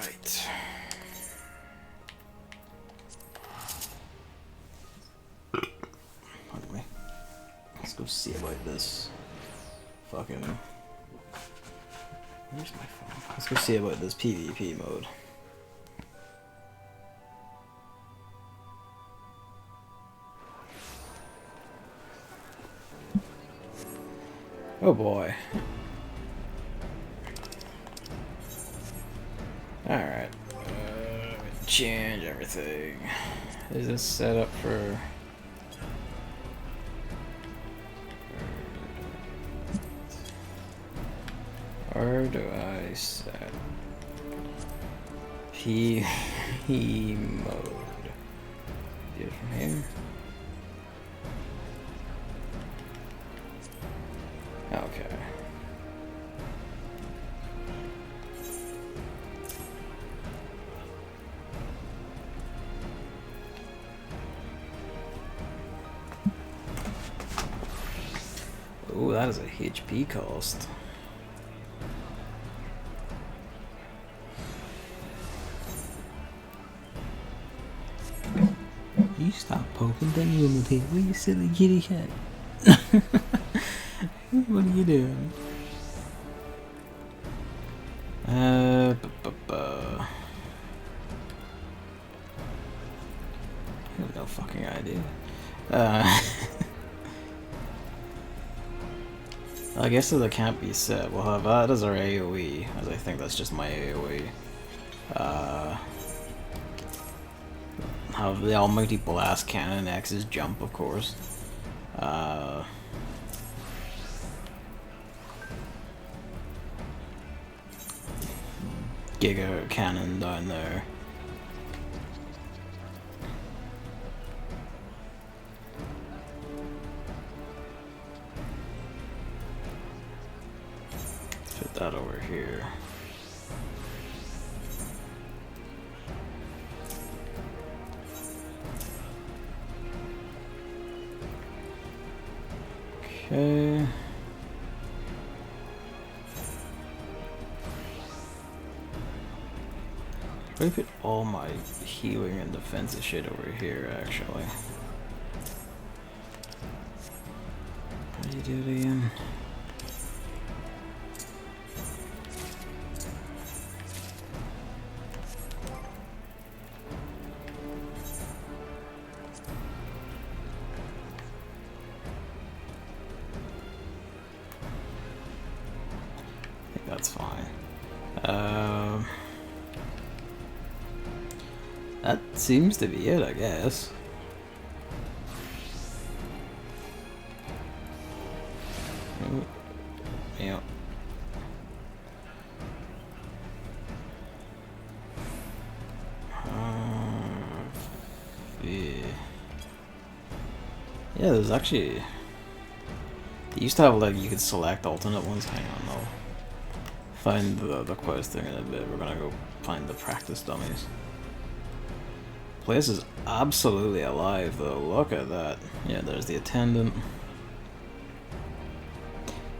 Alright. Pardon me. Let's go see about this fucking... Where's my phone? Let's go see about this PvP mode. Oh boy. Alright. Change everything. Is this set up for... Or do I set PvP mode? Do it from here. Okay. Ooh, that is a HP cost. You stop poking down on the table, you silly kitty cat. What are you doing? I have no fucking idea. I guess if it can't be set, we'll have that as our AoE, as I think that's just my AoE. Have the almighty blast cannon X's jump, of course. Giga cannon down there. Put that over here. Okay. I put all my healing and defensive shit over here, actually. How do you do it again? I think that's fine. That seems to be it, I guess. Oh, yeah. Yeah, there's actually... They used to have, like, you could select alternate ones. Hang on, I'll find the quest thing in a bit. We're gonna go find the practice dummies. Place is absolutely alive, though. Look at that. Yeah, there's the attendant.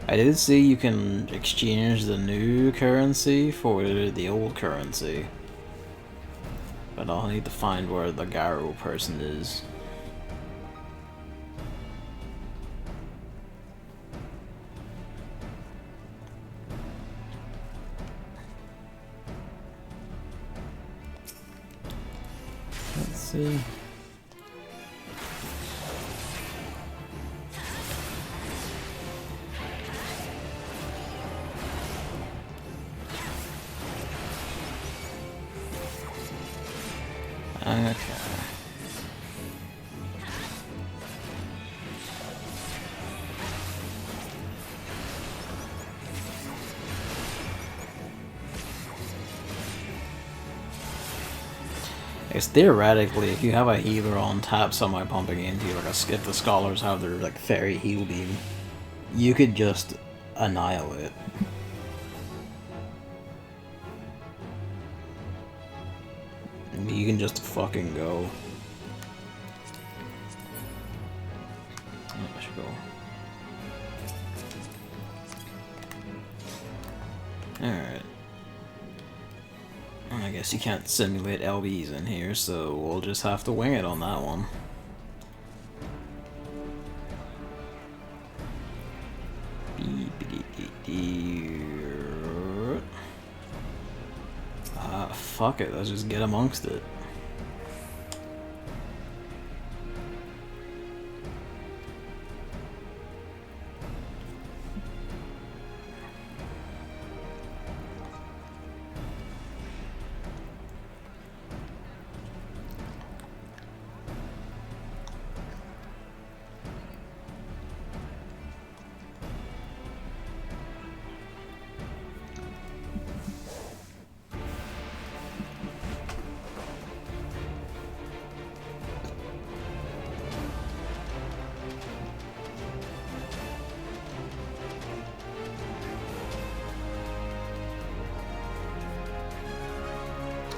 I did see you can exchange the new currency for the old currency. But I'll need to find where the Garo person is. Let's see. Okay. I guess theoretically, if you have a healer on tap, somebody pumping into you, like if the scholars have their like fairy heal beam, you could just annihilate. You can just fucking go. Oh, I should go. Alright. I I guess you can't simulate LBs in here, so we'll just have to wing it on that one. Fuck it, let's just get amongst it.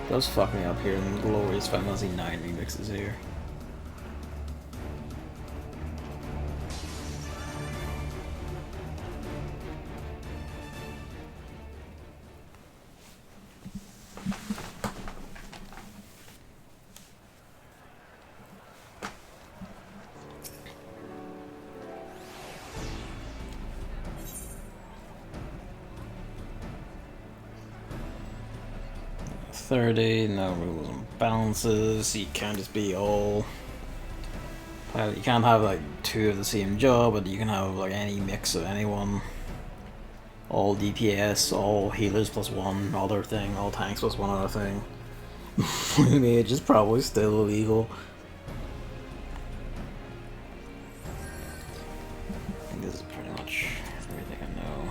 Does fuck me up here in glorious Fantasy IX remixes here. No rules and balances. You can't just be all. You can't have like two of the same job, but you can have like any mix of anyone. All DPS, all healers plus one other thing, all tanks plus one other thing. Mage is probably still illegal. I think this is pretty much everything I know.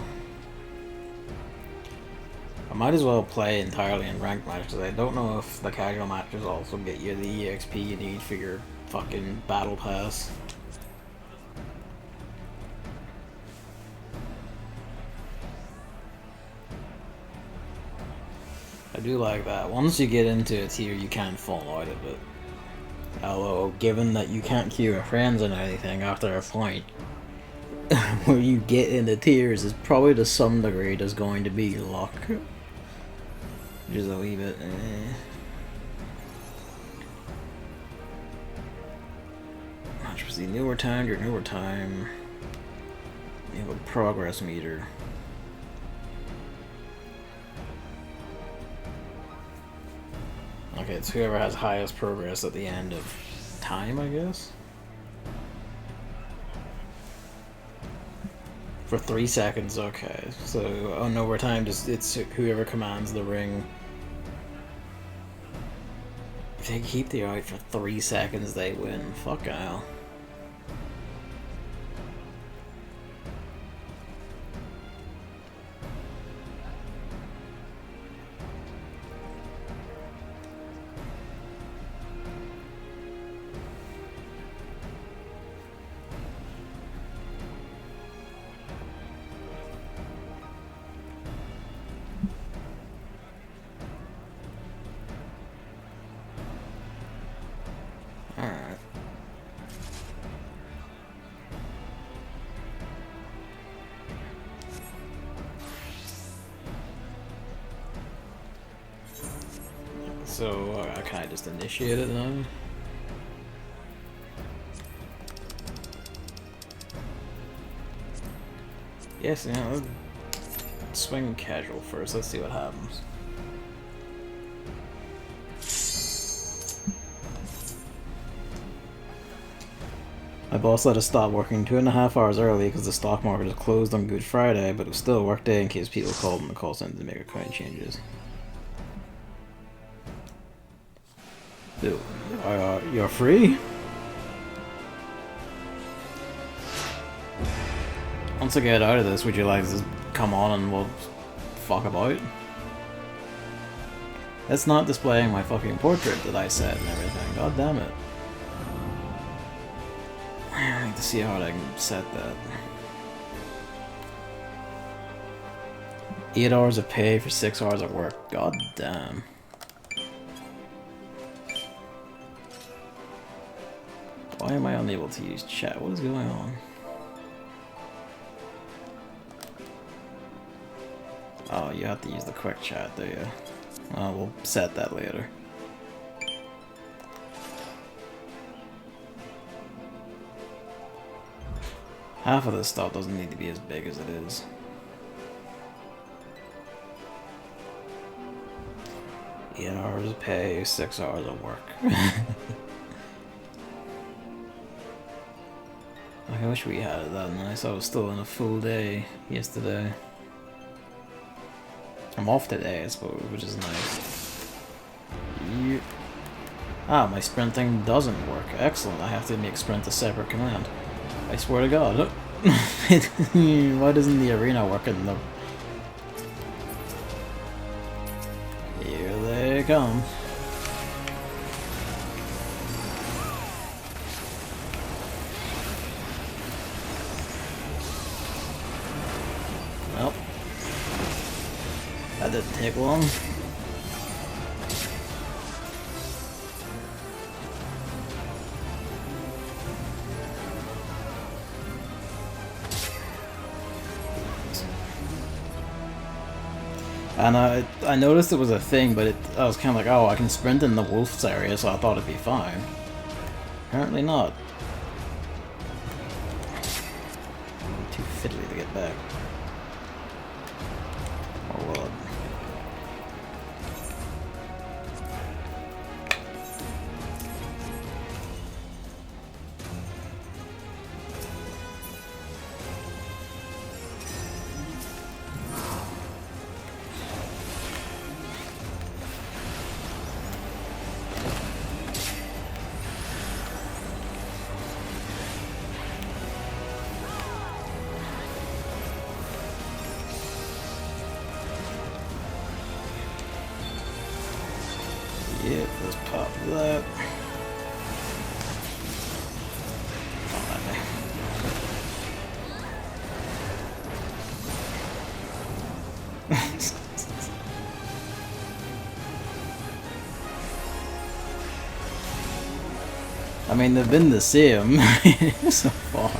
I might as well play entirely in ranked matches. I don't know if the casual matches also get you the EXP you need for your fucking battle pass. I do like that. Once you get into a tier, you can't fall out of it. Although, given that you can't queue your friends and anything after a fight, where you get into tiers is probably to some degree just going to be luck. Which is a wee bit Match with the newer time, your newer time. You have a progress meter. Okay, it's whoever has highest progress at the end of time, I guess? For 3 seconds, okay. So on overtime, just it's whoever commands the ring. If they keep the out for 3 seconds, they win. Fucking hell. So, can I just initiate it now? Yes, yeah, let's swing casual first, let's see what happens. My boss let us stop working 2.5 hours early because the stock market was closed on Good Friday, but it was still a work day in case people called in the call center to make account changes. You're free? Once I get out of this, would you like to just come on and we'll fuck about? That's not displaying my fucking portrait that I set and everything. God damn it. I need to see how I can set that. 8 hours of pay for 6 hours of work. God damn. Why am I unable to use chat? What is going on? Oh, you have to use the quick chat, do you? We'll set that later. Half of this stuff doesn't need to be as big as it is. Eight hours of pay, 6 hours of work. I wish we had it that nice. I was still in a full day yesterday. I'm off today, I suppose, which is nice. Yeah. Ah, my sprinting doesn't work. Excellent. I have to make sprint a separate command. I swear to God. Why doesn't the arena work in the... Here they come. Well, that didn't take long. And I noticed it was a thing, but I was kind of like, oh, I can sprint in the wolf's area, so I thought it'd be fine. Apparently not. Too fiddly to get back. Oh well. Yep, let's pop that. I mean, they've been the same so far.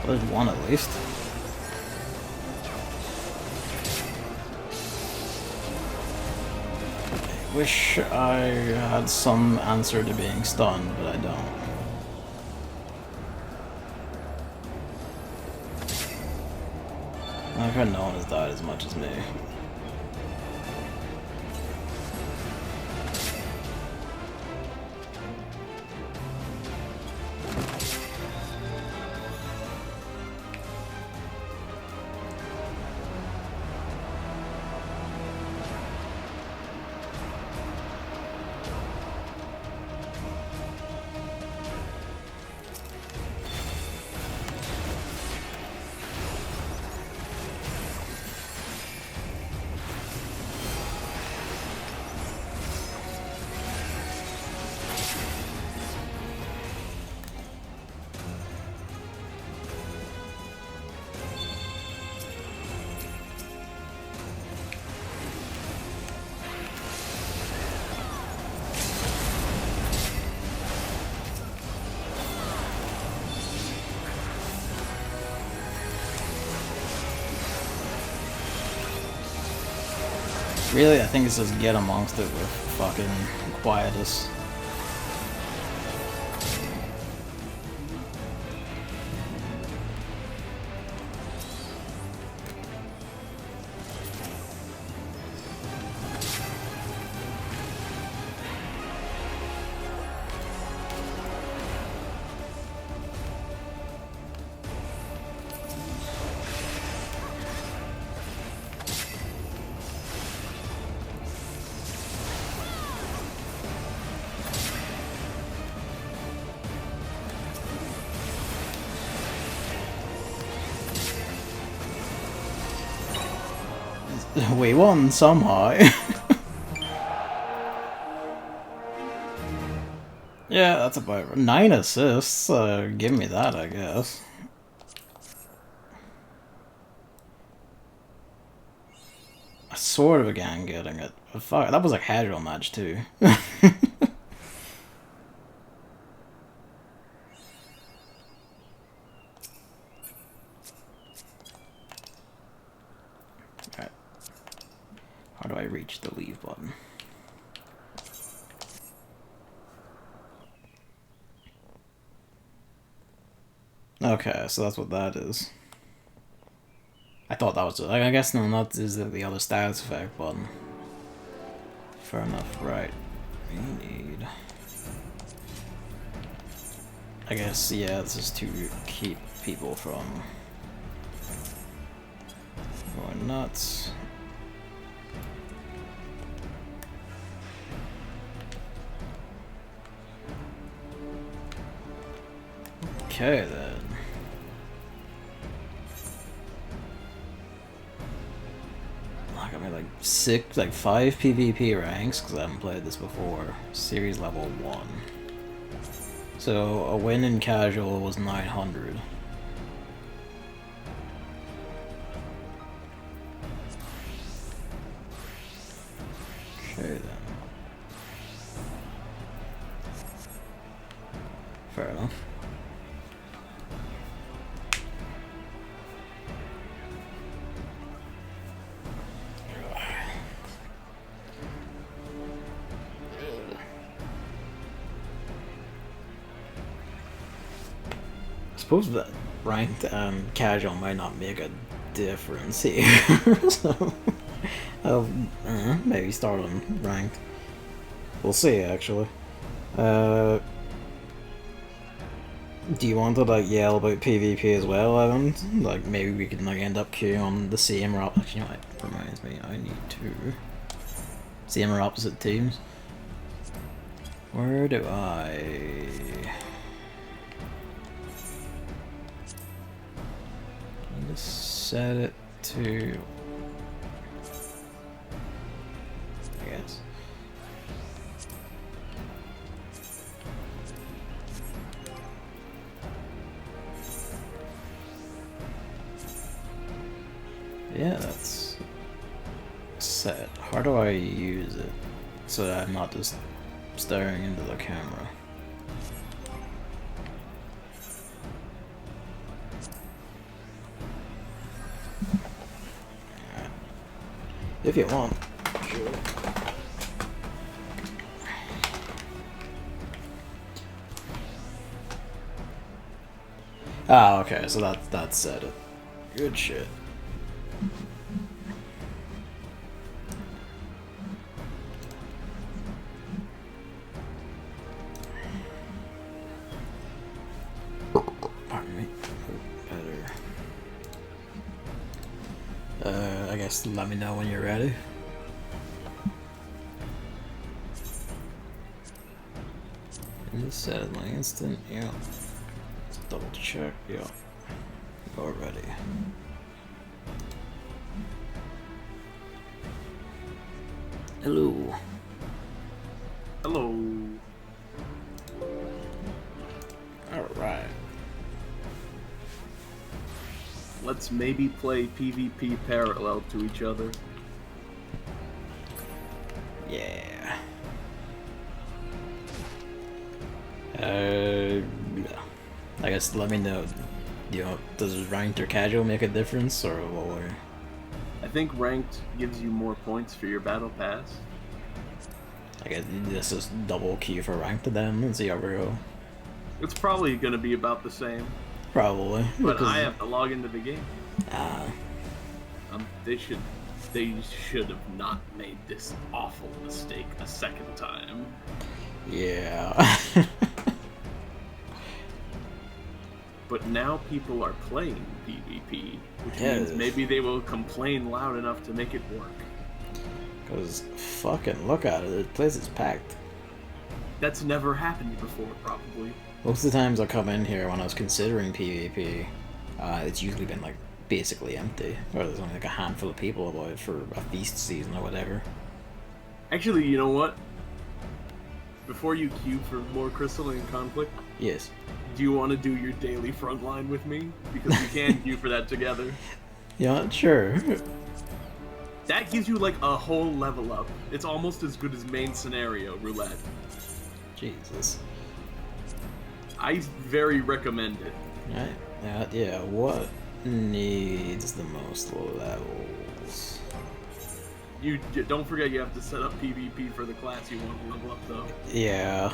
There's one at least. I wish I had some answer to being stunned, but I don't. I've heard no one has died as much as me. Really, I think it's just get amongst it with fucking quietus. We won somehow. Yeah, that's about 9 assists. Give me that, I guess. I sort of began getting it. But fuck, that was a casual match too. Alright. How do I reach the leave button? Okay, so that's what that is. I thought that was it. I guess no, that is the other status effect button. Fair enough, right. We need... I guess, yeah, this is to keep people from going nuts. Okay, then. I got me like 5 PvP ranks, because I haven't played this before. Series level 1. So, a win in casual was 900. Okay, then. Fair enough. I suppose that ranked and casual might not make a difference here. So, I'll maybe start on ranked. We'll see, actually. Do you want to yell about PvP as well, Evan? Maybe we can end up queuing on the same or opposite. Actually, you know what? Reminds me, I need to same or opposite teams. Where do I? Just set it to, I guess. Yeah, that's set. How do I use it so that I'm not just staring into the camera? If you want. Sure. Ah, okay, so that said it. Good shit. Pardon me. Better. I guess let me know when you're ready. Just set it like instant, yeah. Let's double check, yeah. You're ready. Hello. Hello. Alright. Let's maybe play PvP parallel to each other. Yeah. I guess let me know. Does ranked or casual make a difference, or what? I think ranked gives you more points for your battle pass. I guess this is double key for ranked then and see how we go. It's probably going to be about the same. Probably. But I have to log into the game. Ah. They should have not made this awful mistake a second time. Yeah. But now people are playing PvP, which means maybe they will complain loud enough to make it work. Because fucking look at it, the place is packed. That's never happened before, probably. Most of the times I come in here when I was considering PvP, it's usually been basically empty, or there's only a handful of people about for a feast season or whatever. Actually, you know what? before you queue for more Crystalline Conflict, Yes. do you want to do your daily Frontline with me? Because we can queue for that together. Yeah, sure. That gives you like a whole level up. It's almost as good as main scenario roulette. Jesus. I very recommend it. Right. Yeah, what needs the most levels? You don't forget you have to set up PvP for the class you want to level up though. Yeah.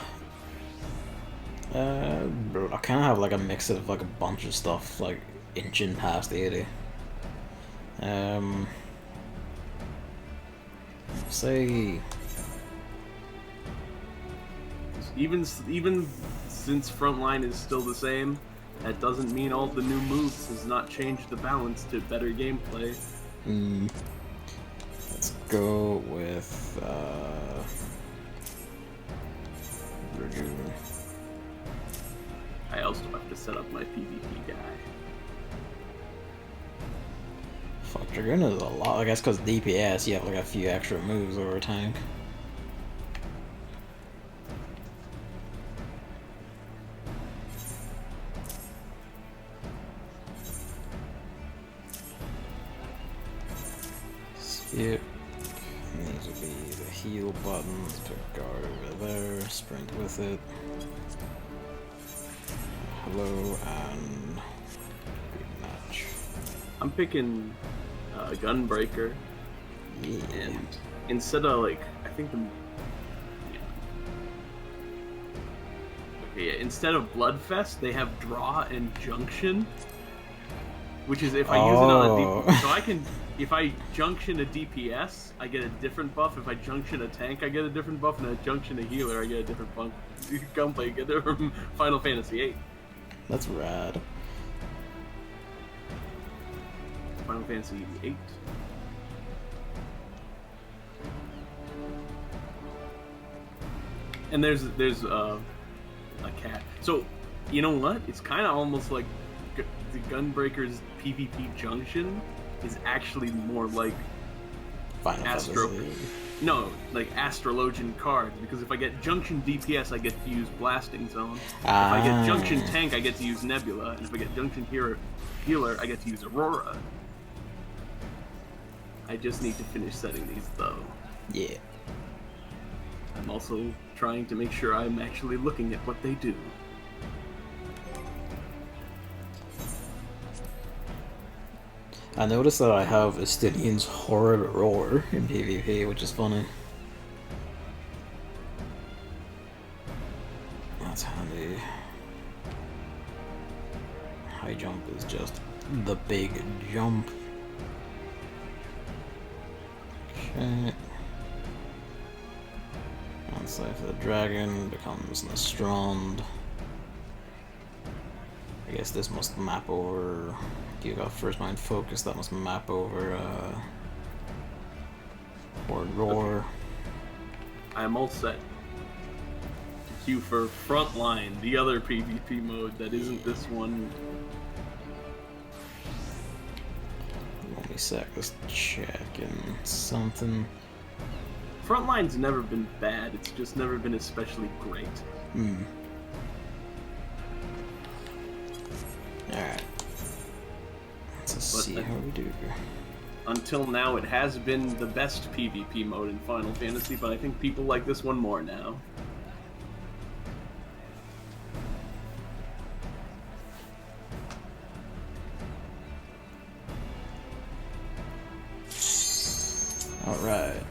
I kind of have like a mix of like a bunch of stuff like inching past 80. Say Even since Frontline is still the same, that doesn't mean all the new moves has not changed the balance to better gameplay. Let's go with Dragoon. I also have to set up my PvP guy. Fuck, Dragoon is a lot. I guess because DPS, you have like a few extra moves over a tank. Skip. And these will be the heal buttons. Put guard over there. Sprint with it. Hello and match. I'm picking Gunbreaker. Yeah. And instead of like, I think instead of Bloodfest, they have Draw and Junction, which is if I use it on a so I can, if I junction a DPS, I get a different buff. If I junction a tank, I get a different buff, and I junction a healer, I get a different buff. Gunplay, get it from Final Fantasy VIII. That's rad. Final Fantasy VIII. And there's a cat. So, you know what? It's kind of almost like the Gunbreaker's PvP junction is actually more like Final Fantasy. No, like Astrologian cards, because if I get Junction DPS, I get to use Blasting Zone. If I get Junction Tank, I get to use Nebula. And if I get Junction Healer, I get to use Aurora. I just need to finish setting these, though. Yeah. I'm also trying to make sure I'm actually looking at what they do. I noticed that I have Estinian's Horrid Roar in PvP, which is funny. That's handy. High jump is just the big jump. Okay. And so if the dragon becomes Nastrand, I guess this must map over. You got First Mind Focus, that must map over Horrid Roar. Okay. I'm all set to queue for Frontline, the other PvP mode that isn't this one. Let me sec, just checking something. Frontline's never been bad, it's just never been especially great. Alright. Let's see how we do. Until now, it has been the best PvP mode in Final Fantasy, but I think people like this one more now. Alright.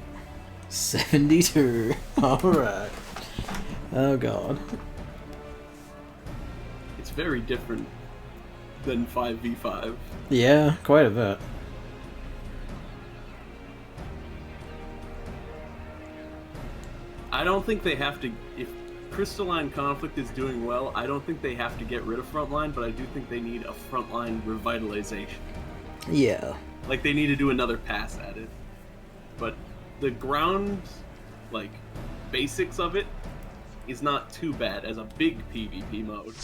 72. Alright. Oh god. It's very different than 5v5. Yeah, quite a bit. I don't think they have to... If Crystalline Conflict is doing well, I don't think they have to get rid of Frontline, but I do think they need a Frontline revitalization. Yeah. Like, they need to do another pass at it. But the ground, like, basics of it is not too bad as a big PvP mode.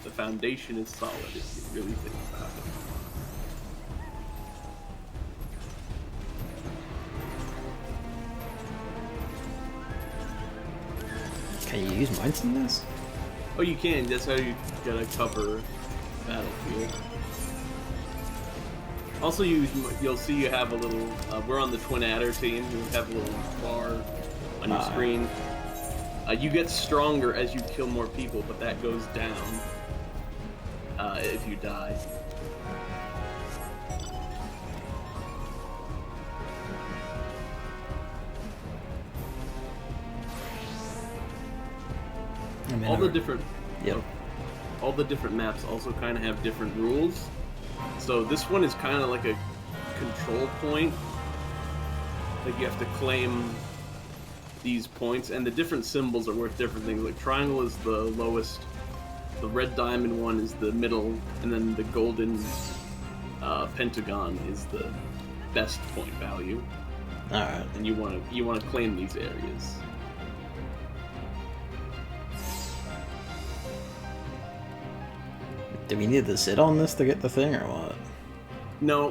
The foundation is solid if you really think about it. Can you use mines in this? Oh, you can. That's how you gotta cover battlefield. Also, you'll see you have a little. We're on the Twin Adder team. You have a little bar on your screen. You get stronger as you kill more people, but that goes down if you die. All the different. Yep. All the different maps also kind of have different rules. So this one is kind of like a control point. Like you have to claim these points, and the different symbols are worth different things. Like triangle is the lowest, the red diamond one is the middle, and then the golden pentagon is the best point value. All right. And you want to claim these areas. Do we need to sit on this to get the thing, or what? No,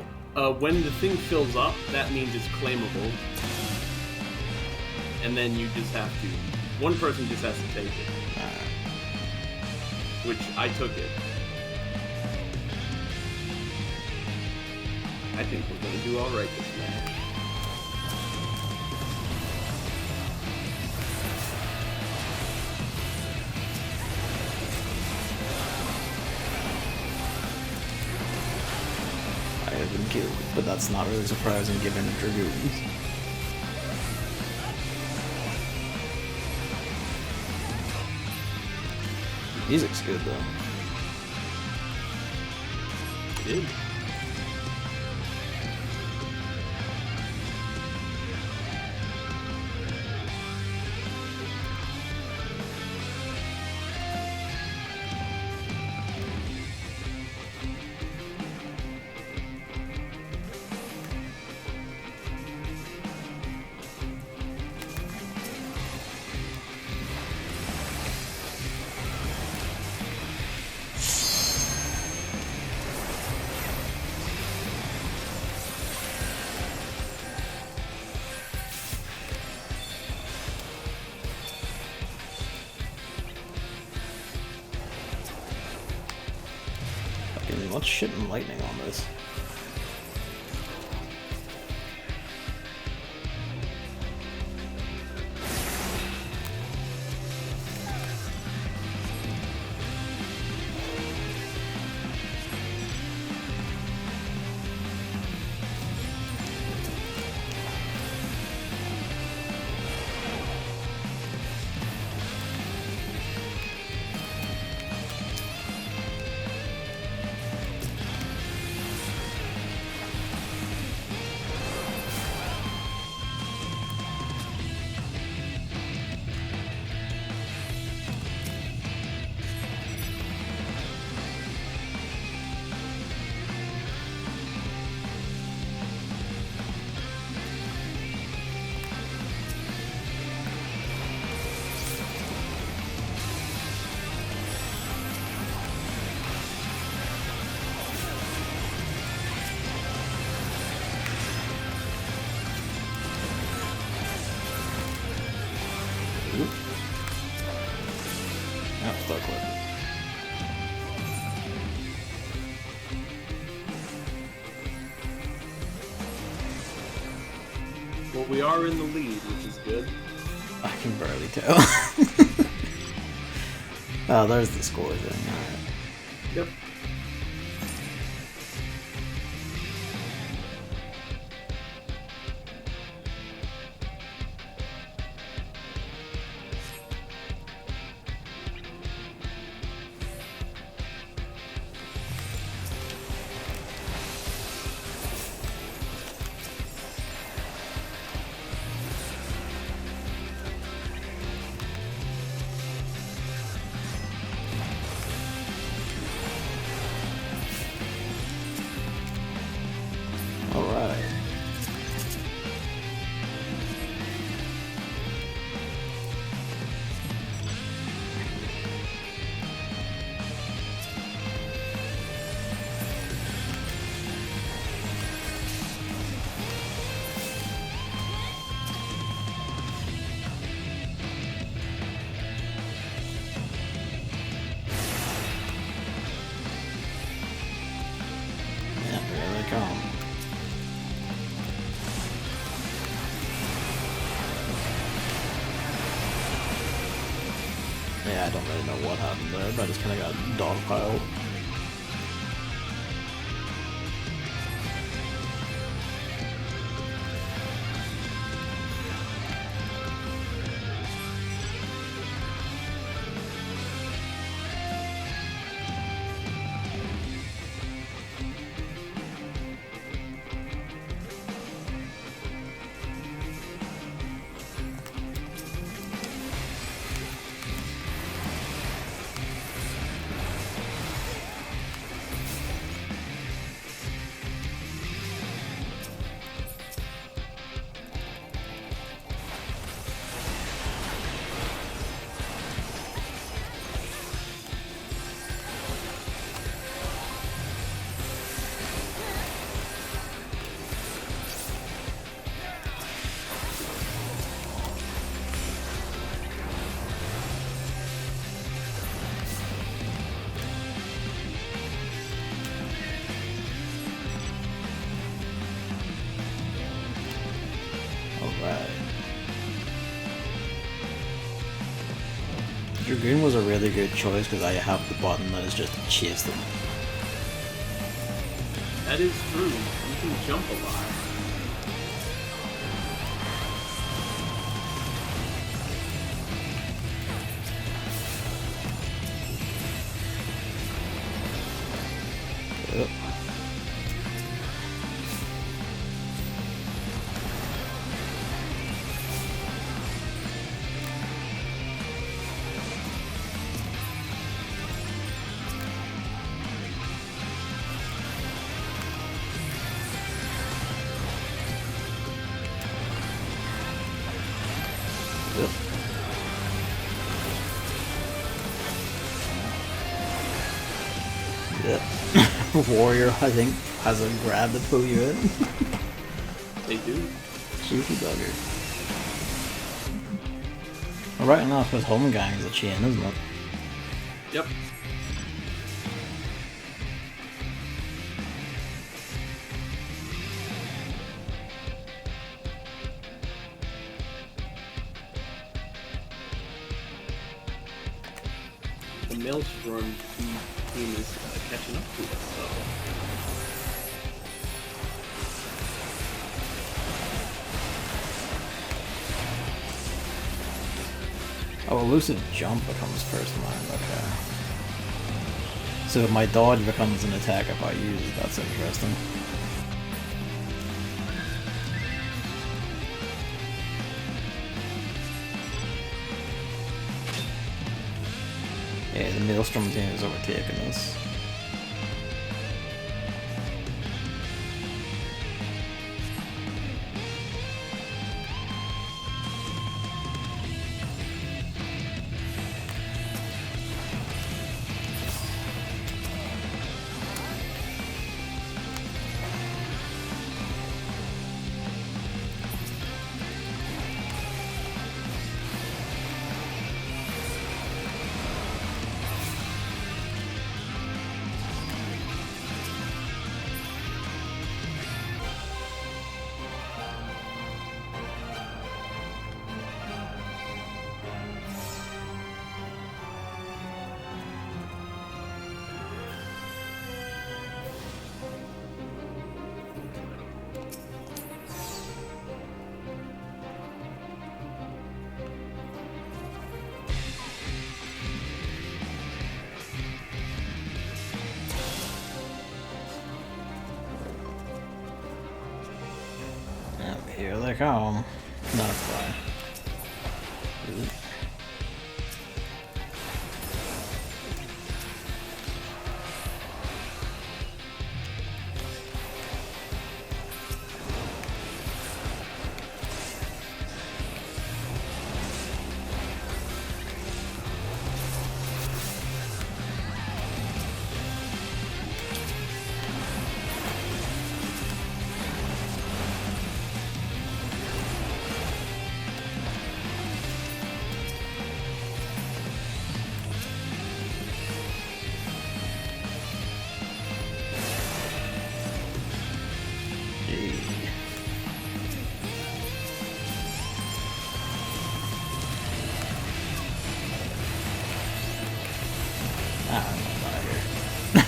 when the thing fills up, that means it's claimable. And then you just have to... One person just has to take it. Alright. Which, I took it. I think we're gonna do alright this match. I have been killed, but that's not really surprising given the Dragoons. Music's good though. Good. Let's shit and lightning on this. Stuck with it. Well, we are in the lead, which is good. I can barely tell. Oh, there's the score thing. Alright. Yep. Yeah, I don't really know what happened there, but I just kind of got dogpiled. Dragoon was a really good choice because I have the button that is just to chase them. That is true. You can jump a lot. Yep. Warrior, I think, has a grab to pull you in. They do. Cheeky bugger. Well, right now, because home gang is a chain, isn't it? Yep. The Maelstrom team is catching up to us, so. Oh, elusive jump becomes first line, okay. So my dodge becomes an attack if I use it, that's interesting. Yeah, the Maelstrom team is overtaking us. Here they come. Not a fly.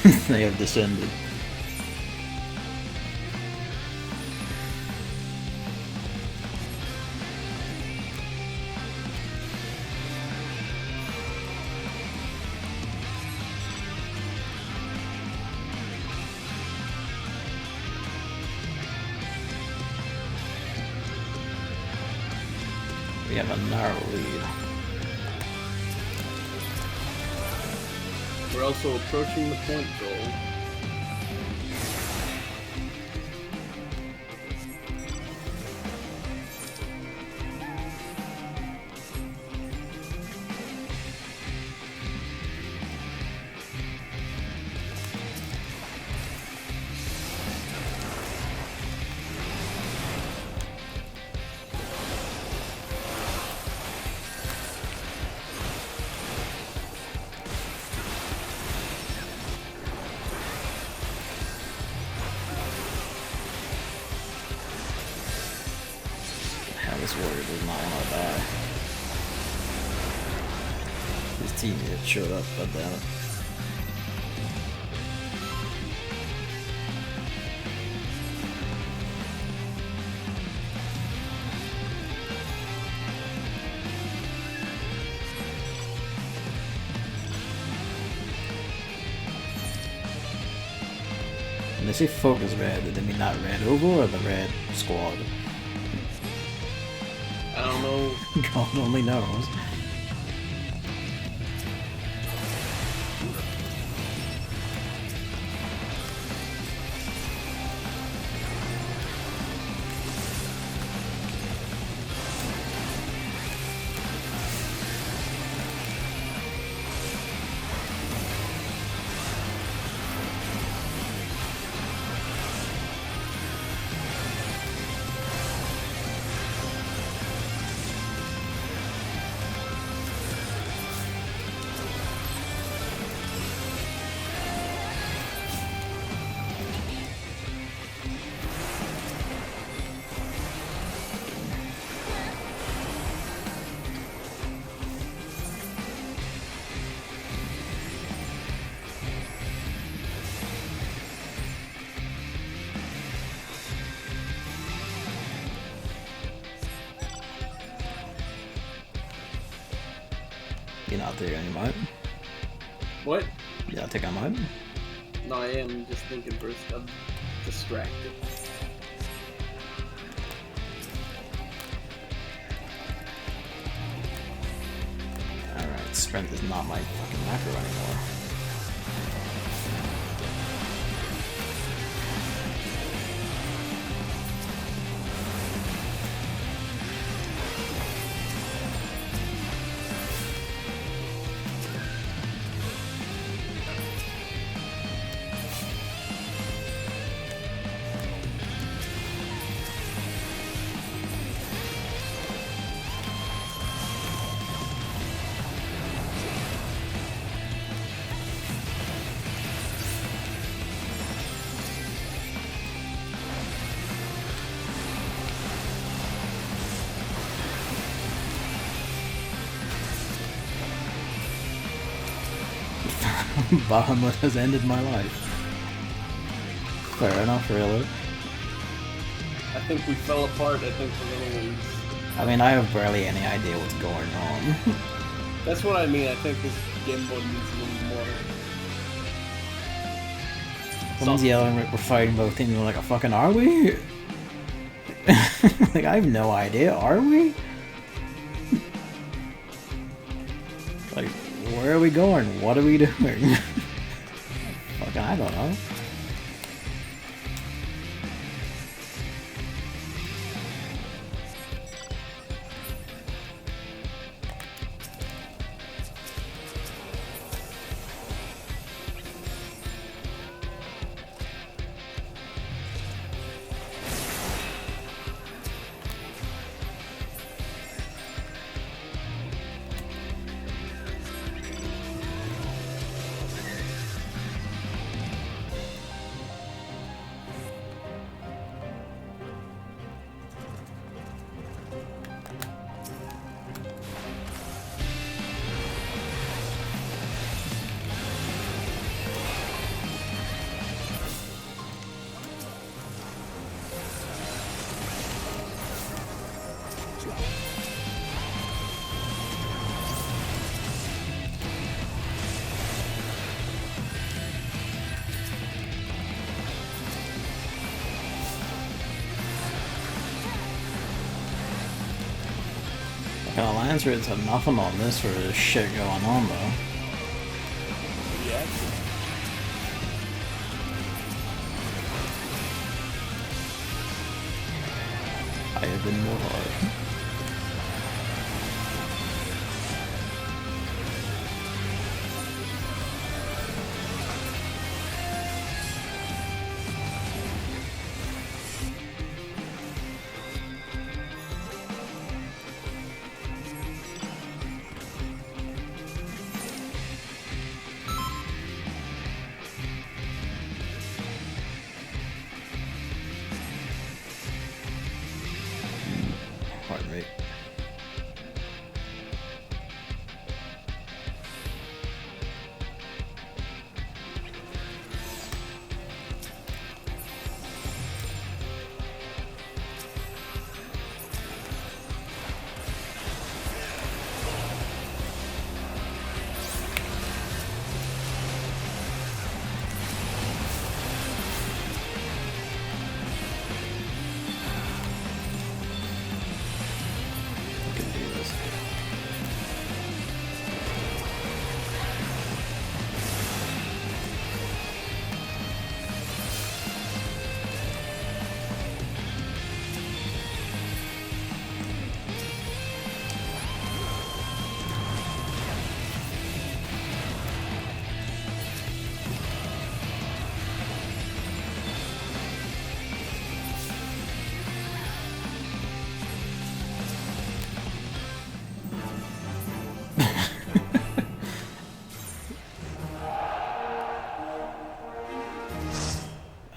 They have descended. We have a narrow lead. We're also approaching the point goal. This warrior does not want to die. His teammate showed up, but damn it. When they say focus red, did they mean not red oval or the red squad? I don't know. God only knows. You're not there anymore. What? Yeah, I think I might. No, I am just thinking first. I'm distracted. Alright, sprint is not my fucking macro anymore. Bahamut has ended my life. Fair enough, really. I think we fell apart. I think we're gonna lose. I mean, I have barely any idea what's going on. That's what I mean. I think this game mode needs a little more. Someone's yelling like we're fighting both teams. I'm like, fucking are we? Like, I have no idea. Are we? Like, where are we going? What are we doing? Fucking, I don't know. Alliance rates have nothing on this for this shit going on though. Yeah. I have been more hard. Pardon me. I can do this.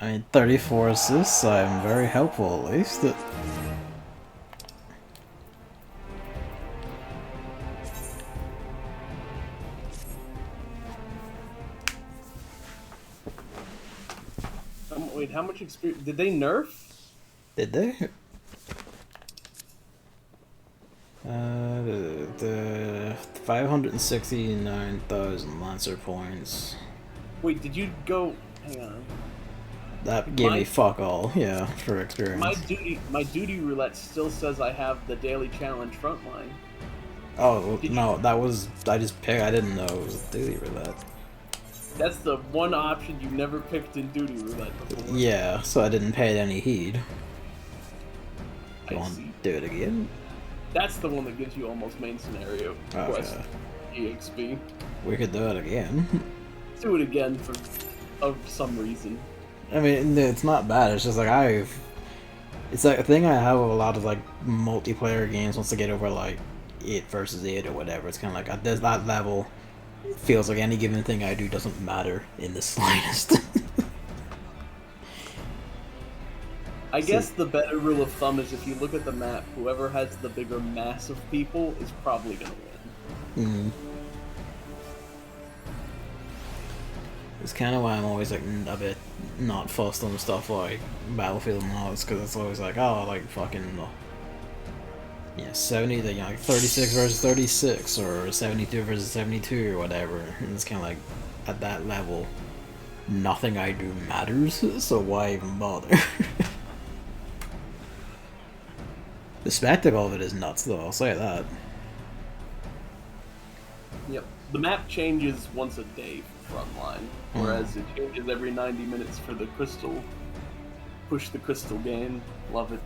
I mean, 34 assists, I'm very helpful at least. Wait, how much experience did they nerf? Did they? The 569,000 Lancer points. Wait, did you go? Hang on. That gave me fuck all, yeah, for experience. My duty roulette still says I have the daily challenge frontline. Oh, no, that was, I just picked, I didn't know it was a daily roulette. That's the one option you never picked in duty roulette before. Yeah, so I didn't pay any heed. You I want to see. do it again? That's the one that gives you almost main scenario quest EXP. We could do it again. Let's do it again for of some reason. I mean, it's not bad, it's just like it's like a thing I have with a lot of like multiplayer games once they get over like 8 versus 8 or whatever. It's kind of like at that level, it feels like any given thing I do doesn't matter in the slightest. I guess the better rule of thumb is if you look at the map, whoever has the bigger mass of people is probably going to win. It's kind of why I'm always like a bit not fussed on stuff like Battlefield and all this, because it's always like, oh, like fucking, yeah, 70, you know, like 36 versus 36, or 72 versus 72 or whatever, and it's kind of like, at that level, nothing I do matters, so why even bother? The spectacle of it is nuts, though, I'll say that. Yep. The map changes once a day for Frontline, whereas it changes every 90 minutes for the Crystal. Push the Crystal game. Love it.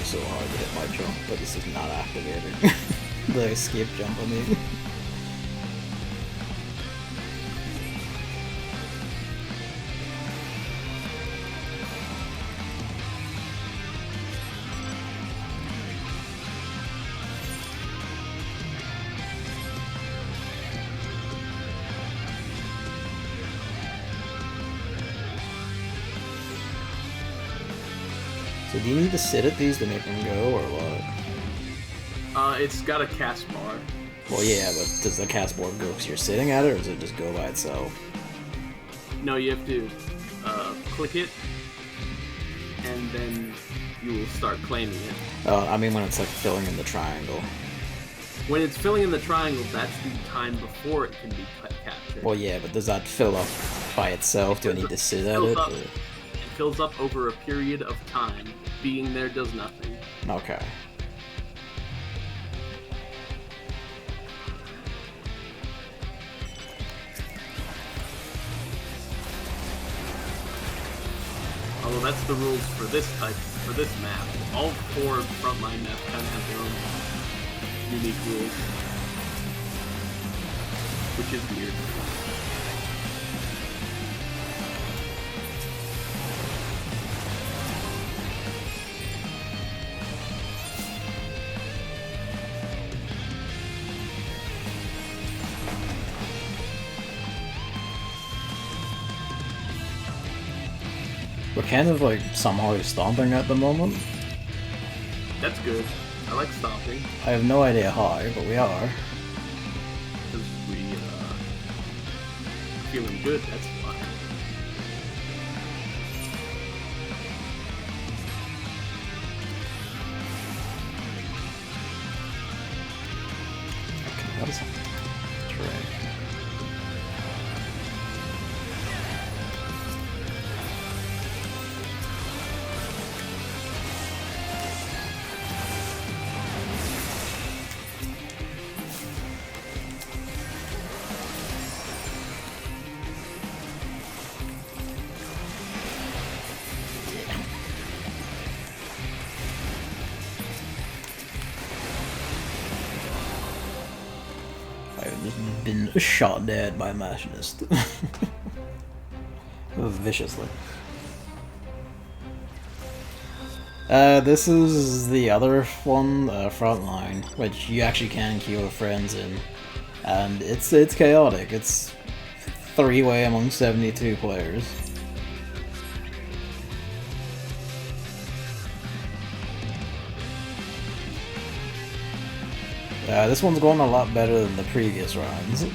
so hard to hit my jump, but this is not activating. The escape jump, I mean. So do you need to sit at these to make them go, or what? It's got a cast bar. Well, yeah, but does the cast bar go because you're sitting at it, or does it just go by itself? No, you have to click it, and then you will start claiming it. I mean when it's like filling in the triangle. When it's filling in the triangle, that's the time before it can be captured. Well, yeah, but does that fill up by itself? Do I need to sit at it? It fills up over a period of time. Being there does nothing. Okay. Although that's the rules for this map. All 4 Frontline maps kind of have their own unique rules, which is weird. We're kind of like somehow stomping at the moment. That's good. I like stomping. I have no idea how, but we are. Because we, feeling good, that's why. Okay, what is that? Terrain. Been shot dead by a machinist. Viciously. This is the other one, Frontline, which you actually can queue with friends in. And it's chaotic. It's 3-way among 72 players. This one's going a lot better than the previous rounds.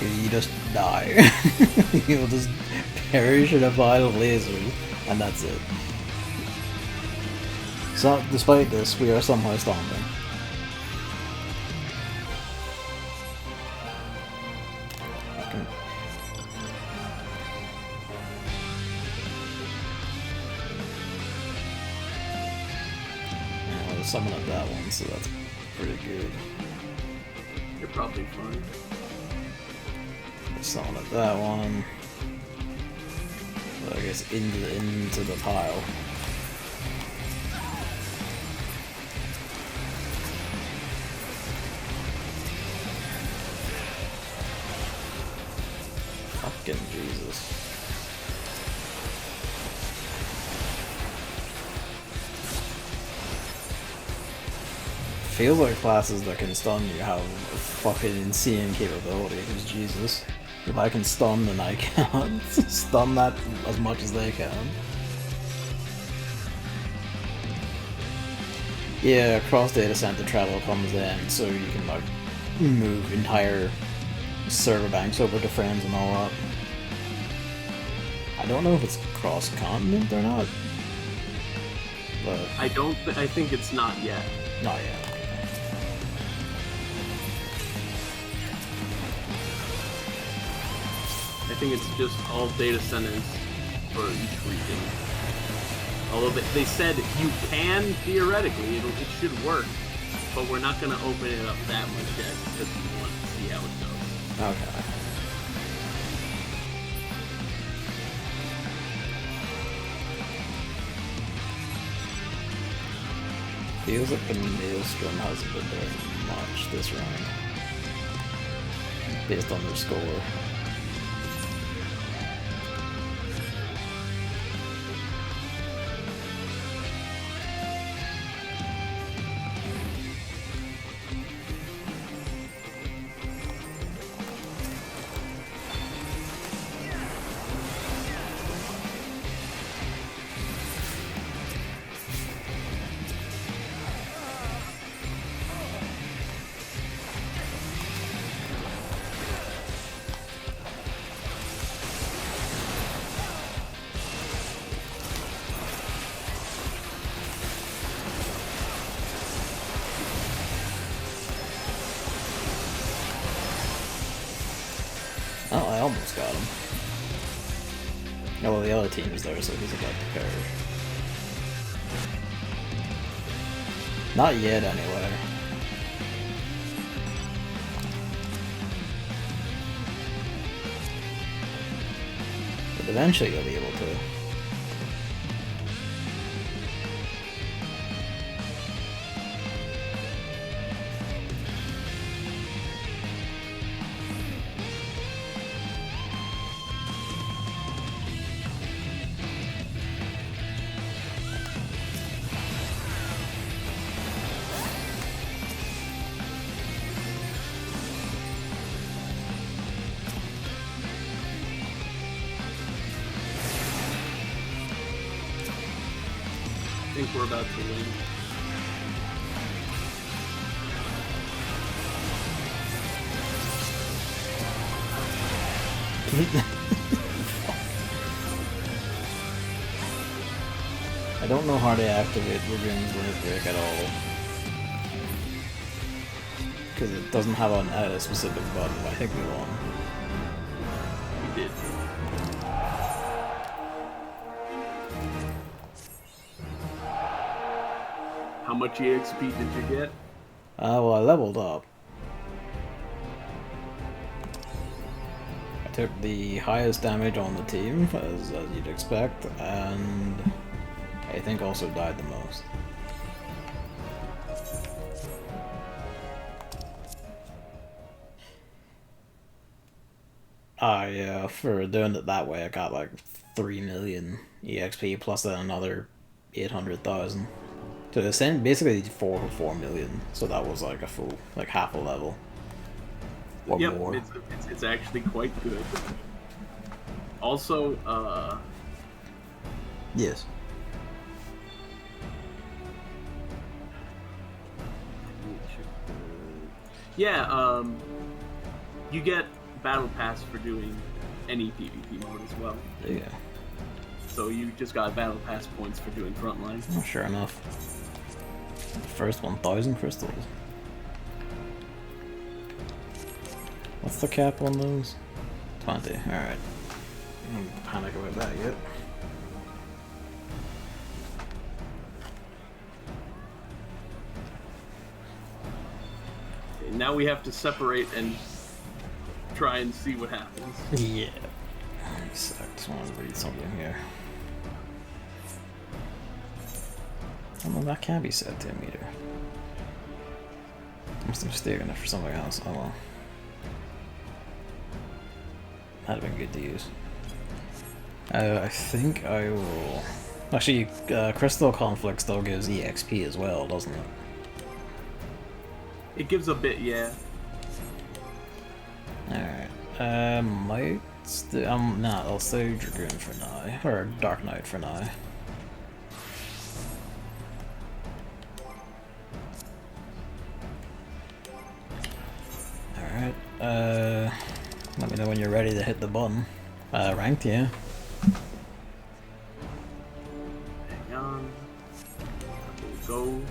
You just die. You'll just perish in a pile of lasers, and that's it. So, despite this, we are somehow stomping. Yeah, I'll summon up that one, so that's pretty good. You're probably fine. Summon up that one. So I guess into the pile. Fucking Jesus. Feels like classes that can stun you have a fucking insane capability, because Jesus. If I can stun, then I can't stun that as much as they can. Yeah, cross data center travel comes in, so you can like move entire server banks over to friends and all that. I don't know if it's cross continent or not. but I think it's not yet. not yet. I think it's just all data centers for each region. Although they said you can theoretically, it should work, but we're not going to open it up that much yet because we want to see how it goes. Okay. Feels like the Maelstrom hasn't been doing much this round, based on their score. Oh, I almost got him. Oh, well, the other team is there, so he's about to perish. Not yet, anyway. But eventually you'll be able to. I think we're about to win. I don't know how to activate Ribbon's Limit Break at all. Because it doesn't have a specific button, but I think we won. We did. How much EXP did you get? Well, I leveled up. I took the highest damage on the team, as you'd expect, and I think also died the most. Yeah, for doing it that way, I got like 3 million EXP plus then another 800,000. So it's basically 4 million, so that was like a full, like half a level. Or yep, more. It's actually quite good. Also, Yes. yeah, you get Battle Pass for doing any PvP mode as well. Yeah. So you just got Battle Pass points for doing Frontline. Oh, sure enough. First 1,000 crystals. What's the cap on those? 20. Alright. I don't panic about that yet. Okay, now we have to separate and try and see what happens. Yeah. I just want to read something here. Oh no, that can be set to a meter. I'm still steering it for something else. Oh well. That'd have been good to use. I think I will... Actually, Crystal Conflict still gives EXP as well, doesn't it? It gives a bit, yeah. Alright. Might... nah, I'll say Dragoon for now. Or Dark Knight for now. Alright, let me know when you're ready to hit the button. Ranked, yeah. Hang on. go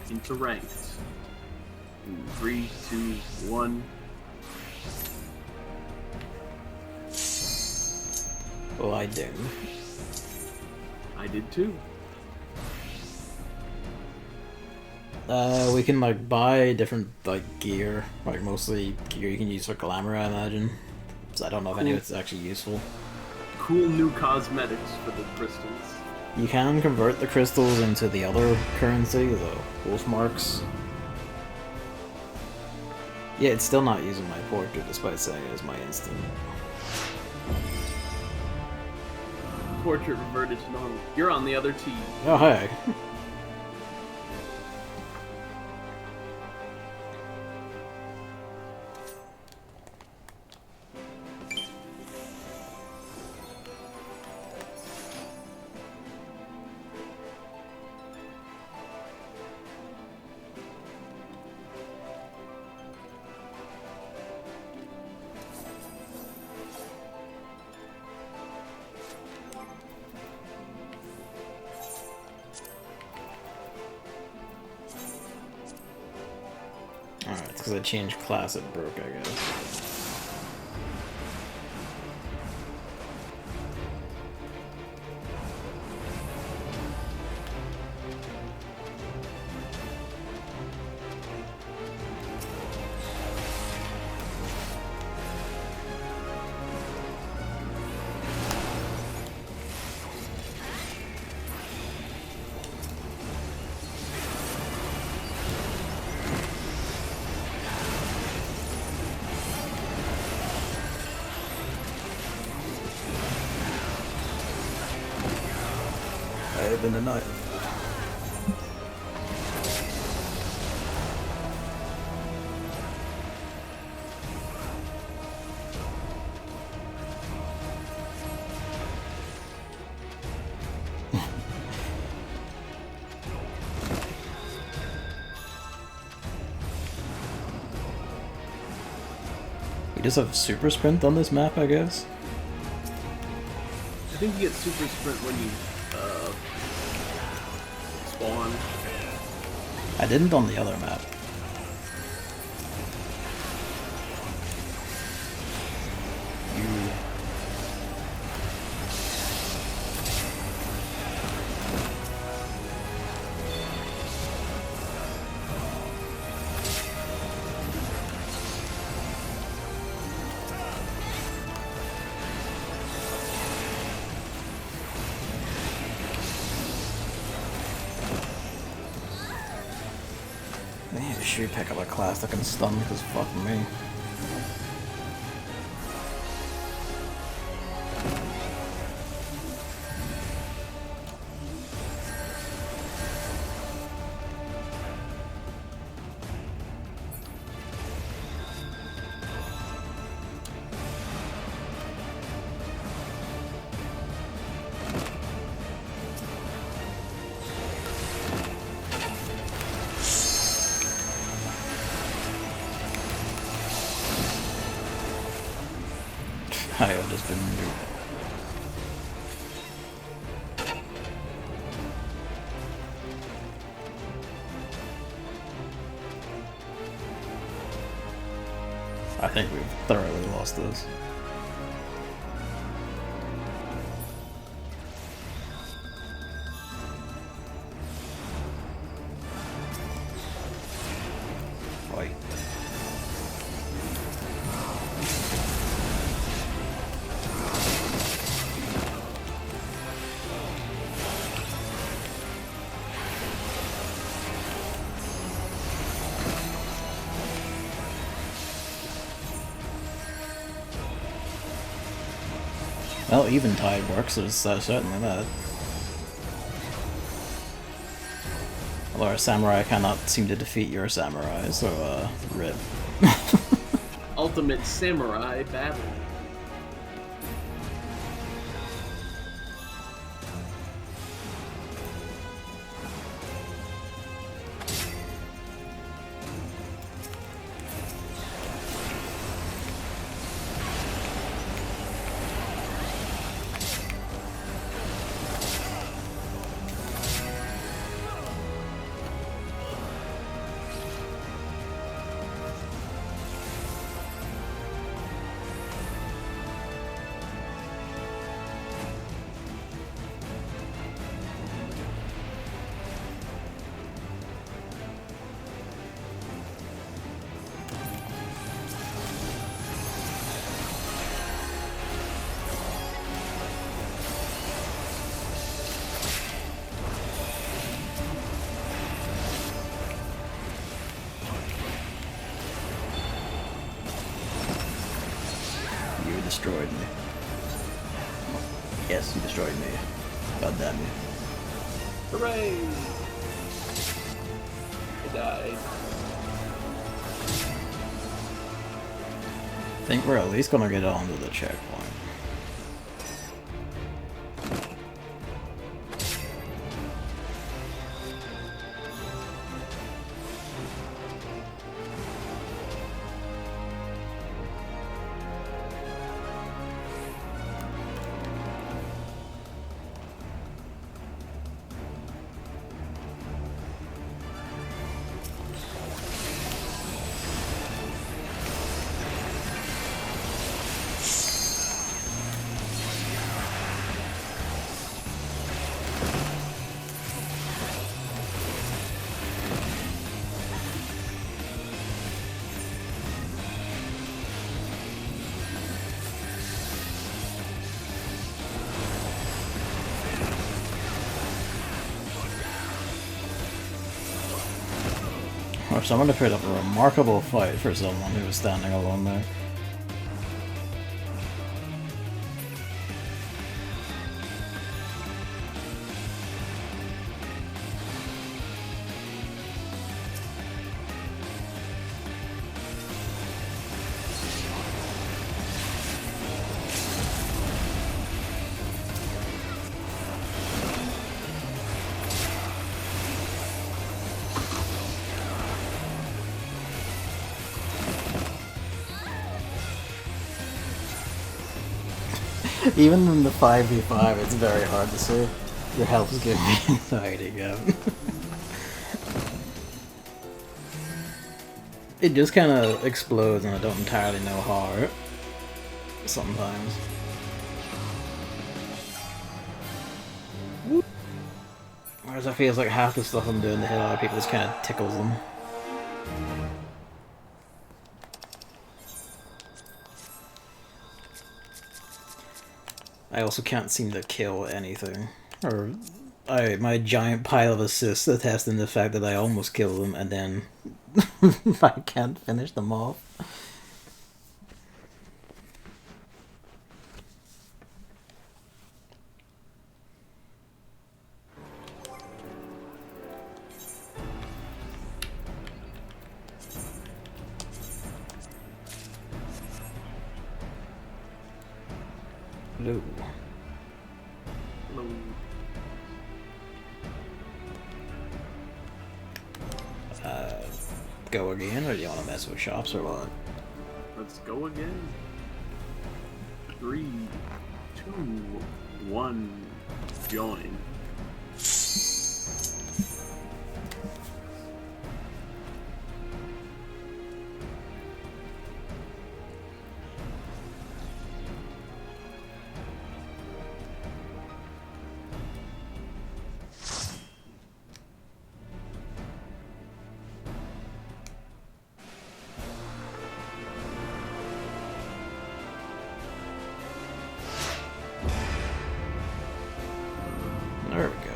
into ranked. In 3, 2, 1. Well, I do. I did too. We can like buy different like gear, like mostly gear you can use for glamour, I imagine. So I don't know if any of it's actually useful. Cool new cosmetics for the crystals. You can convert the crystals into the other currency, the wolf marks. Yeah, it's still not using my portrait, despite saying it is my instant. Portrait reverted to normal. You're on the other team. Oh, hey. Alright, it's because I changed class, it broke, I guess. I have been a night. We just have super sprint on this map, I guess. I think you get super sprint when you spawn. I didn't on the other map. Man, I should pick up a class that can stun because fuck me. I have just been moved. I think we've thoroughly lost this. Fight. Well, eventide works, there's certainly that. Although our samurai cannot seem to defeat your samurai, so, rip. Ultimate samurai battle. destroyed me. Yes, you destroyed me. God damn you. Hooray! I died. I think we're at least gonna get onto the checkpoint. Or someone to put up a remarkable fight for someone who was standing alone there. Even in the 5v5, it's very hard to see. Your health is giving me anxiety again. It just kind of explodes and I don't entirely know how. Sometimes. Whereas it feels like half the stuff I'm doing to hit other people just kind of tickles them. I also can't seem to kill anything. Or my giant pile of assists attesting the fact that I almost killed them and then I can't finish them off. Hello. Hello. Go again, or do you want to mess with shops or what? Let's go again. 3, 2, 1, join. There we go.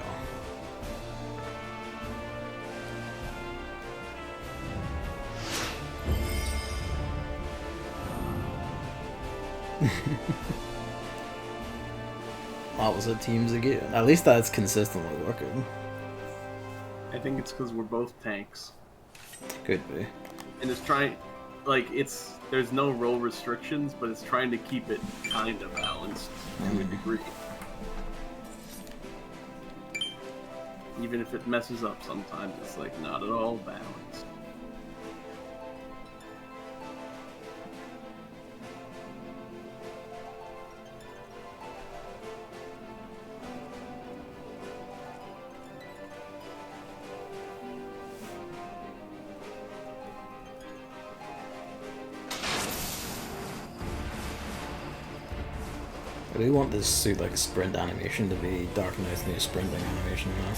Opposite teams again. At least that's consistently working. I think it's because we're both tanks. Could be. And it's trying, like, there's no role restrictions, but it's trying to keep it kind of balanced to a degree. Even if it messes up sometimes, it's like not at all balanced. I do want this suit like sprint animation to be Dark Knight's new sprinting animation now.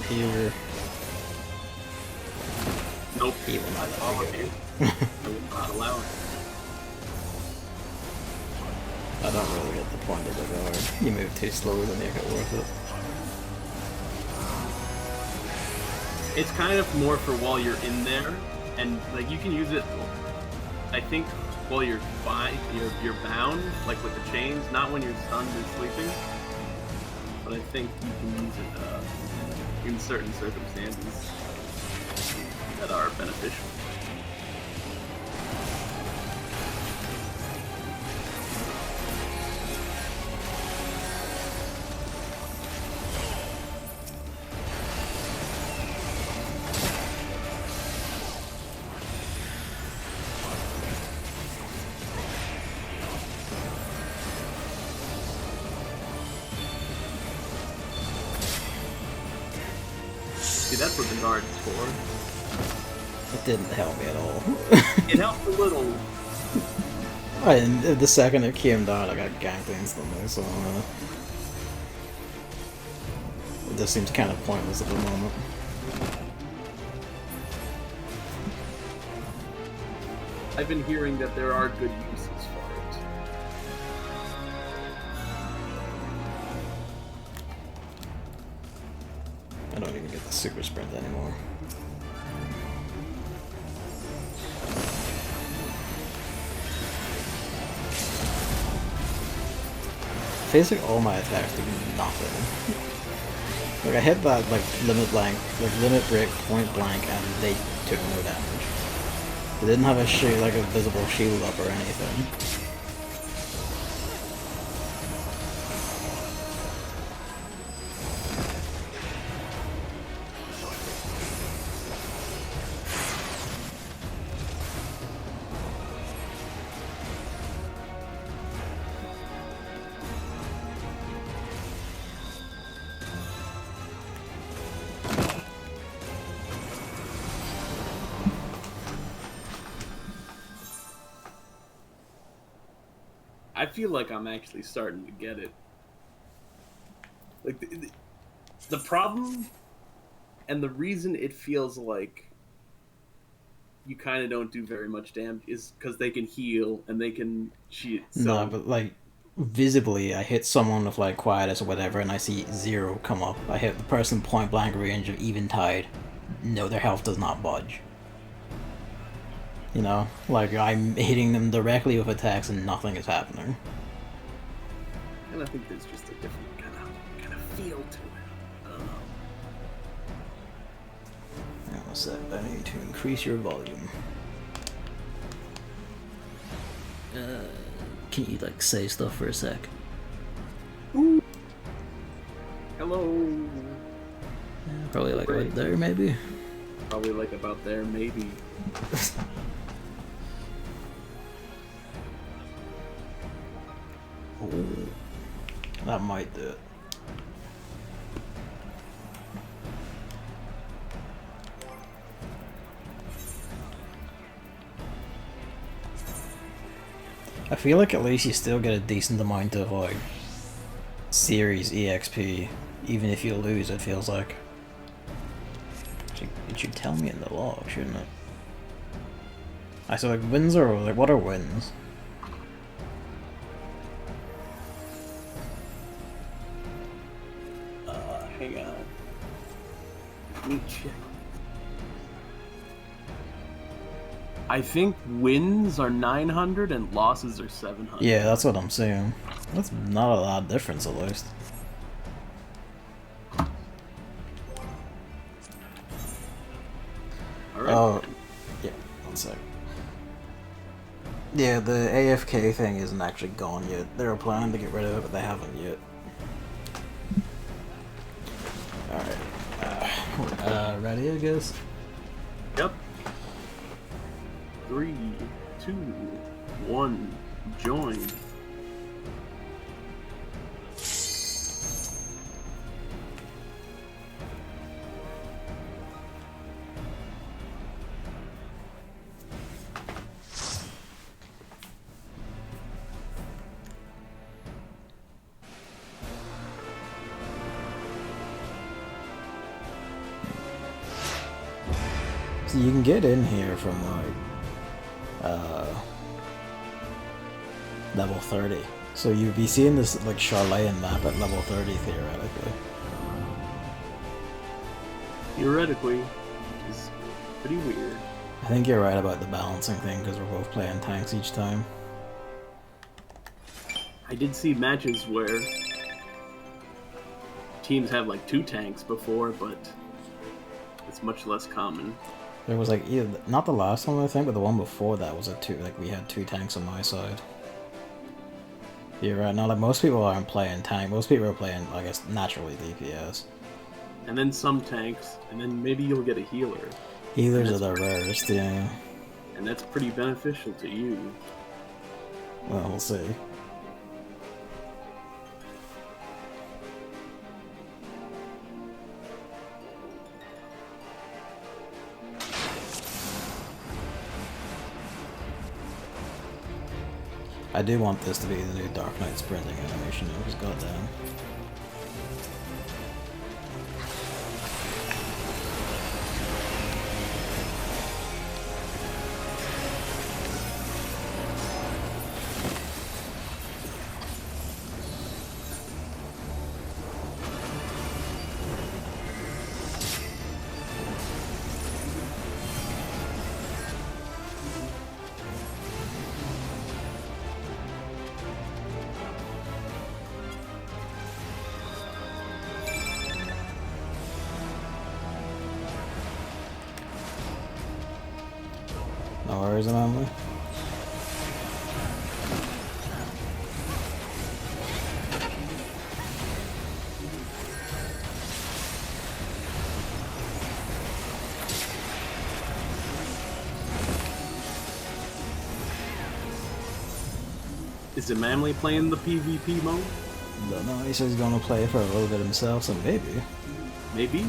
here. Nope. He will not follow let me you. go. I will not allow it. I don't really get the point of the guard. You move too slow to make it worth it. It's kind of more for while you're in there, and like you can use it. I think while you're you're bound, like with the chains, not when you're stunned and sleeping. But I think you can use it in certain circumstances that are beneficial. See, that's what the guard's for. It didn't help me at all. It helped a little. And the second it came down, I got ganked instantly, so it just seems kind of pointless at the moment. I've been hearing that there are good uses for it. I don't even get the super sprint anymore. Basically all my attacks do nothing. Like I hit that like limit break, point blank, and they took no damage. They didn't have a shield, like a visible shield up or anything. I feel like I'm actually starting to get it. Like the problem and the reason it feels like you kind of don't do very much damage is because they can heal and they can cheat. So. No, but like visibly, I hit someone with like Quietus or whatever, and I see 0 come up. I hit the person point blank range of Eventide. No, their health does not budge. You know, like I'm hitting them directly with attacks and nothing is happening. And I think there's just a different kind of feel to it. I don't know. Hang on a sec, I need to increase your volume. Can you like say stuff for a sec? Ooh. Hello. Probably like right there, maybe. Probably like about there, maybe. Ooh, that might do it. I feel like at least you still get a decent amount of like series EXP, even if you lose. It feels like it should tell me in the log, shouldn't it? I said like wins or like what are wins? Hang on. Let me check. I think wins are 900 and losses are 700. Yeah, that's what I'm saying. That's not a lot of difference at least. Alright. Oh, yeah, one sec. Yeah, the AFK thing isn't actually gone yet. They were planning to get rid of it, but they haven't yet. Alright. Ready, I guess? Yep. 3, 2, 1, join. So you can get in here from like level 30. So you'd be seeing this like Charlatan map at level 30 theoretically. Theoretically, which is pretty weird. I think you're right about the balancing thing because we're both playing tanks each time. I did see matches where teams have like 2 tanks before, but it's much less common. There was like either not the last one I think, but the one before that was a 2. Like we had 2 tanks on my side. You're right. Now, like most people aren't playing tank. Most people are playing, I guess, naturally DPS. And then some tanks, and then maybe you'll get a healer. Healers are the rarest, yeah. And that's pretty beneficial to you. Well, we'll see. I do want this to be the new Dark Knight sprinting animation, because goddamn. No worries, Emily. Is Emily playing the PvP mode? Don't know, he says he's gonna play for a little bit himself, so maybe. Maybe.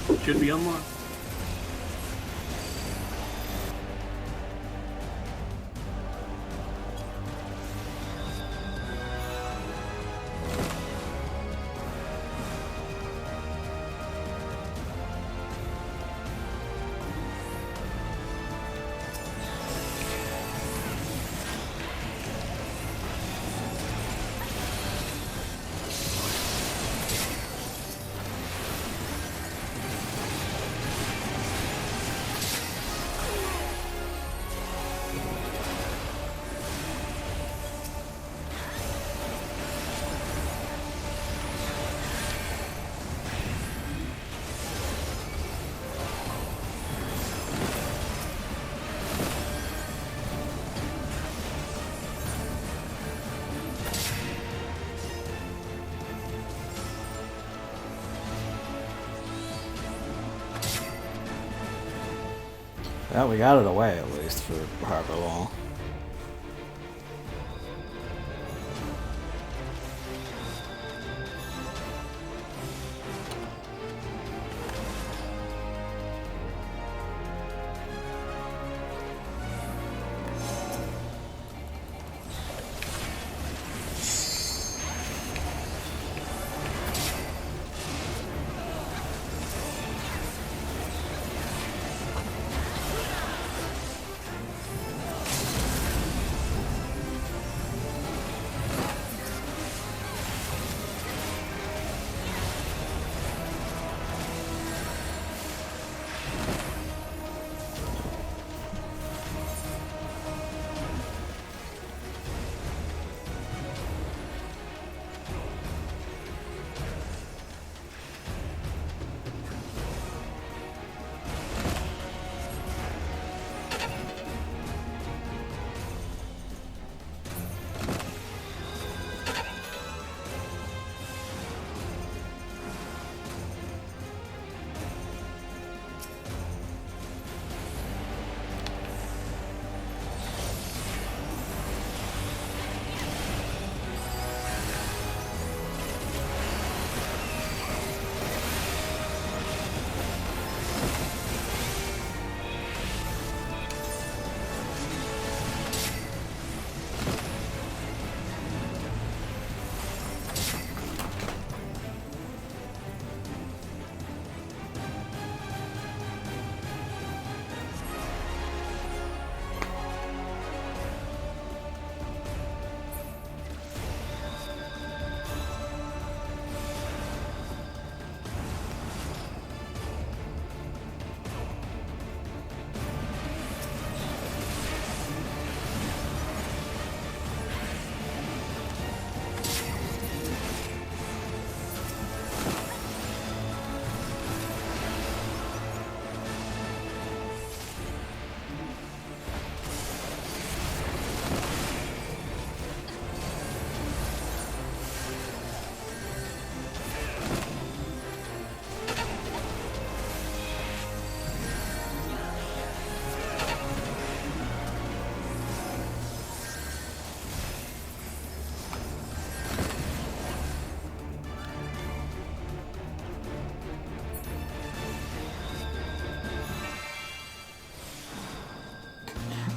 It should be unlocked. Well, we got it away at least for however long.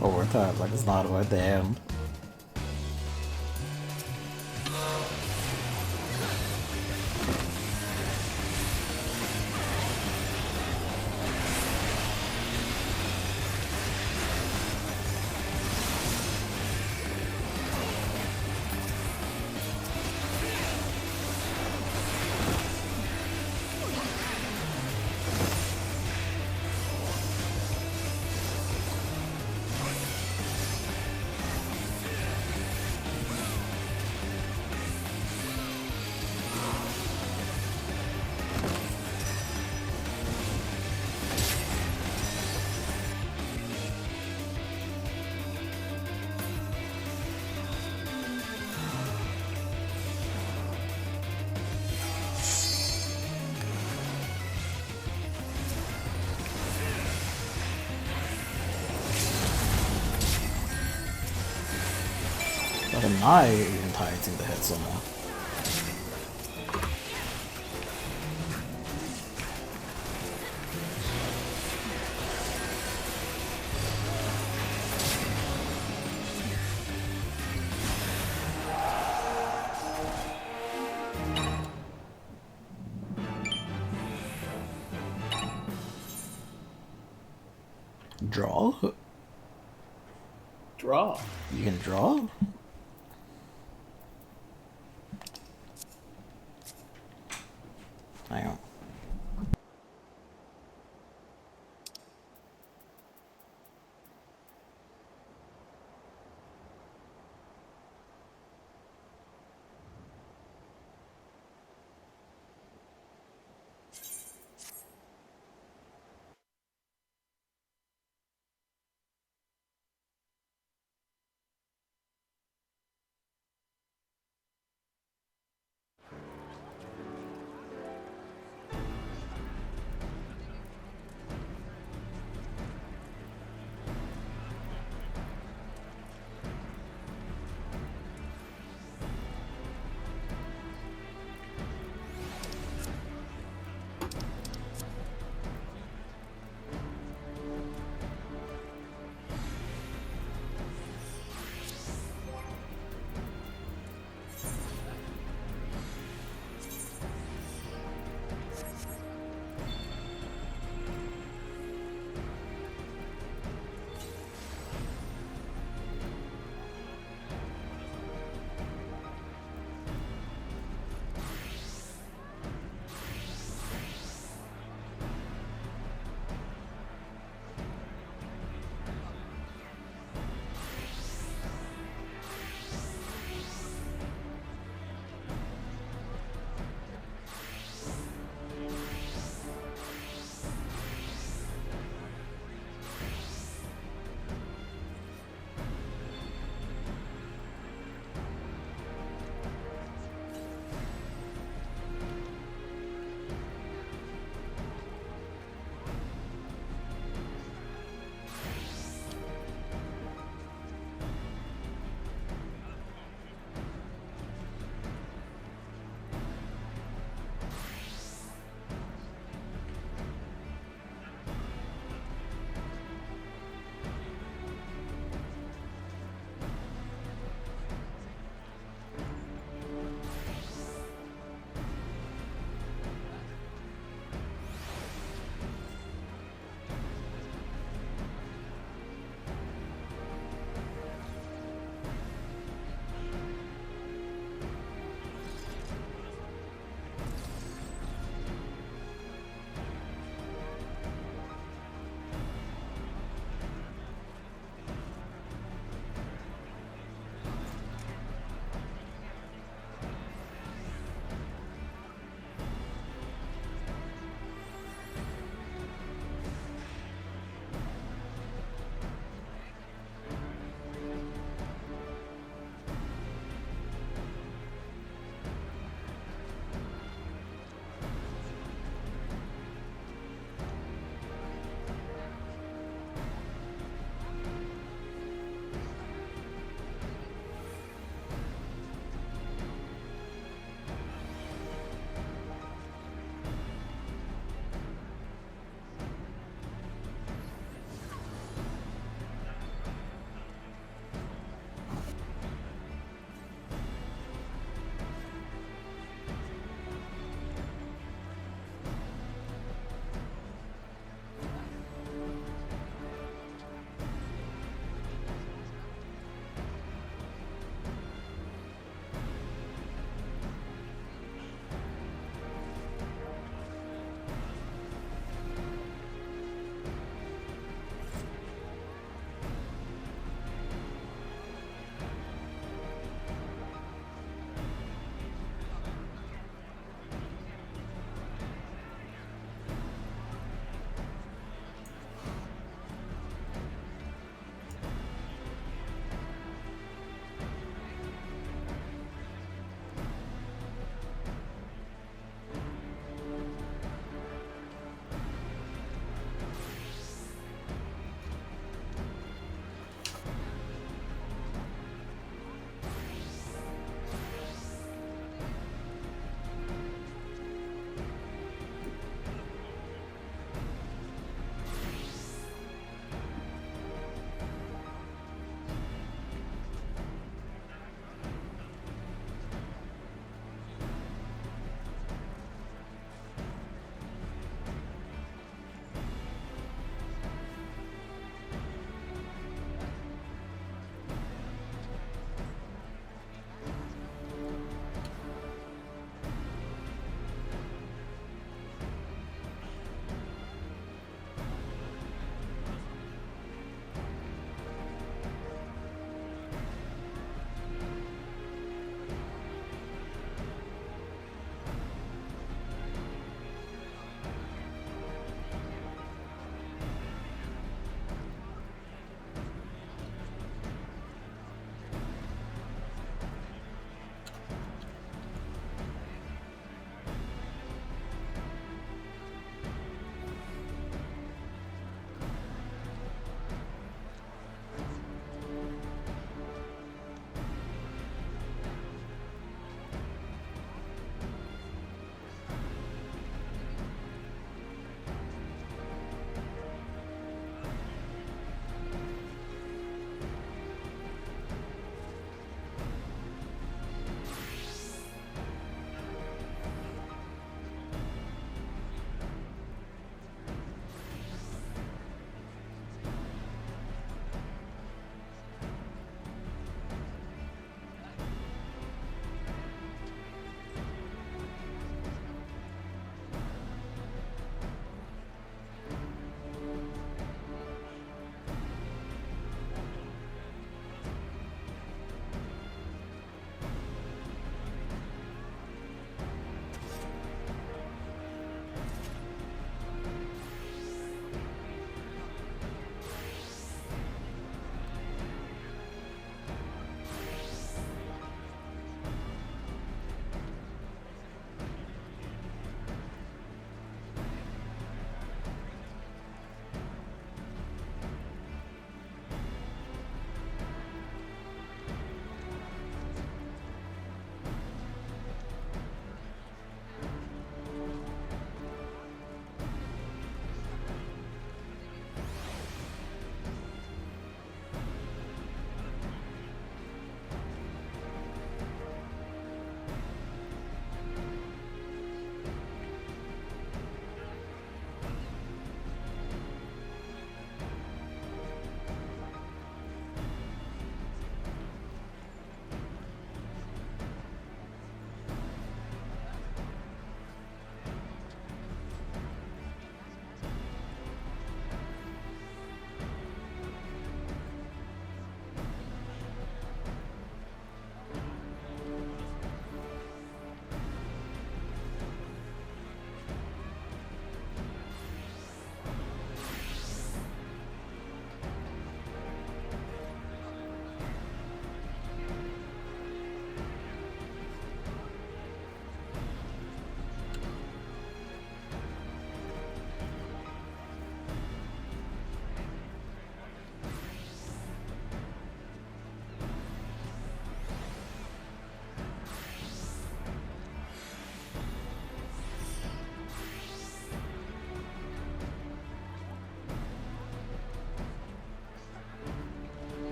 Overtime, like it's not about the end. But am I even targeting the head somehow? Draw? Draw. You can draw? Hang on.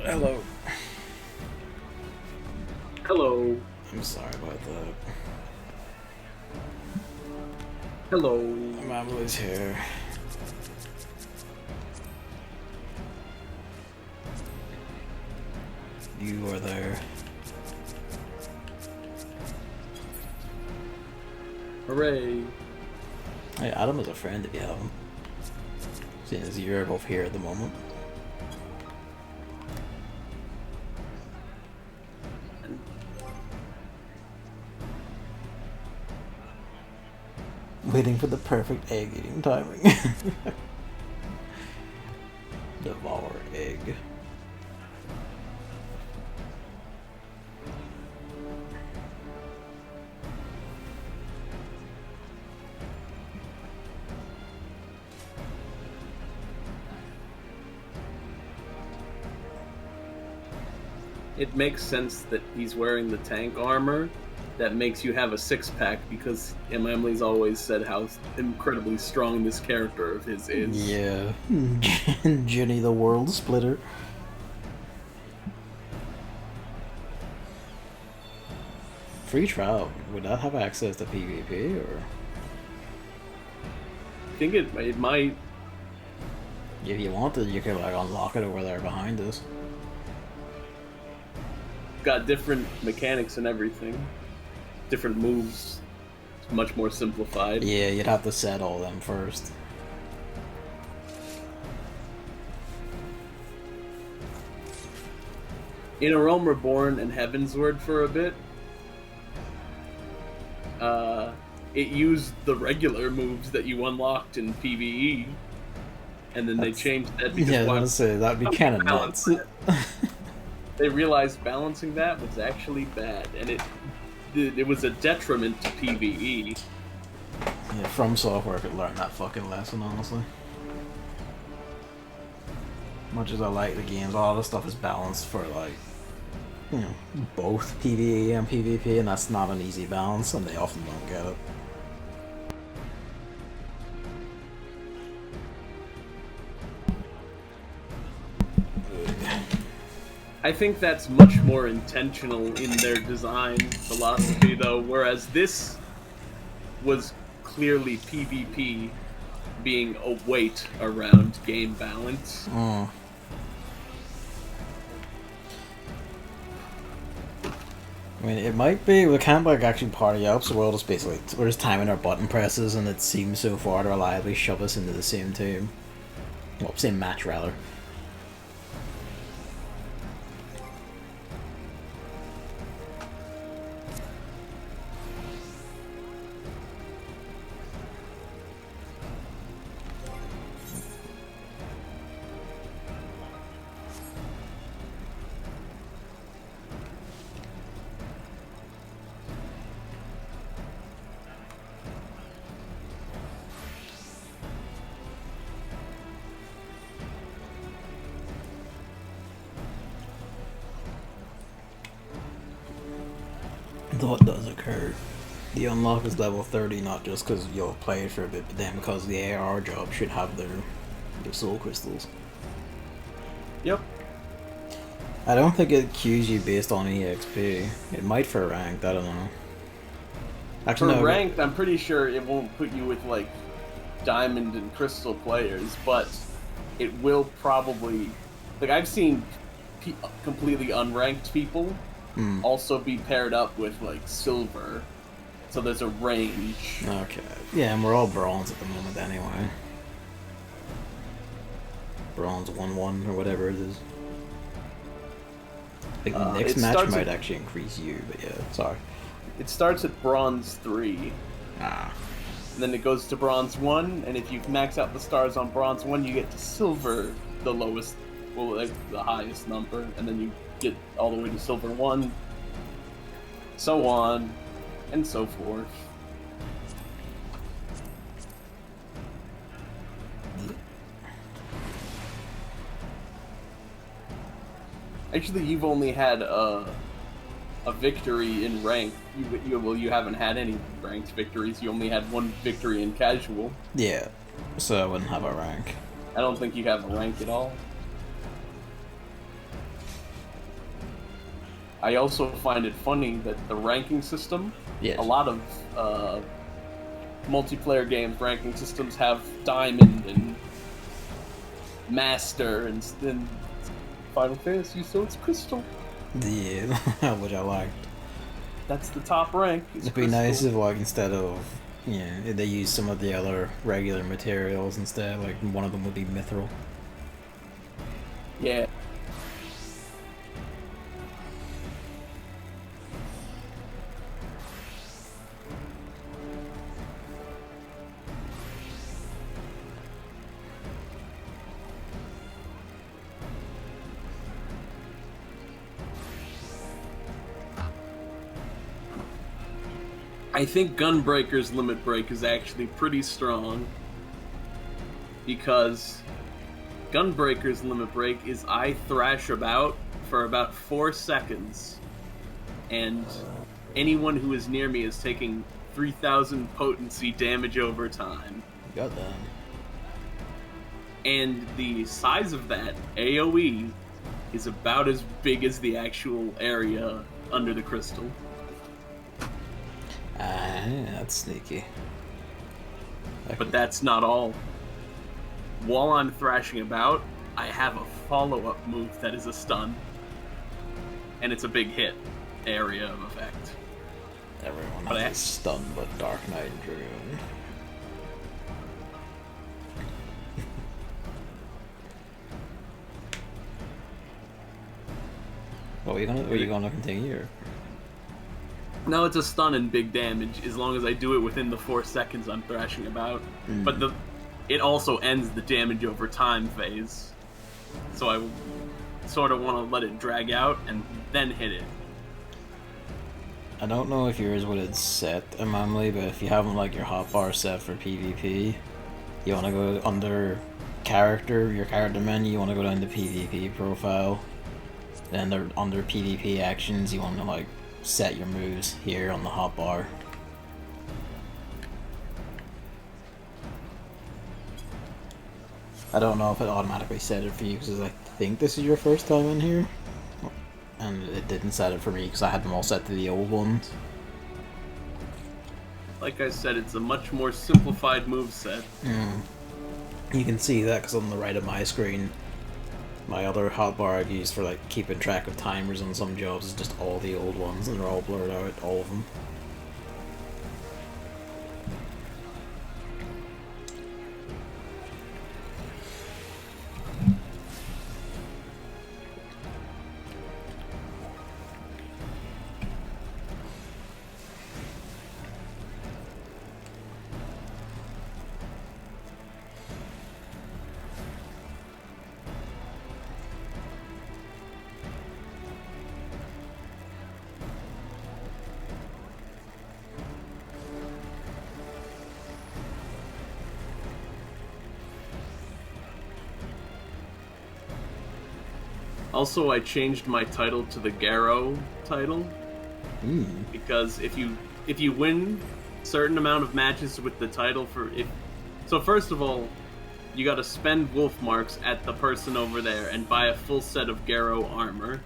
Hello. Hello. I'm sorry about that. Hello. Emily's here. You are there. Hooray. Hey, Adam is a friend if you have him. Seeing as you're both here at the moment. Waiting for the perfect egg eating timing. Devour egg. It makes sense that he's wearing the tank armor that makes you have a six-pack, because Emily's always said how incredibly strong this character of his is. Yeah. Jenny the World Splitter. Free trial, would that have access to PvP, or? I think it might. If you wanted, you could like unlock it over there behind us. Got different mechanics and everything. Different moves. It's much more simplified. Yeah, you'd have to set all them first. In A Realm Reborn and Heavensward for a bit, it used the regular moves that you unlocked in PvE, and then they changed that because yeah, I was gonna say that'd be kind of nuts. They realized balancing that was actually bad, and it was a detriment to PvE. Yeah, From Software could learn that fucking lesson, honestly. Much as I like the games, a lot of the stuff is balanced for like, you know, both PvE and PvP, and that's not an easy balance, and they often don't get it. I think that's much more intentional in their design philosophy, though, whereas this was clearly PvP being a weight around game balance. I mean, it might be, we can't like actually party up, so we'll just basically, we're just timing our button presses, and it seems so far to reliably shove us into the same team. Well, same match, rather. Though it does occur, the unlock is level 30 not just because you'll play it for a bit, but then because the AR job should have their soul crystals. Yep. I don't think it queues you based on EXP. It might for ranked, I don't know. Actually, For no, ranked, I'm pretty sure it won't put you with, like, diamond and crystal players, but it will probably... Like, I've seen completely unranked people also be paired up with, like, silver. So there's a range. Okay. Yeah, and we're all bronze at the moment anyway. Bronze 1-1 or whatever it is. I think the next match might actually increase you, but yeah, sorry. It starts at bronze 3. Ah. And then it goes to bronze 1, and if you max out the stars on bronze 1, you get to silver, the lowest, well, like, the highest number, and then you get all the way to silver 1, so on, and so forth. Actually, you've only had a victory in rank. You haven't had any ranked victories. You only had one victory in casual. Yeah, so I wouldn't have a rank. I don't think you have a rank at all. I also find it funny that the ranking system, Yes. a lot of multiplayer games ranking systems have Diamond and Master, and then Final Fantasy, so it's Crystal. Yeah, which I liked. That's the top rank. It'd be nice if, like, instead of, they use some of the other regular materials instead. Like, one of them would be mithril. Yeah. I think Gunbreaker's limit break is actually pretty strong, because Gunbreaker's limit break is I thrash about for about 4 seconds, and anyone who is near me is taking 3,000 potency damage over time. Got that. And the size of that AoE is about as big as the actual area under the crystal. That's sneaky. But that's not all. While I'm thrashing about, I have a follow-up move that is a stun. And it's a big hit area of effect. Everyone has a stun but Dark Knight and Dragoon. Are you gonna continue? Or? No, it's a stun and big damage, as long as I do it within the 4 seconds I'm thrashing about. Mm. But it also ends the damage over time phase. So I sort of want to let it drag out and then hit it. I don't know if yours would have set normally, but if you haven't like your hotbar set for PvP, you want to go under your character menu, you want to go down to PvP profile. Then under PvP actions, you want to like set your moves here on the hotbar. I don't know if it automatically set it for you because I think this is your first time in here, and it didn't set it for me because I had them all set to the old ones. Like I said, it's a much more simplified moveset. You can see that because on the right of my screen, my other hotbar I've used for like keeping track of timers on some jobs is just all the old ones, and they're all blurred out, all of them. Also, I changed my title to the Garrow title, because if you win certain amount of matches with the title so first of all, you gotta spend wolf marks at the person over there and buy a full set of Garrow armor,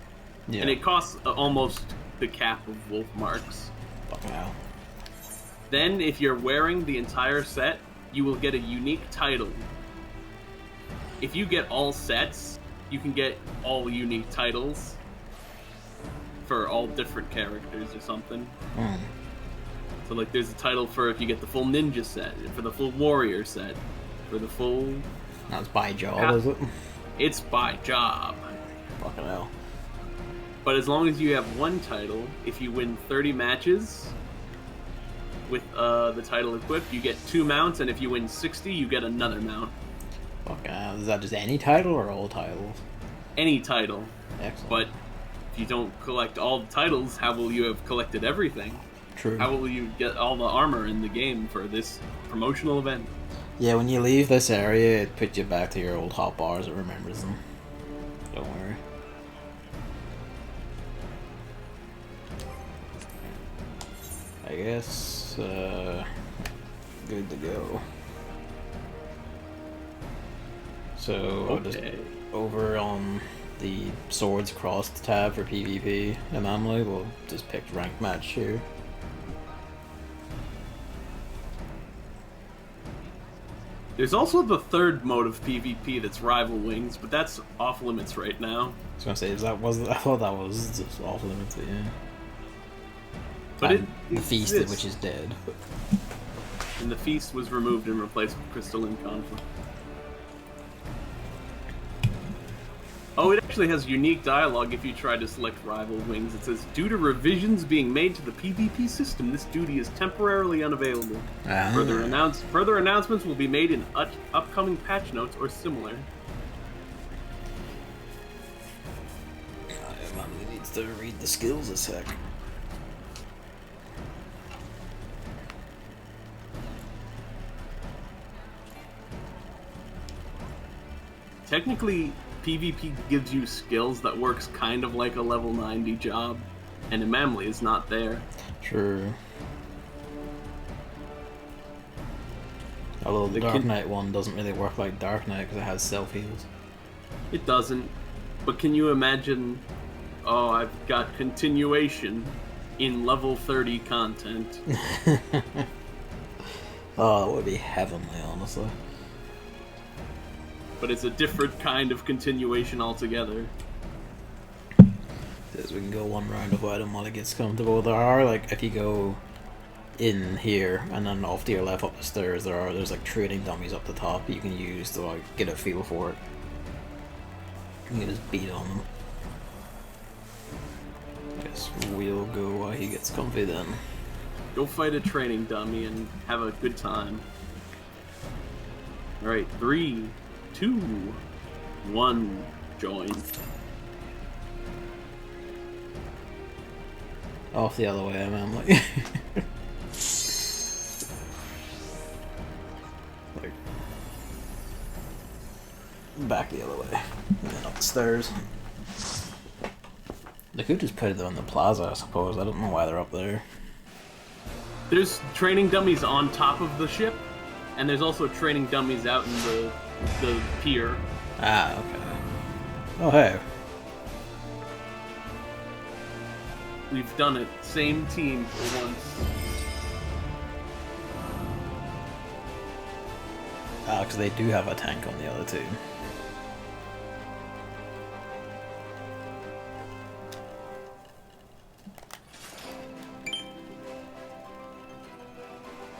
and it costs almost the cap of wolf marks. Fucking hell. Then, if you're wearing the entire set, you will get a unique title. If you get all sets, you can get all unique titles for all different characters or something. So, like, there's a title for if you get the full ninja set, for the full warrior set, for the full... That's by job, is it? It's by job. Fucking hell. But as long as you have one title, if you win 30 matches with the title equipped, you get 2 mounts, and if you win 60, you get another mount. Fucking hell. Is that just any title or all titles? Any title. Excellent. But if you don't collect all the titles, how will you have collected everything? True. How will you get all the armor in the game for this promotional event? Yeah, when you leave this area, it puts you back to your old hotbars. It remembers them. Don't worry. I guess, good to go. So, Okay. just over on the swords crossed tab for PvP anomaly, we'll just pick ranked match here. There's also the third mode of PvP that's Rival Wings, but that's off limits right now. I was gonna say, I thought that was just off limits, yeah. But the Feast, which is dead. And the Feast was removed and replaced with Crystalline Conflict. Oh, it actually has unique dialogue if you try to select Rival Wings. It says, due to revisions being made to the PvP system, this duty is temporarily unavailable. Ah. Further announcements will be made in upcoming patch notes or similar. Emily needs to read the skills a sec. Technically, PvP gives you skills that works kind of like a level 90 job, and Emamli is not there. True. Although the Dark Knight one doesn't really work like Dark Knight because it has self-heals. It doesn't. But can you imagine, oh, I've got continuation in level 30 content. Oh, that would be heavenly, honestly. But it's a different kind of continuation altogether. Says we can go one round of item while it gets comfortable. There are, like, if you go in here and then off to your left up the stairs, there's like trading dummies up the top you can use to like get a feel for it. You can just beat on them. Guess we'll go while he gets comfy then. Go fight a training dummy and have a good time. Alright, 3, 2, 1, join. Off the other way, I'm like... like... back the other way. And then up the stairs. They could just put it on the plaza, I suppose. I don't know why they're up there. There's training dummies on top of the ship, and there's also training dummies out in the pier. Ah, okay. Oh, hey. We've done it. Same team for once. Ah, because they do have a tank on the other team.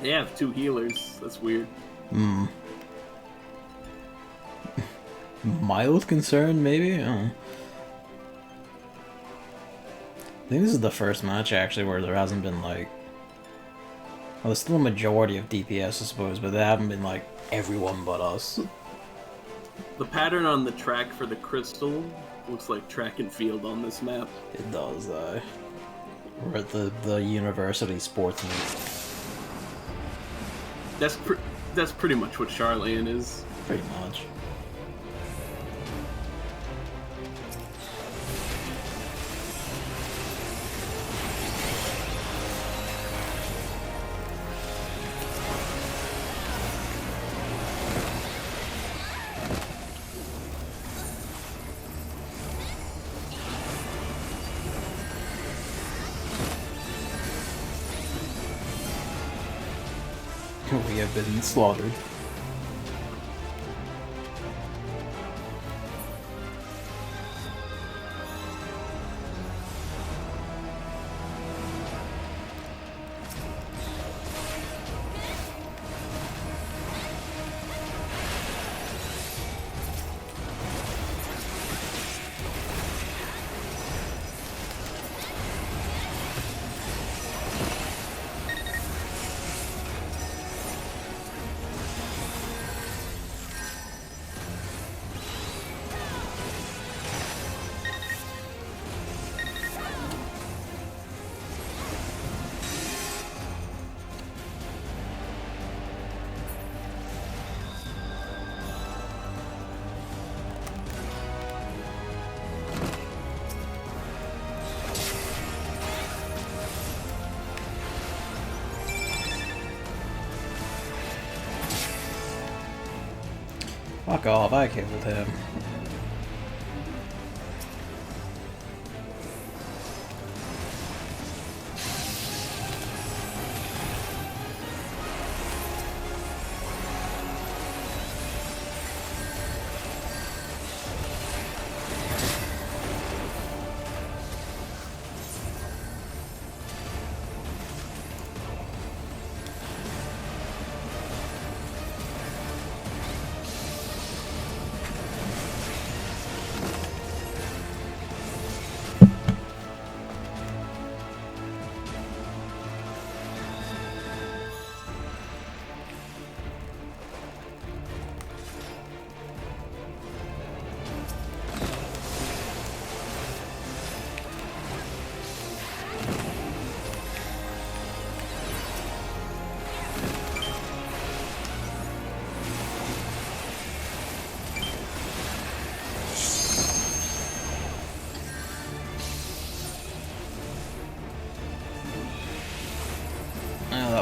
They have 2 healers. That's weird. Hmm. Mild concern, maybe? I don't know. I think this is the first match, actually, where there hasn't been, like... Well, there's still a majority of DPS, I suppose, but they haven't been, like, everyone but us. The pattern on the track for the crystal looks like track and field on this map. It does, we're at the university sports meet. That's pretty much what Charlene is. Pretty much. We have been slaughtered. Fuck off, I killed him.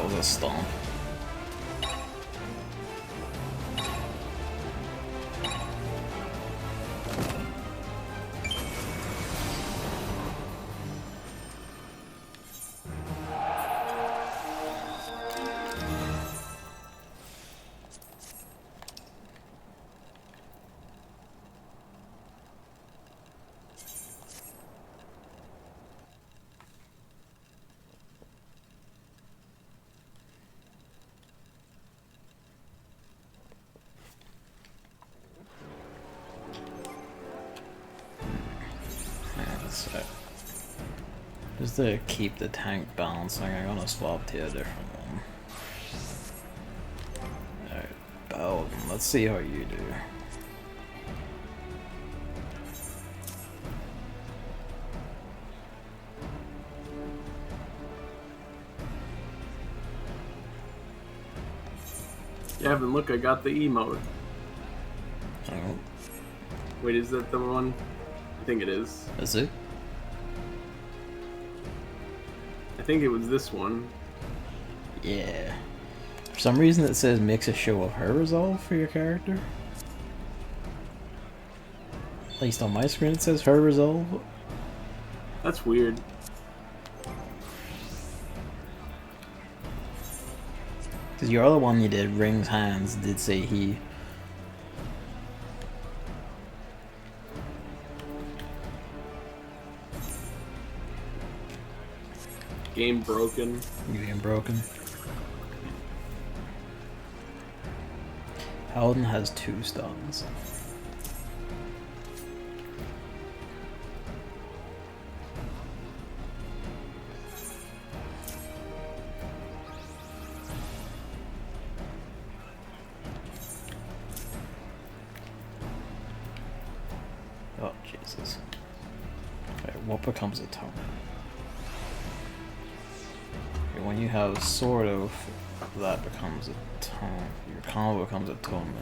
was a stomp. So, just to keep the tank balancing, I'm gonna swap to a different one. Alright, Paladin, let's see how you do. Yeah, Evan, look, I got the emote. Oh. Wait, is that the one? I think it is. Is it? I think it was this one. Yeah. For some reason it says mix a show of her resolve for your character. At least on my screen it says her resolve. That's weird. Because your other one you did, Rings Hands, did say he. Game broken. Game broken. Paladin has 2 stuns. Oh, Jesus. Okay, what becomes a tome? Okay, when you have sort of, that becomes a tome. Your combo becomes a tome.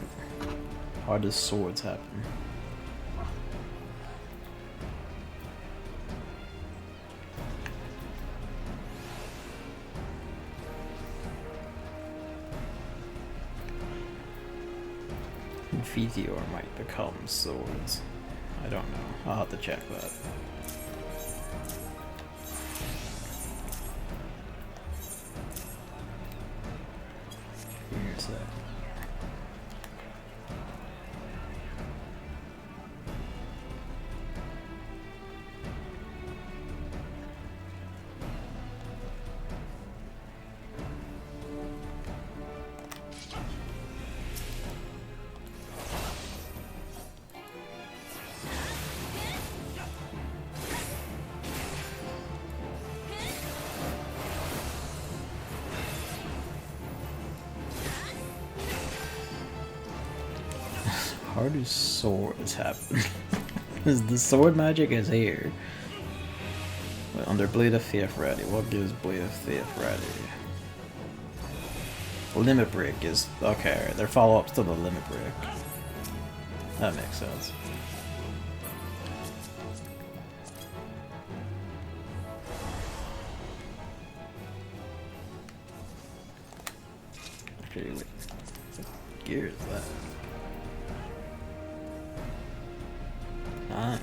How does swords happen? Meteor might become swords. I don't know. I'll have to check that. Here's that. How do swords happen? Because the sword magic is here. But under Blade of Faith ready, what gives Blade of Faith ready? Limit Break is okay. They're follow-ups to the Limit Break. That makes sense. Okay, wait. What gear is that? Ah.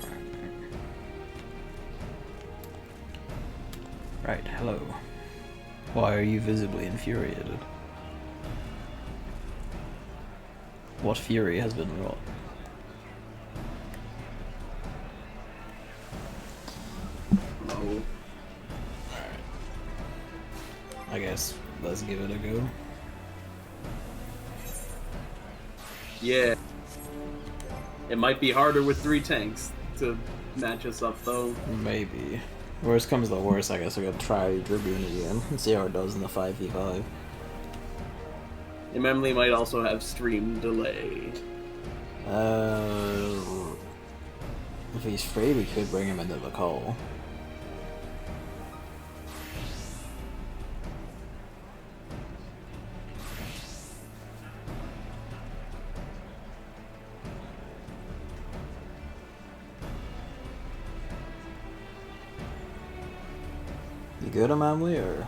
Right, hello. Why are you visibly infuriated? What fury has been wrought? No. Alright. I guess let's give it a go. Yeah. It might be harder with 3 tanks to match us up, though. Maybe. Worst comes to worst, I guess we're gonna try Dragoon again and see how it does in the 5v5. And Emily might also have stream delay. If he's free, we could bring him into the call. You good, Emily, or?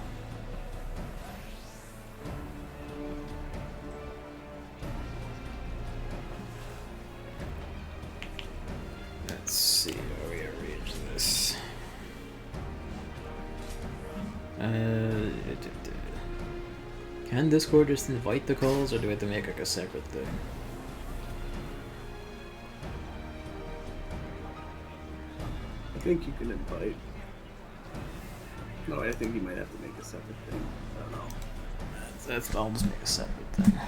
Can Discord just invite the calls, or do we have to make like a separate thing? I think you can invite. No, I think you might have to make a separate thing. I don't know. I'll just make a separate thing.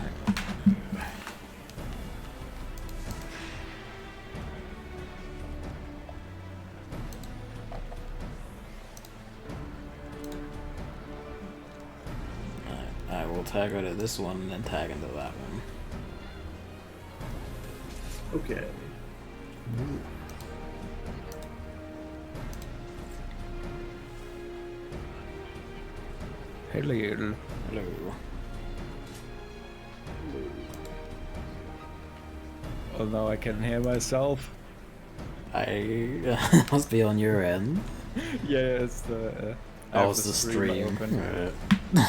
I will tag out of this one and then tag into that one. Okay. Hello. Hello. Oh, now I can hear myself. I must be on your end. Yeah, it's the. I Oh, have it's the stream stream. open. Right.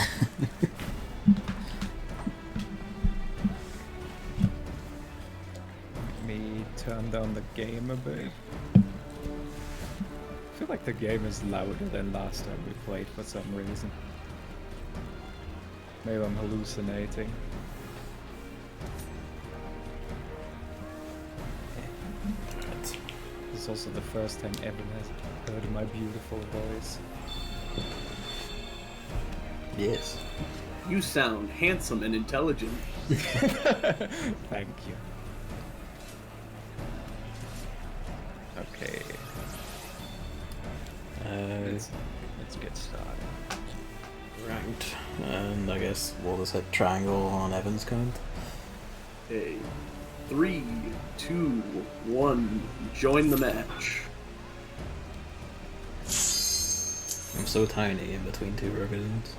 Let me turn down the game a bit. I feel like the game is louder than last time we played for some reason. Maybe I'm hallucinating. This is also the first time Evan has heard my beautiful voice. Yes. You sound handsome and intelligent. Thank you. Okay, let's get started. Ranked. And I guess we'll just hit triangle on Evan's count. Okay. 3, 2, 1. Join the match. I'm so tiny in between two residents.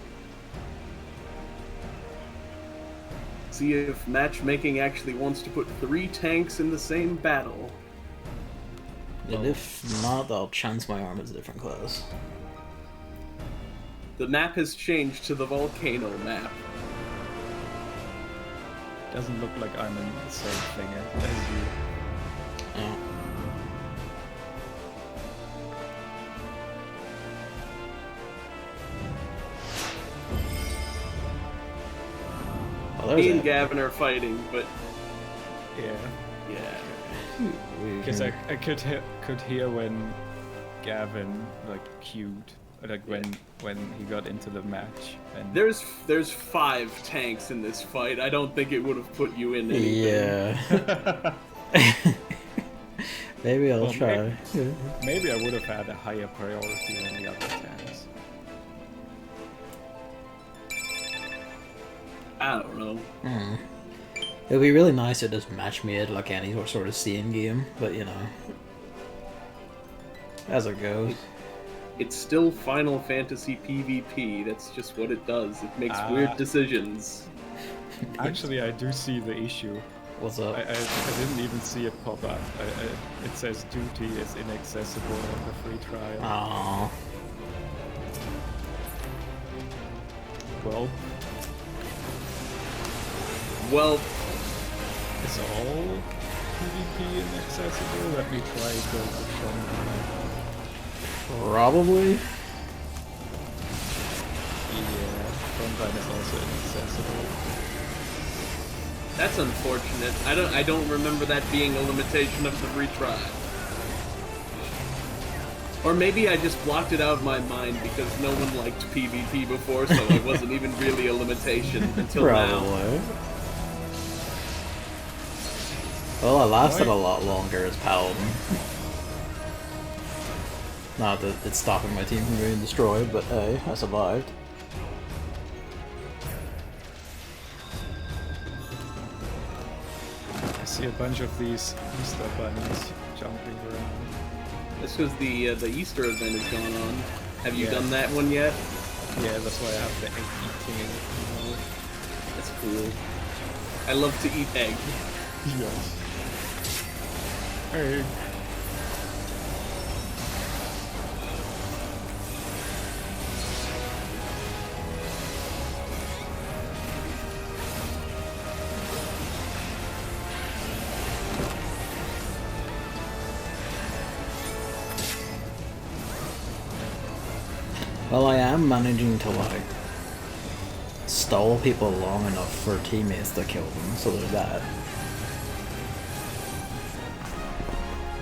See if matchmaking actually wants to put 3 tanks in the same battle. And if not, I'll chance my arm as a different class. The map has changed to the volcano map. Doesn't look like I'm in the same thing as you. Oh. Well, Me there's and it. Gavin are fighting, but Yeah. yeah. Because I could hear when Gavin like queued, like when he got into the match. And There's 5 tanks in this fight. I don't think it would have put you in anything. Yeah. Maybe I'll Well, try. maybe I would have had a higher priority than the other tanks. I don't know. It would be really nice to just match me at like any sort of scene game, but you know, as it goes. It's still Final Fantasy PvP. That's just what it does. It makes weird decisions. Actually, I do see the issue. What's up? I didn't even see it pop up. It says duty is inaccessible on the free trial. Aww. Well, Is all PvP inaccessible? Let me try go to Frontline. Probably. Yeah, Frontline is also inaccessible. that's unfortunate. I don't remember that being a limitation of the retry. Or maybe I just blocked it out of my mind because no one liked PvP before, so it wasn't even really a limitation until now. Probably. Well, I lasted a lot longer as Paladin. Not that it's stopping my team from being destroyed, but hey, I survived. I see a bunch of these Easter bunnies jumping around. This was the Easter event has gone on. Have you Yeah. done that one yet? Yeah, that's why I have the egg eating. That's cool. I love to eat egg. Yes. Hey. Well, I am managing to, like, stall people long enough for teammates to kill them, so there's that.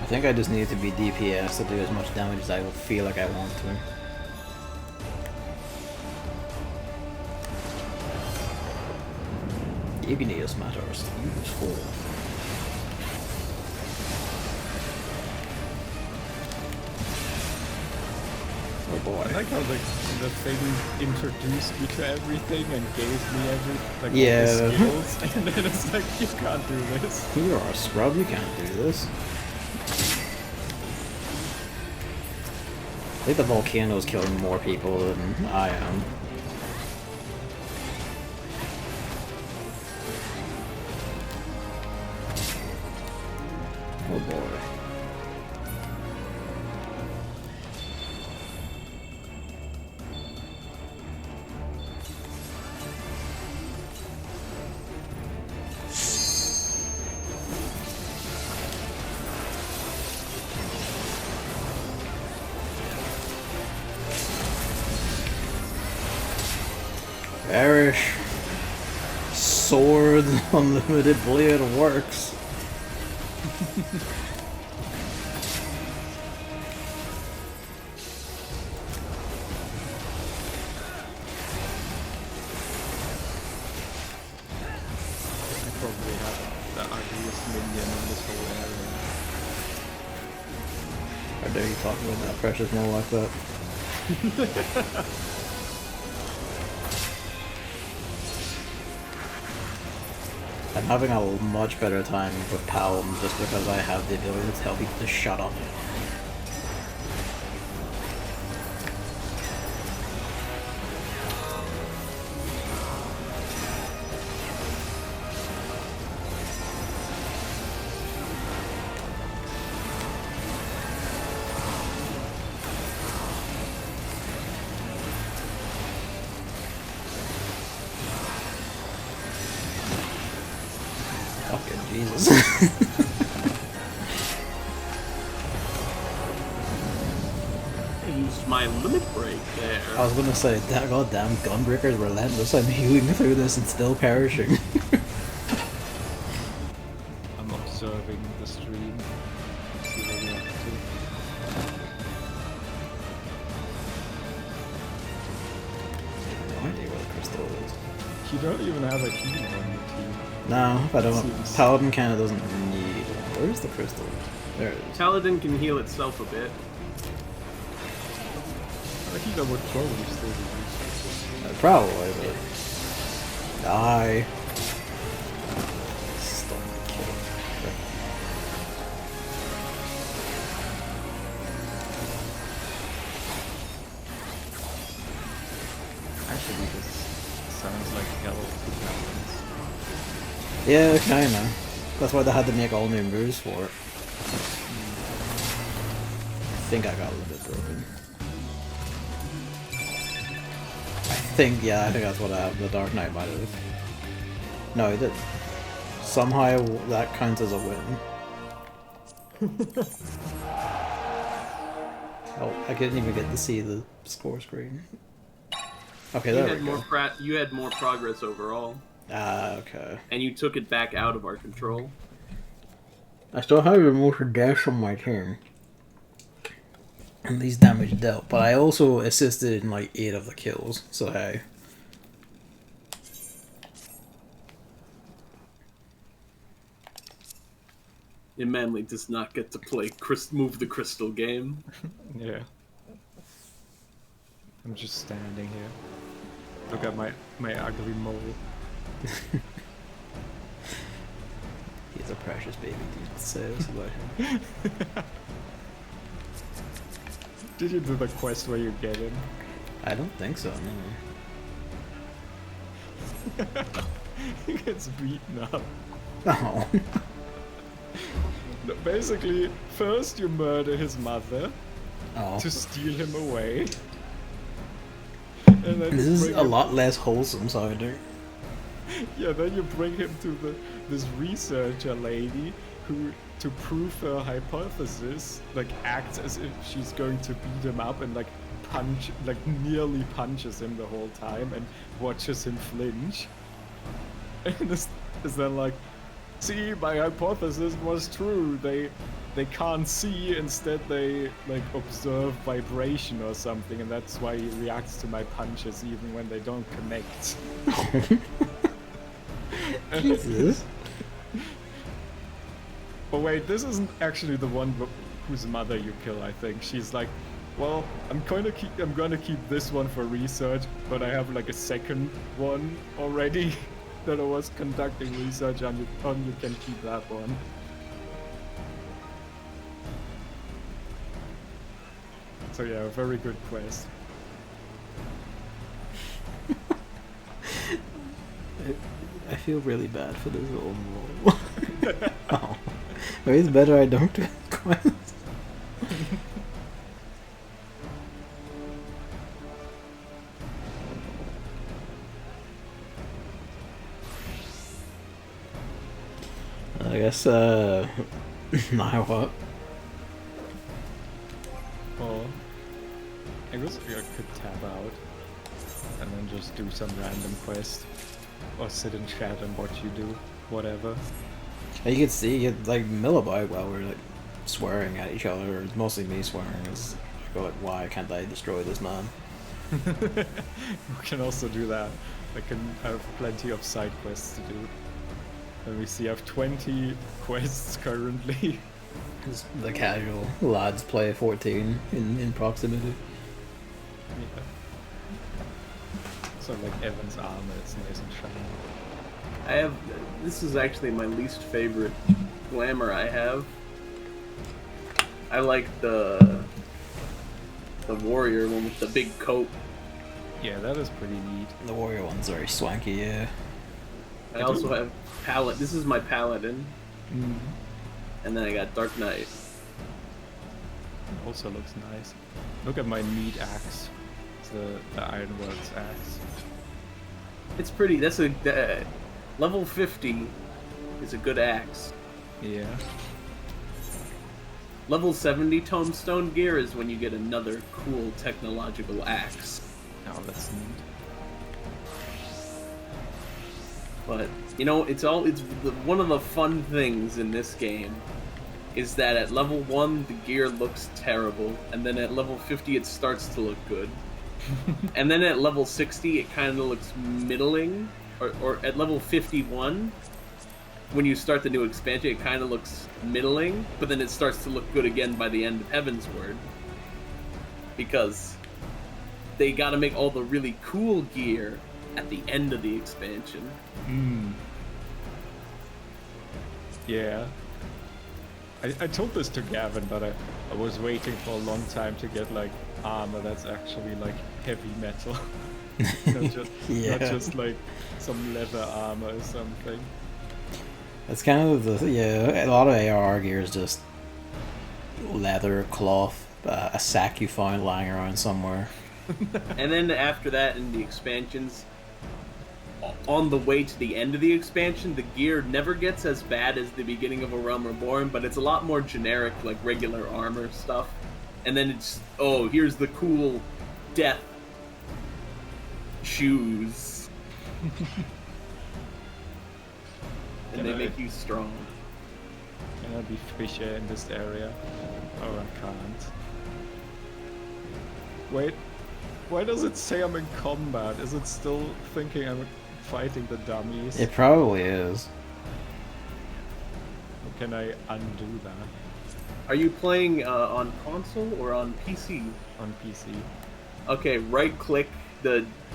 I think I just need to be DPS to do as much damage as I feel like I want to. Igneous matters. Useful. Oh boy. I like how the thing introduced me to everything and gave me all Yeah. the skills, and then it's like, you can't do this. You are a scrub, you can't do this. I think the volcano is killing more people than I am. Oh boy. Perish. Sword, unlimited blade works. I probably have the ugliest minion in this whole area. How dare you talk about that precious more like that? I'm having a much better time with Paladin just because I have the ability to tell people to shut up. Fucking Jesus. I used my limit break there. I was gonna say, that goddamn Gunbreaker's relentless. I'm healing through this and still perishing. I'm observing the stream. See what you're up to. No idea where the crystal is. You don't even have a healer on your team. No, I don't. Seems- Paladin kinda doesn't need one. Where's the crystal? There it is. Paladin can heal itself a bit. A healer would probably still be useful. Probably, but... Die. Stop the kill. Frick. Actually, this sounds like hell to balance. Yeah, kinda. That's why they had to make all new moves for it. I think I got a little bit broken. I think that's what happened. The Dark Knight might have. No, he did. Somehow that counts as a win. Oh, I couldn't even get to see the score screen. Okay, You there had we more go. you had more progress overall, Ah, okay. and you took it back out of our control. I still have the most deaths on my team. And least damage dealt, but I also assisted in like 8 of the kills, so hey. And Manly does not get to play move the crystal game. Yeah. I'm just standing here. Look at my ugly mole. He's a precious baby, dude. Say this about him. Did you do the quest where you get him? I don't think so, no. He gets beaten up. Oh. No, basically, first you murder his mother Oh. to steal him away. And then This you is bring a him- lot less wholesome, so I don't. Yeah, then you bring him to this researcher lady who to prove her hypothesis, like acts as if she's going to beat him up and like nearly punches him the whole time and watches him flinch. And is then like, see, my hypothesis was true. They can't see, instead they like observe vibration or something, and that's why he reacts to my punches even when they don't connect. Jesus. But wait, this isn't actually the one whose mother you kill, I think. She's like, well, I'm gonna keep this one for research, but I have like a second one already that I was conducting research on. You can keep that one. So yeah, very good quest. I feel really bad for this old role. Oh. Maybe it's better I don't do the quest. I guess, now what? Oh, I guess I could tab out and then just do some random quest, or sit in chat and watch you do whatever. You can see, you could, like, mill about while we're like swearing at each other, or it's mostly me swearing. It's like, why can't I destroy this man? We can also do that. I have plenty of side quests to do. Let me see, I have 20 quests currently. Just the casual lads play 14 in proximity. Yeah. So like Evan's armor, it's nice and shiny. This is actually my least favorite glamour I have. I like the warrior one with the big coat. Yeah, that is pretty neat. The warrior one's very swanky, yeah. I also have Paladin. This is my Paladin. Mm. And then I got Dark Knight. Also looks nice. Look at my meat axe. It's the Ironworks axe. It's pretty. That's a level 50 is a good axe. Yeah. Level 70 Tombstone gear is when you get another cool technological axe. Oh, that's neat. But you know, one of the fun things in this game is that at level 1 the gear looks terrible, and then at level 50 it starts to look good. And then at level 60 it kind of looks middling, or at level 51 when you start the new expansion it kind of looks middling, but then it starts to look good again by the end of Heavensward, because they gotta make all the really cool gear at the end of the expansion. Hmm. Yeah. I told this to Gavin, but I was waiting for a long time to get like armor that's actually like heavy metal. Not just like some leather armor or something. That's kind of a lot of ARR gear is just leather, cloth, a sack you find lying around somewhere. And then after that in the expansions, on the way to the end of the expansion, the gear never gets as bad as the beginning of A Realm Reborn, but it's a lot more generic, like regular armor stuff. And then it's, oh, here's the cool death shoes. And they make you strong. Can I be Fisher in this area? Oh, I can't. Wait, why does it say I'm in combat? Is it still thinking I'm fighting the dummies? It probably is. Or can I undo that? Are you playing on console or on PC? On PC. Okay, right click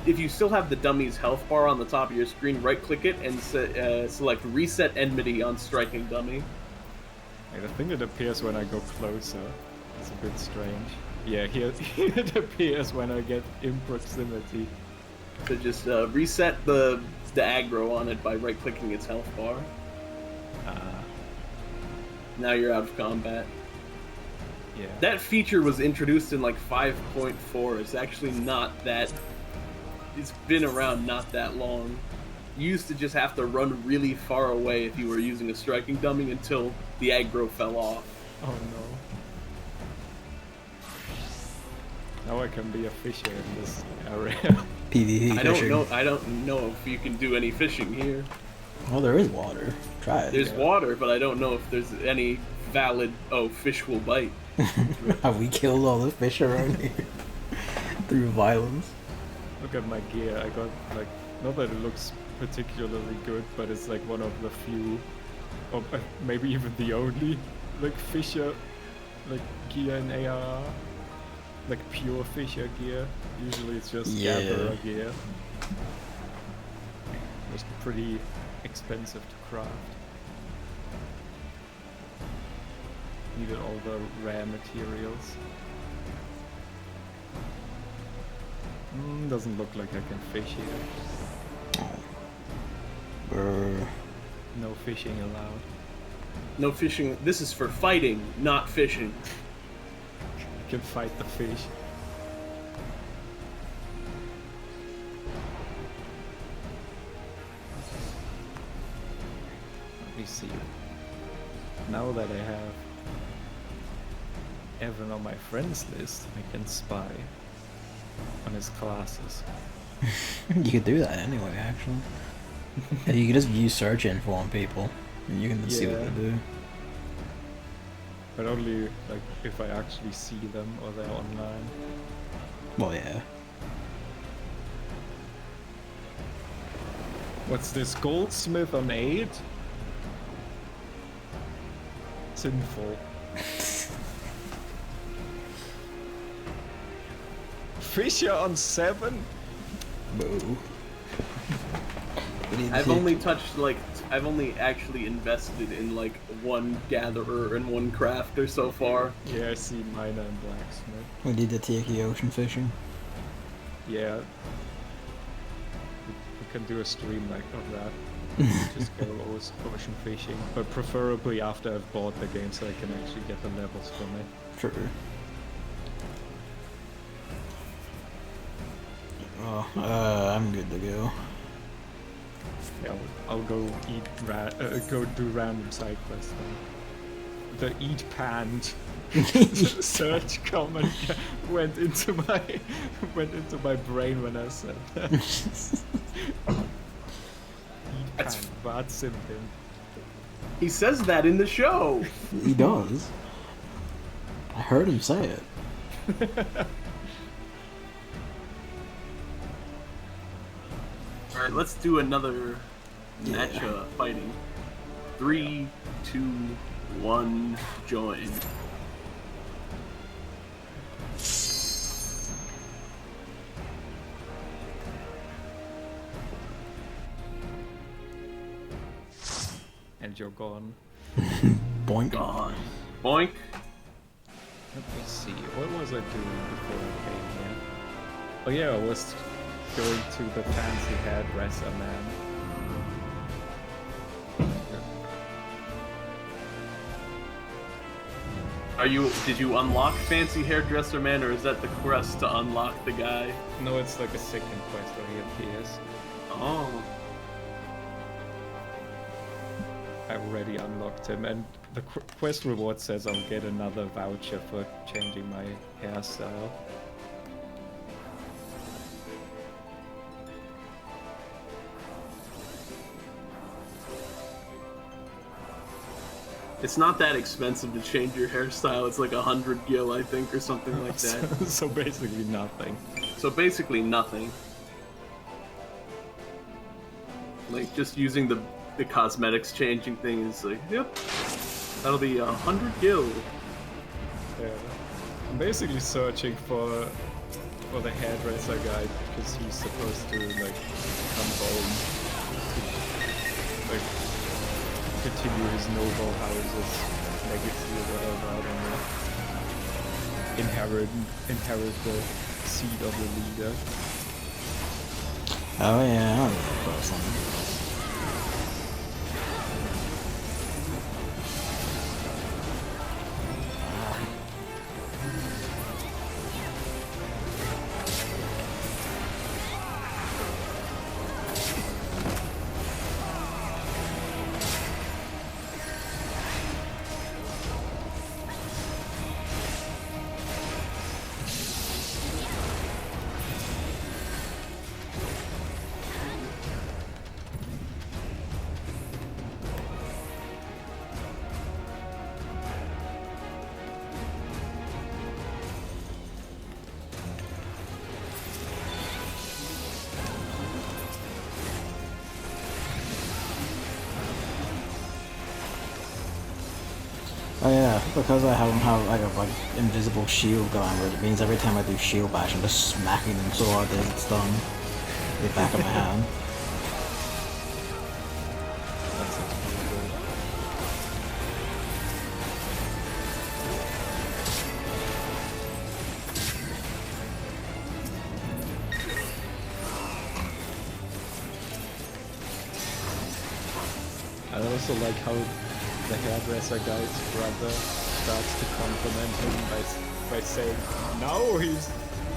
if you still have the dummy's health bar on the top of your screen, right click it and select reset enmity on striking dummy. I think it appears when I go closer. It's a bit strange. Yeah, here it appears when I get in proximity. So just reset the aggro on it by right clicking its health bar. Now you're out of combat. Yeah. That feature was introduced in like 5.4. It's actually not that. It's been around not that long. You used to just have to run really far away if you were using a striking dummy until the aggro fell off. Oh no. Now I can be a fisher in this area. PvP fishing. I don't know if you can do any fishing here. Well, there is water. Try it. There's water, but I don't know if there's any valid. Oh, fish will bite. Have we killed all the fish around here through violence? Look at my gear. I got like, not that it looks particularly good, but it's like one of the few, or maybe even the only, like fisher, like gear in ARR. Like pure fisher gear. Usually it's just gatherer gear. It's pretty expensive to craft. Needed all the rare materials. Doesn't look like I can fish here. No fishing allowed. No fishing. This is for fighting, not fishing. You can fight the fish. Let me see. Now that I have Evan on my friends list, I can spy on his classes. You could do that anyway, actually. You could just use search info on people, and you can see what they do. But only like if I actually see them or they're online. Well, yeah. What's this? Goldsmith on 8? Sinful. Fisher on 7? Boo. I've only touched like I've only actually invested in like one gatherer and one crafter so far. Yeah, I see miner and blacksmith. We need to take the ocean fishing. Yeah. We can do a stream like of that. Just go ocean fishing, but preferably after I've bought the game so I can actually get the levels from it. Sure. Oh, I'm good to go. Yeah, I'll go eat go do random side quests then. The eat pant search comment went into my brain when I said that. Eat pant, bad symptom. He says that in the show. He does. I heard him say it. Alright, let's do another match fighting. 3, 2, 1, join. And you're gone. Boink. Gone. Boink. Let me see, what was I doing before I came here? Oh yeah, I was going to the fancy hairdresser man. Did you unlock Fancy Hairdresser Man, or is that the quest to unlock the guy? No, it's like a second quest where he appears. Oh. I already unlocked him, and the quest reward says I'll get another voucher for changing my hairstyle. It's not that expensive to change your hairstyle. It's like 100 gil, I think, or something like that. So basically nothing. So basically nothing. Like, just using the cosmetics changing thing is like, yep, that'll be 100 gil. Yeah. I'm basically searching for the hairdresser guy because he's supposed to like come home to like continue his noble house's legacy or whatever, I don't know. Inherit the seat of the leader. Oh yeah, I remember something. Because I don't have like a invisible shield going, where it means every time I do shield bash, I'm just smacking them so hard that it's done. The back of my hand. That's actually good. I also like how the hairdresser guy's brother starts to compliment him by saying, now he's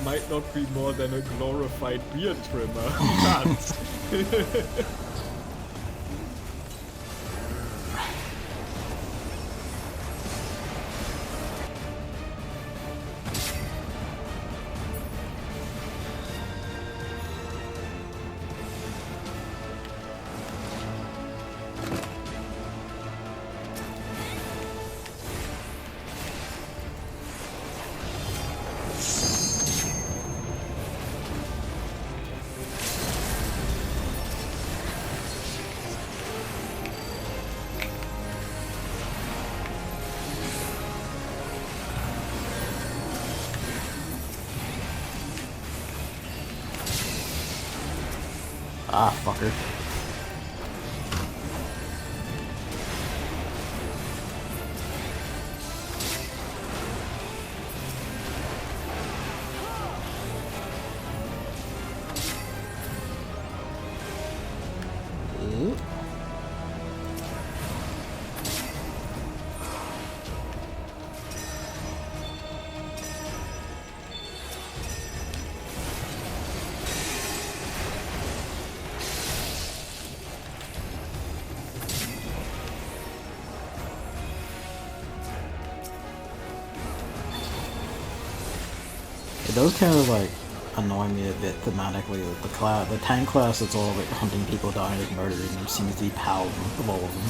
might not be more than a glorified beard trimmer. But Ah, fucker. It does kind of like annoy me a bit thematically that the tank class that's all like hunting people down and murdering them seems to be Paladin of all of them.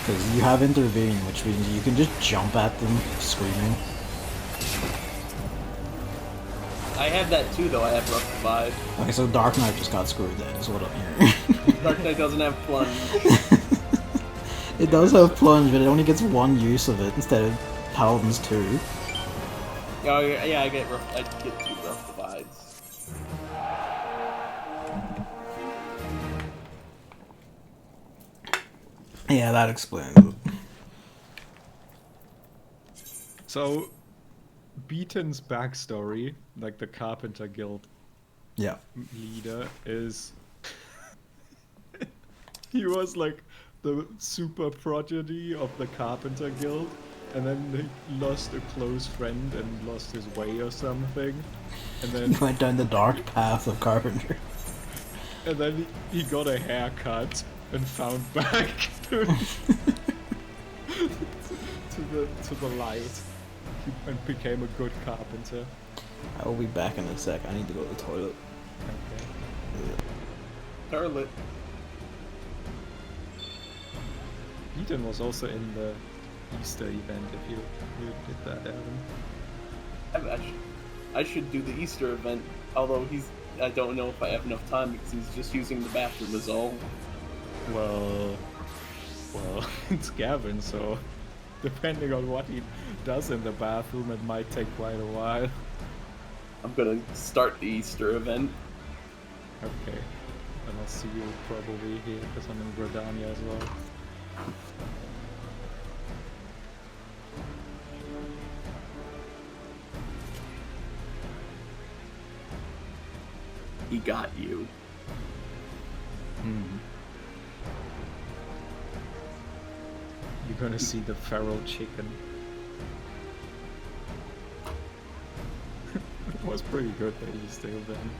Because you have intervene, which means you can just jump at them screaming. I have that too, though. I have rough divide. Okay, so Dark Knight just got screwed then, is what I'm hearing. Dark Knight doesn't have plunge. It does have plunge, but it only gets one use of it instead of Paladin's two. Oh, yeah, I get two rough divides. Yeah, that explains it. so, Beaton's backstory, like the Carpenter Guild Yeah. leader, is he was like the super prodigy of the Carpenter Guild, and then he lost a close friend and lost his way or something, and then Went down the dark path of Carpenter. and then he got a haircut and found back to the light and became a good carpenter. I will be back in a sec. I need to go to the toilet. Okay. Turlet. Eden was also in the Easter event, if you did that, Adam. I should do the Easter event, although I don't know if I have enough time because he's just using the bathroom as all. Well, it's Gavin, so depending on what he does in the bathroom, it might take quite a while. I'm gonna start the Easter event. Okay. And I'll see you probably here because I'm in Grodania as well. He got you. You're gonna see the feral chicken. It was pretty good that he's still then.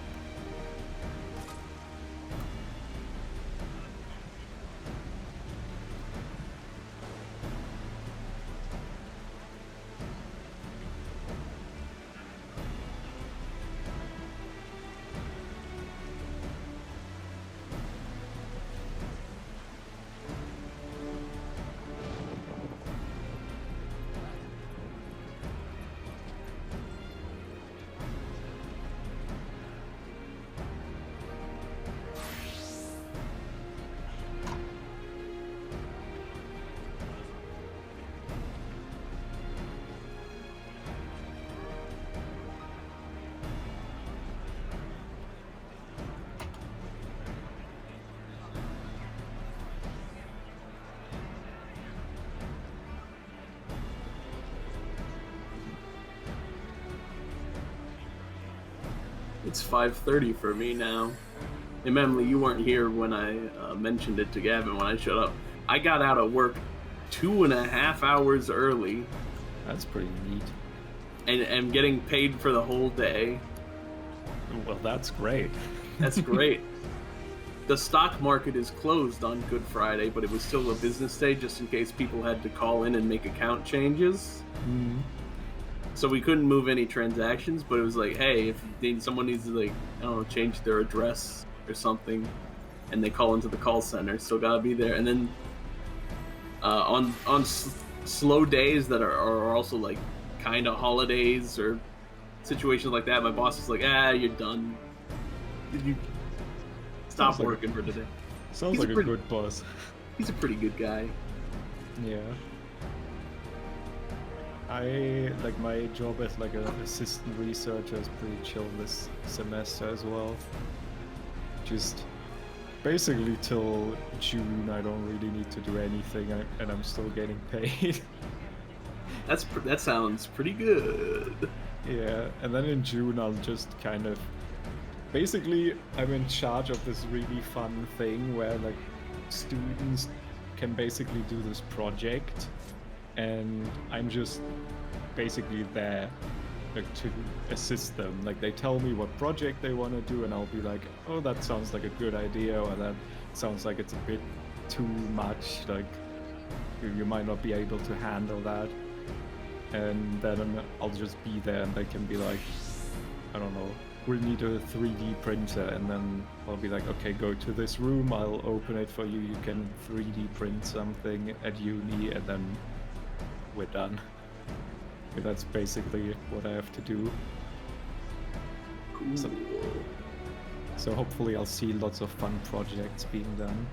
It's 5:30 for me now. And Emily, you weren't here when I mentioned it to Gavin when I showed up. I got out of work 2.5 hours early. That's pretty neat. And am getting paid for the whole day. Well, that's great. That's great. The stock market is closed on Good Friday, but it was still a business day just in case people had to call in and make account changes. Mm. So we couldn't move any transactions, but it was like, hey, if someone needs to, like, I don't know, change their address or something, and they call into the call center, still gotta be there. And then on slow days that are also like kind of holidays or situations like that, my boss is like, you're done. You stop working for today. Sounds like a good boss. He's a pretty good guy. Yeah. I like my job as like an assistant researcher is pretty chill this semester as well. Just basically till June I don't really need to do anything and I'm still getting paid. That sounds pretty good. Yeah, and then in June I'll just kind of basically I'm in charge of this really fun thing where like students can basically do this project and I'm just basically there like to assist them. Like they tell me what project they want to do and I'll be like, oh, that sounds like a good idea, or that sounds like it's a bit too much, like you might not be able to handle that. And then I'll just be there and they can be like, I don't know, we'll need a 3D printer, and then I'll be like, okay, go to this room, I'll open it for you, you can 3D print something at uni, and then we're done. Okay, that's basically what I have to do. Cool. So hopefully I'll see lots of fun projects being done.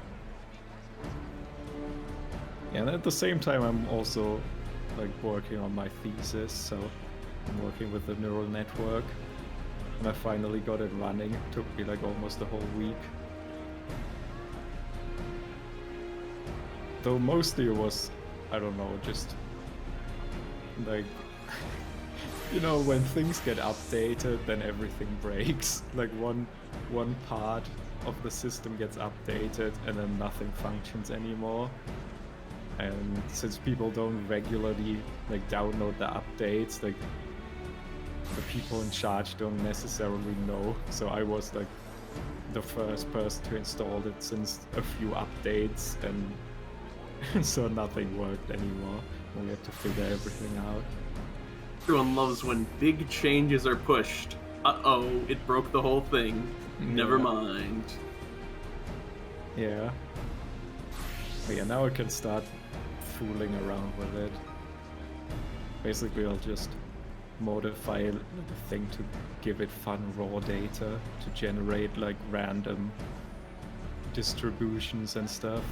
Yeah, and at the same time I'm also like working on my thesis, so I'm working with the neural network. And I finally got it running. It took me like almost a whole week. Though mostly it was, I don't know, just like, you know, when things get updated, then everything breaks. Like one part of the system gets updated and then nothing functions anymore. And since people don't regularly like download the updates, like the people in charge don't necessarily know. So I was like the first person to install it since a few updates, and so nothing worked anymore. We had to figure everything out. Everyone loves when big changes are pushed. Uh-oh, it broke the whole thing. Never mind. Yeah. But yeah, now I can start fooling around with it. Basically, I'll just modify the thing to give it fun raw data to generate like random distributions and stuff.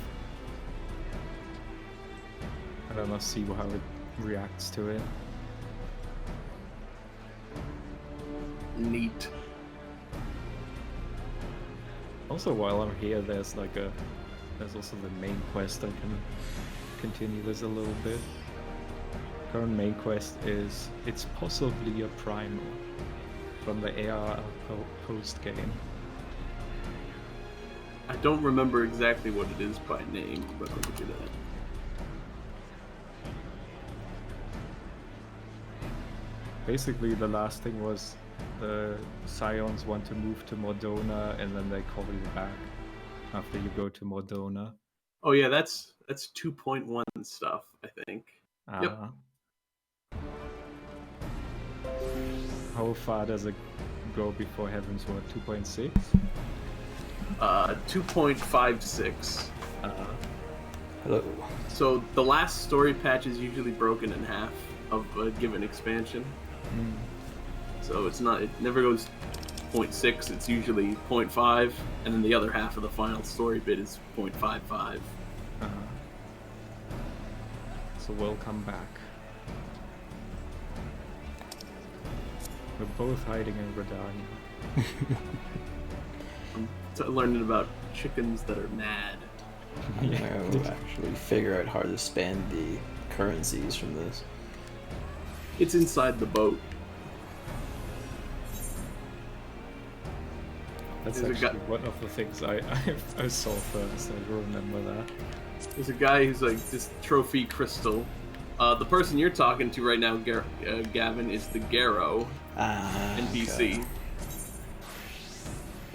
And then I'll see how it reacts to it. Neat. Also, while I'm here, there's also the main quest. I can continue this a little bit. Current main quest is It's Possibly a Primal from the AR post game. I don't remember exactly what it is by name, but I'll look at it. Basically, the last thing was the Scions want to move to Modona, and then they call you back after you go to Modona. Oh yeah, that's 2.1 stuff, I think. Yep. How far does it go before Heaven's Word? 2.6? 2.56. Hello. So the last story patch is usually broken in half of a given expansion. So it never goes 0.6, it's usually 0.5, and then the other half of the final story bit is 0.55. So welcome back. We're both hiding in Redania. I'm learning about chickens that are mad. I'll actually figure out how to spend the currencies from this. It's inside the boat. That's There's a guy- actually one of the things I saw first. I remember that. There's a guy who's like this trophy crystal. The person you're talking to right now, Gavin, is the Garrow NPC. Okay.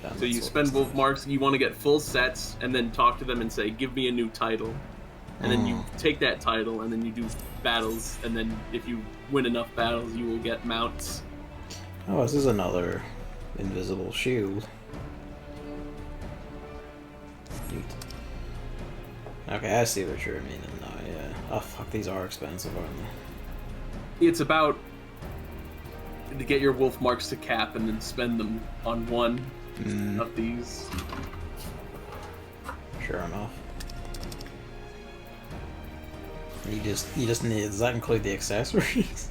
Yeah, So you that's spend what wolf marks, you want to get full sets, and then talk to them and say, give me a new title. And then you take that title, and then you do battles, and then if you win enough battles, you will get mounts. Oh, this is another invisible shield. Neat. Okay, I see what you're meaning now, yeah. Oh fuck, these are expensive, aren't they? It's about to get your wolf marks to cap and then spend them on one of these. Sure enough. You just need, does that include the accessories?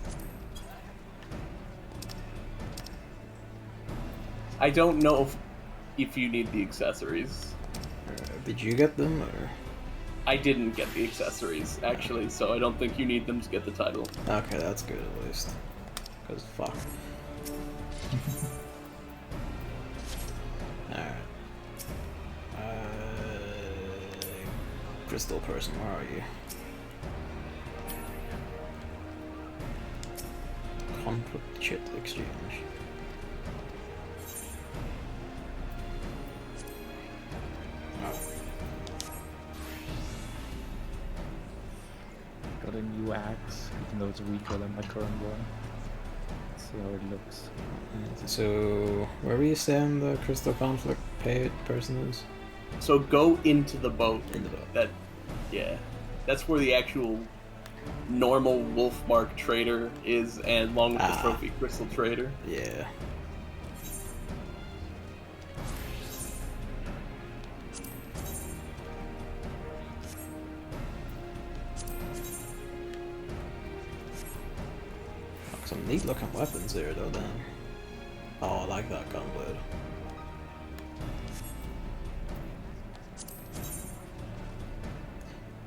I don't know if you need the accessories. Did you get them, or? I didn't get the accessories, actually, so I don't think you need them to get the title. Okay, that's good at least. Because fuck. Alright. Crystal person, where are you? Conflict chit exchange. Got a new axe, even though it's weaker than my current one. Let's see how it looks. So, where were you saying the Crystal Conflict paid person is? So go into the boat. In the boat. That's where the actual normal Wolfmark trader is, and along with the Trophy Crystal trader. Yeah. Some neat looking weapons there though, then. Oh, I like that gunblade.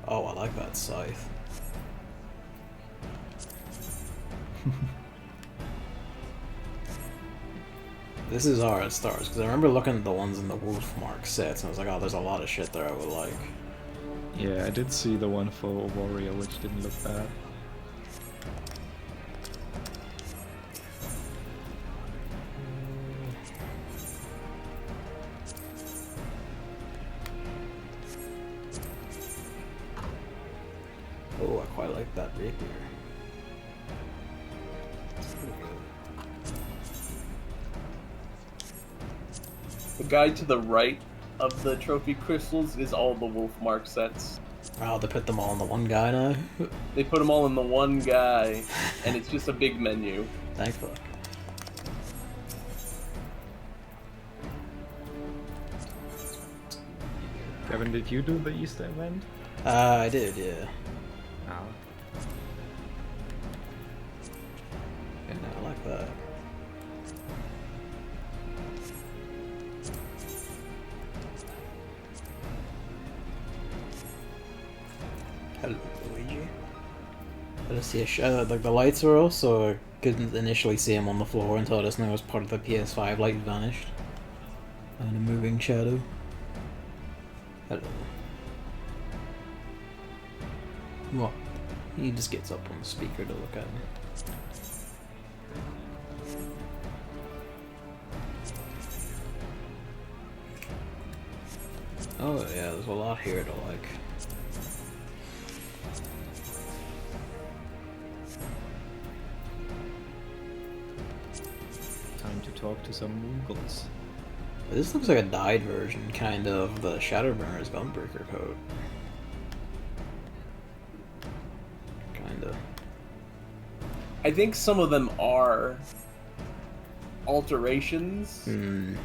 Oh, I like that scythe. This is how it starts, because I remember looking at the ones in the Wolfmark sets, and I was like, oh, there's a lot of shit there I would like. Yeah, I did see the one for Warrior, which didn't look bad. Oh, I quite like that rapier. It's pretty good. The guy to the right of the trophy crystals is all the Wolfmark sets. Oh, they put them all in the one guy now? They put them all in the one guy, and it's just a big menu. Thank fuck. Kevin, did you do the Easter event? I did, yeah. Oh. Yeah, no, I like that. Hello, Luigi. I just see a shadow, like the lights were off, so I couldn't initially see him on the floor until I just knew it was part of the PS5 light vanished. And a moving shadow. Hello. What? He just gets up on the speaker to look at me. Oh yeah, there's a lot here to like. Time to talk to some Moogles. This looks like a dyed version, kind of, the Shadowbringers Gunbreaker coat. Kinda. I think some of them are alterations.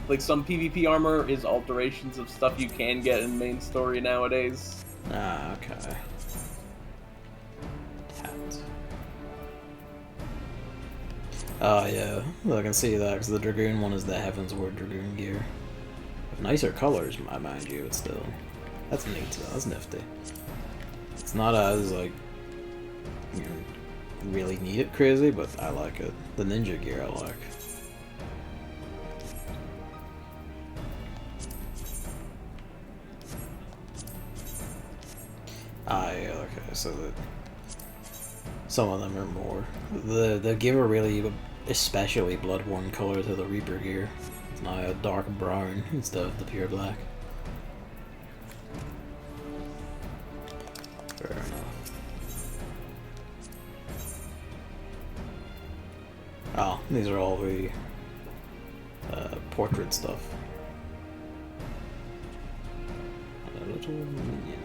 Like some PvP armor is alterations of stuff you can get in main story nowadays. Ah, okay. Hat. Oh yeah, well, I can see that, because the Dragoon one is the Heavensward Dragoon gear. With nicer colors, mind you, but still. That's neat, though. That's nifty. It's not as, like, you know, really need it crazy, but I like it. The ninja gear I like. Ah, yeah, okay, so that some of them are more. They give a really especially blood-worn color to the Reaper gear. It's now a dark brown instead of the pure black. Fair enough. Oh, these are all the portrait stuff. A little minion.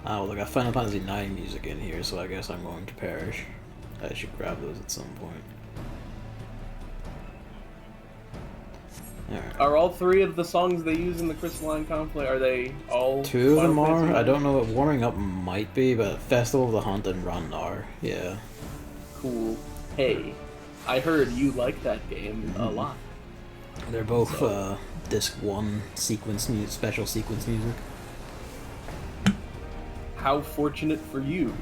Oh, look, I Final Fantasy IX music in here, so I guess I'm going to perish. I should grab those at some point. Alright. Are all 3 of the songs they use in the Crystalline Conflict, are they all 2 of them Final are. Fantasy I don't know what Warming Up might be, but Festival of the Hunt and Run are. Yeah. Cool. Hey, I heard you like that game a lot. They're both Disc 1 sequence special sequence music. How fortunate for you.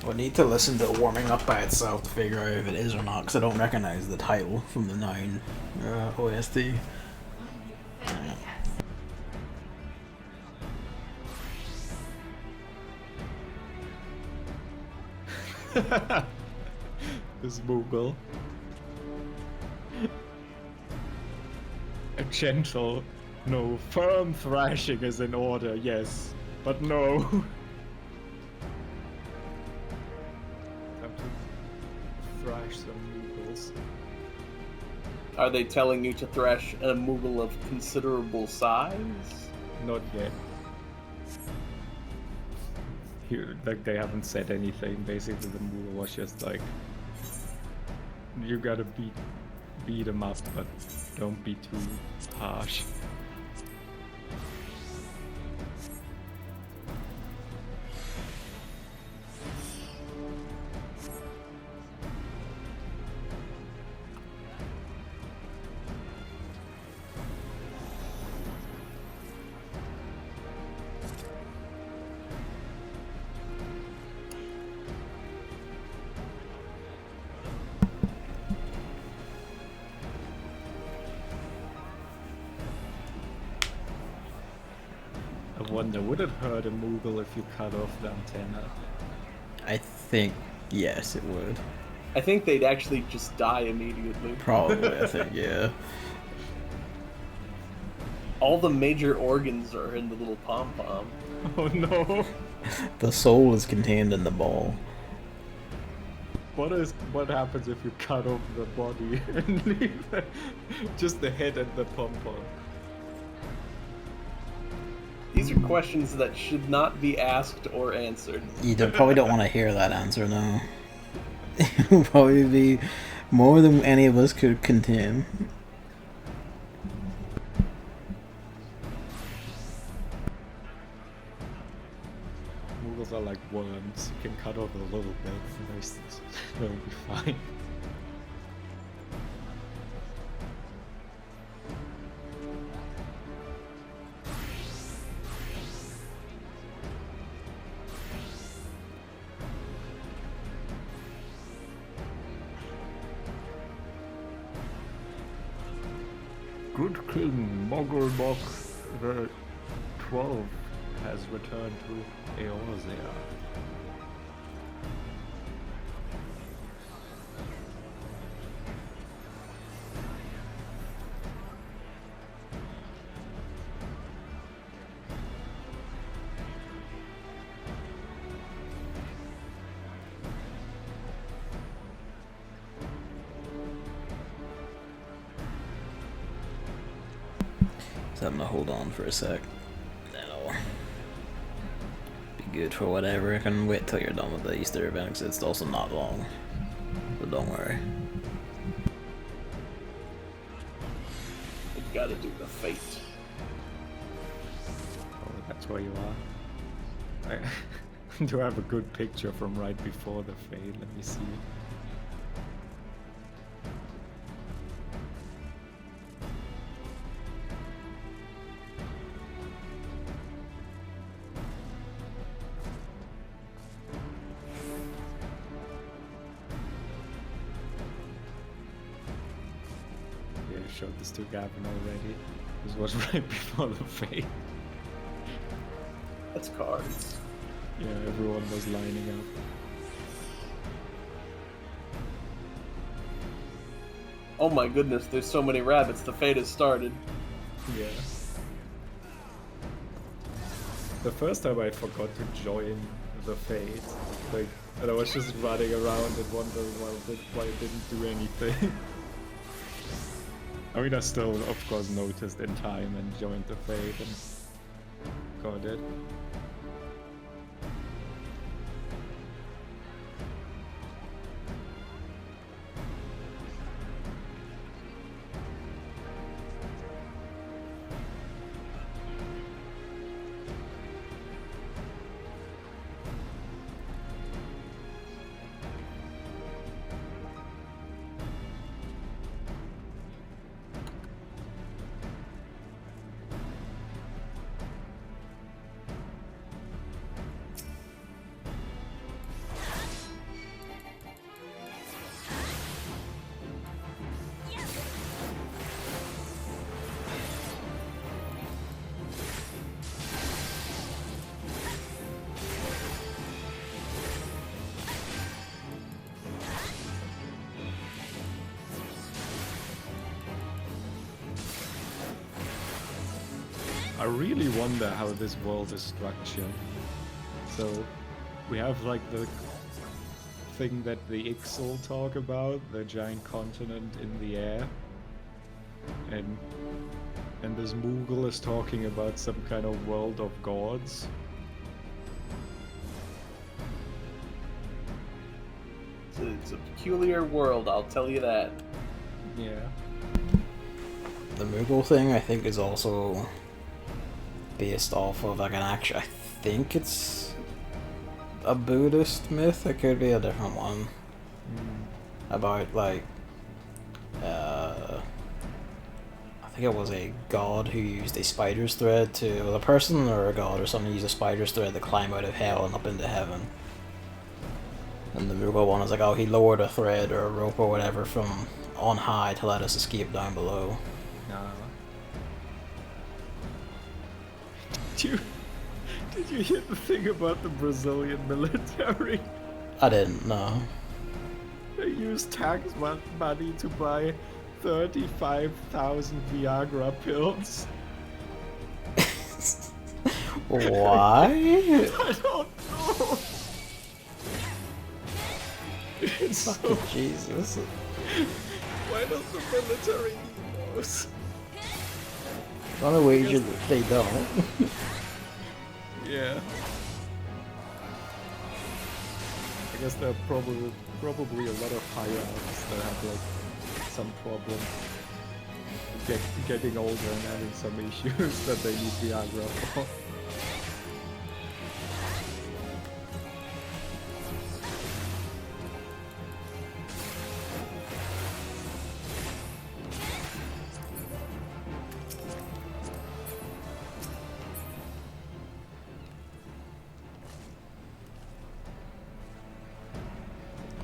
I need to listen to Warming Up by itself to figure out if it is or not, because I don't recognize the title from the 9 OST. This Moogle. A gentle, no, firm thrashing is in order, yes, but no. Time to thrash some Moogles. Are they telling you to thrash a Moogle of considerable size? Not yet. Here, like, they haven't said anything. Basically, the Moogle was just like, you gotta beat him up, but don't be too harsh. I wonder, would it hurt a Moogle if you cut off the antenna? I think, yes, it would. I think they'd actually just die immediately. Probably, I think, yeah. All the major organs are in the little pom-pom. Oh no! The soul is contained in the ball. What happens if you cut off the body and leave just the head and the pom-pom? These are questions that should not be asked or answered. You probably don't want to hear that answer, no. It would probably be more than any of us could contain. Moogles are like worms. You can cut off a little bit first. They'll be fine. Good King Mogulbok the 12th has returned to Eorzea. So I'm gonna hold on for a sec. That'll be good for whatever. I can wait till you're done with the Easter event because it's also not long. So don't worry. You gotta do the fate. Oh, that's where you are. I do have a good picture from right before the fade. Let me see. Yeah, I showed this to Gavin already. This was right before the fade. That's cards. Yeah, everyone was lining up. Oh my goodness, there's so many rabbits. The fade has started. Yeah. The first time I forgot to join the fade, like, and I was just running around and wondering why it didn't do anything. I mean, I still, of course, noticed in time and joined the fade and got it. I really wonder how this world is structured. So, we have like the thing that the Ixal talk about, the giant continent in the air. And this Moogle is talking about some kind of world of gods. It's a peculiar world, I'll tell you that. Yeah. The Moogle thing, I think, is also based off of like an actual. I think it's a Buddhist myth. It could be a different one about like. I think it was a god who used a spider's thread to. It was a person or a god or something used a spider's thread to climb out of hell and up into heaven. And the Moogle one is like, oh, he lowered a thread or a rope or whatever from on high to let us escape down below. Did you hear the thing about the Brazilian military? I didn't know. They used tax money to buy 35,000 Viagra pills. Why? I don't know. It's so... Fucking Jesus. Why does the military need those? On a wager that they don't. Yeah. I guess there are probably a lot of high-ups that have like some problem getting older and having some issues that they need Viagra for.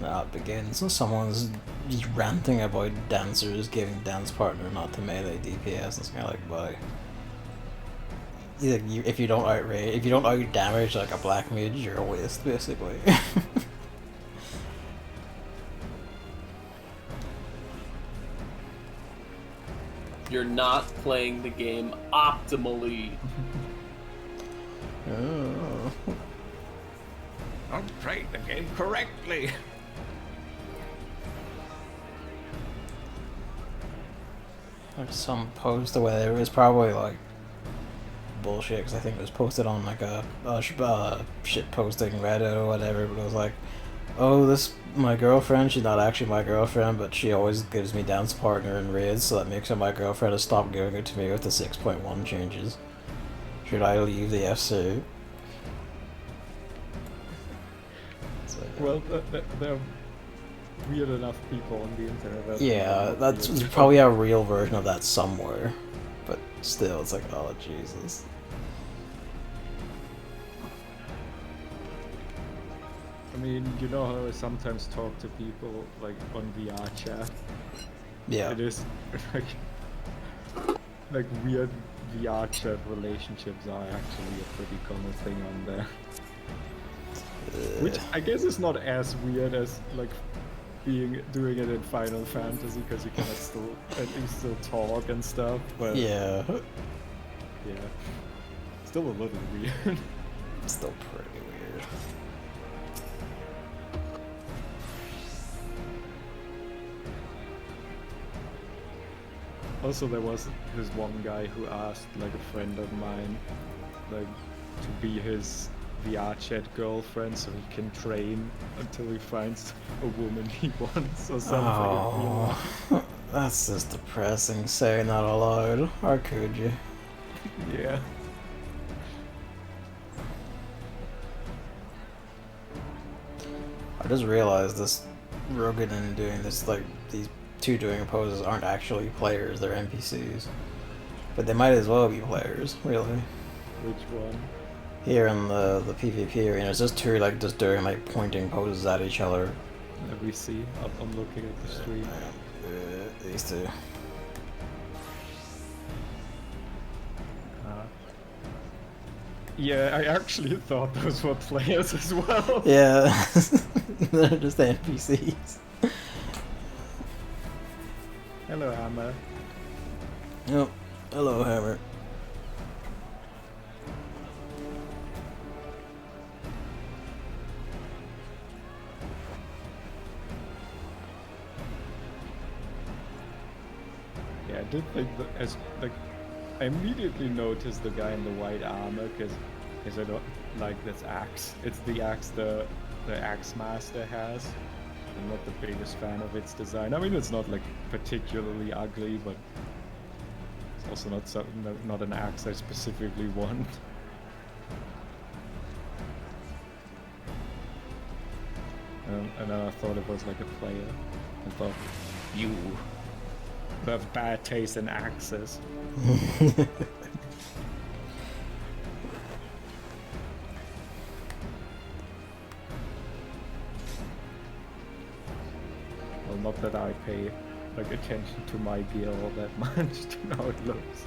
Now it begins. Someone's ranting about dancers giving dance partner not to melee DPS. It's kind of like, why? If you don't outrage, if you don't out damage like a black mage, you're a waste, basically. You're not playing the game optimally. Oh. Don't play the game correctly. There's some post or whatever. It was probably like bullshit because I think it was posted on like a shit posting Reddit or whatever. But it was like, oh, this my girlfriend. She's not actually my girlfriend, but she always gives me dance partner in raids, so that makes her my girlfriend to stop giving it to me with the 6.1 changes. Should I leave the FC? Well, there are weird enough people on the internet. Yeah, there's probably a real version of that somewhere, but still, it's like, oh Jesus. I mean, you know how I sometimes talk to people like on VR chat, Yeah. It is like weird VR chat relationships are actually a pretty common thing on there. Which I guess is not as weird as like doing it in Final Fantasy, because you can still at least still talk and stuff. But Yeah. yeah, still a little weird. Still pretty weird. Also, there was this one guy who asked like a friend of mine, like, to be his VR chat girlfriend so he can train until he finds a woman he wants or something. Oh, that's just depressing. Saying that aloud. How could you? Yeah. I just realized this Rogan and doing this, like, these two doing poses aren't actually players, they're NPCs. But they might as well be players, really. Which one? Here in the PvP arena, it's just two, like, just doing, like, pointing poses at each other. Let me see. I'm looking at the stream. These two. Yeah, I actually thought those were players as well. Yeah, they're just NPCs. Hello, Hammer. Yep. Hello, Hammer. Yeah, I did think that as like I immediately noticed the guy in the white armor because I don't like this axe. It's the axe the axe master has. I'm not the biggest fan of its design. I mean, it's not like particularly ugly, but it's also not something not an axe I specifically want. And then I thought it was like a player. I thought, you who have bad taste in axes. Well, not that I pay like attention to my gear all that much to know how it looks.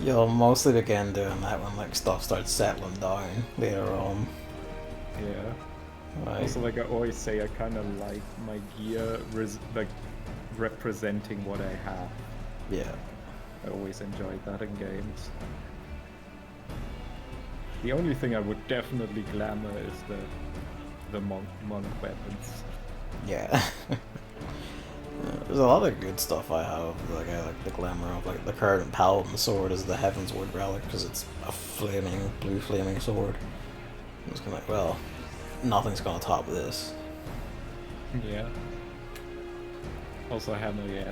You'll mostly begin doing that when, like, stuff starts settling down later on. Yeah. Like, Also, like I always say, I kind of like my gear like representing what I have. yeah. I always enjoyed that in games. The only thing I would definitely glamour is the monk weapons. Yeah. There's a lot of good stuff I have. Like, I like the glamour of, like, the current Paladin sword is the Heavensward relic because it's a flaming, blue flaming sword. I'm just kind of like, well, nothing's gonna top this. Yeah. Also, hammer, yeah,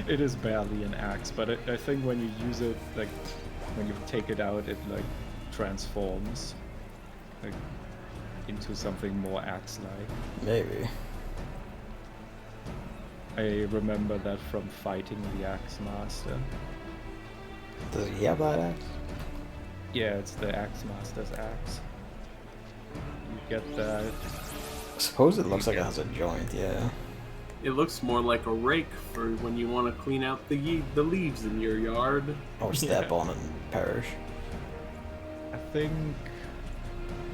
it is barely an axe, but I think when you use it, like, when you take it out, it, like, transforms, like, into something more axe-like. Maybe. I remember that from fighting the Axe Master. Does he have that axe? Yeah, it's the Axe Master's axe. You get that. I suppose it looks like it has a joint, yeah. It looks more like a rake for when you want to clean out the leaves in your yard. Or step Yeah. on it and perish. I think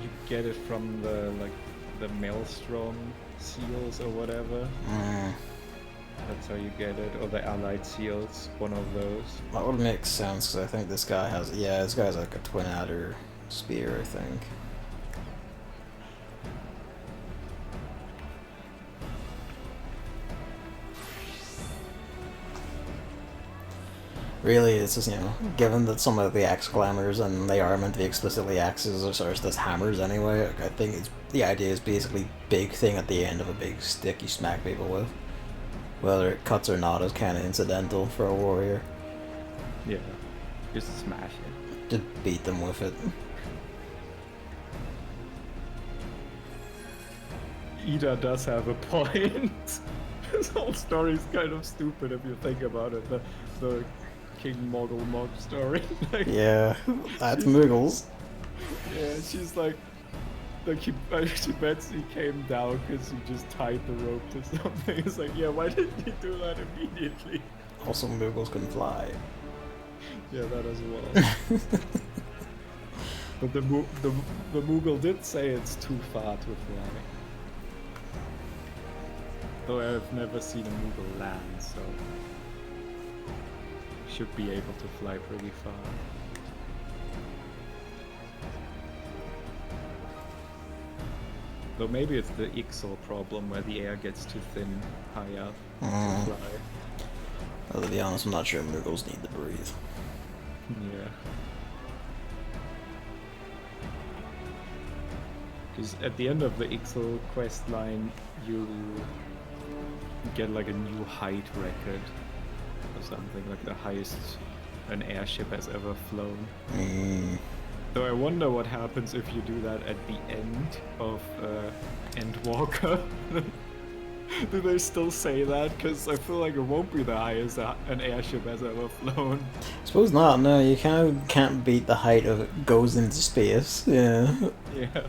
you get it from the Maelstrom seals or whatever. That's how you get it, or the Allied seals, one of those. That would make sense, because I think this guy has, yeah, this guy's like a twin adder spear, I think. Really, it's just, you know, given that some of the axe glamours and they are meant to be explicitly axes or sort of just hammers anyway, like, I think it's the idea is basically big thing at the end of a big stick you smack people with. Whether it cuts or not is kind of incidental for a warrior. Yeah, just smash it. Just beat them with it. Ida does have a point. This whole story is kind of stupid if you think about it. The King Mogul Mog story. Like, Yeah, that's Muggles. yeah, she's like, Like she bets he came down because he just tied the rope to something. It's like, yeah, why didn't he do that immediately? Also, Moogles can fly. Yeah, that as well. But the Moogle did say it's too far to fly. Though I've never seen a Moogle land, so should be able to fly pretty far. Though maybe it's the Ixal problem where the air gets too thin high up to fly. Well, to be honest, I'm not sure Moogles need to breathe. Yeah. Because at the end of the Ixal quest line, you get like a new height record or something, like the highest an airship has ever flown. So I wonder what happens if you do that at the end of Endwalker. Do they still say that? Because I feel like it won't be the highest an airship has ever flown. I suppose not, no, you kind of can't beat the height of it goes into space, yeah. Yeah.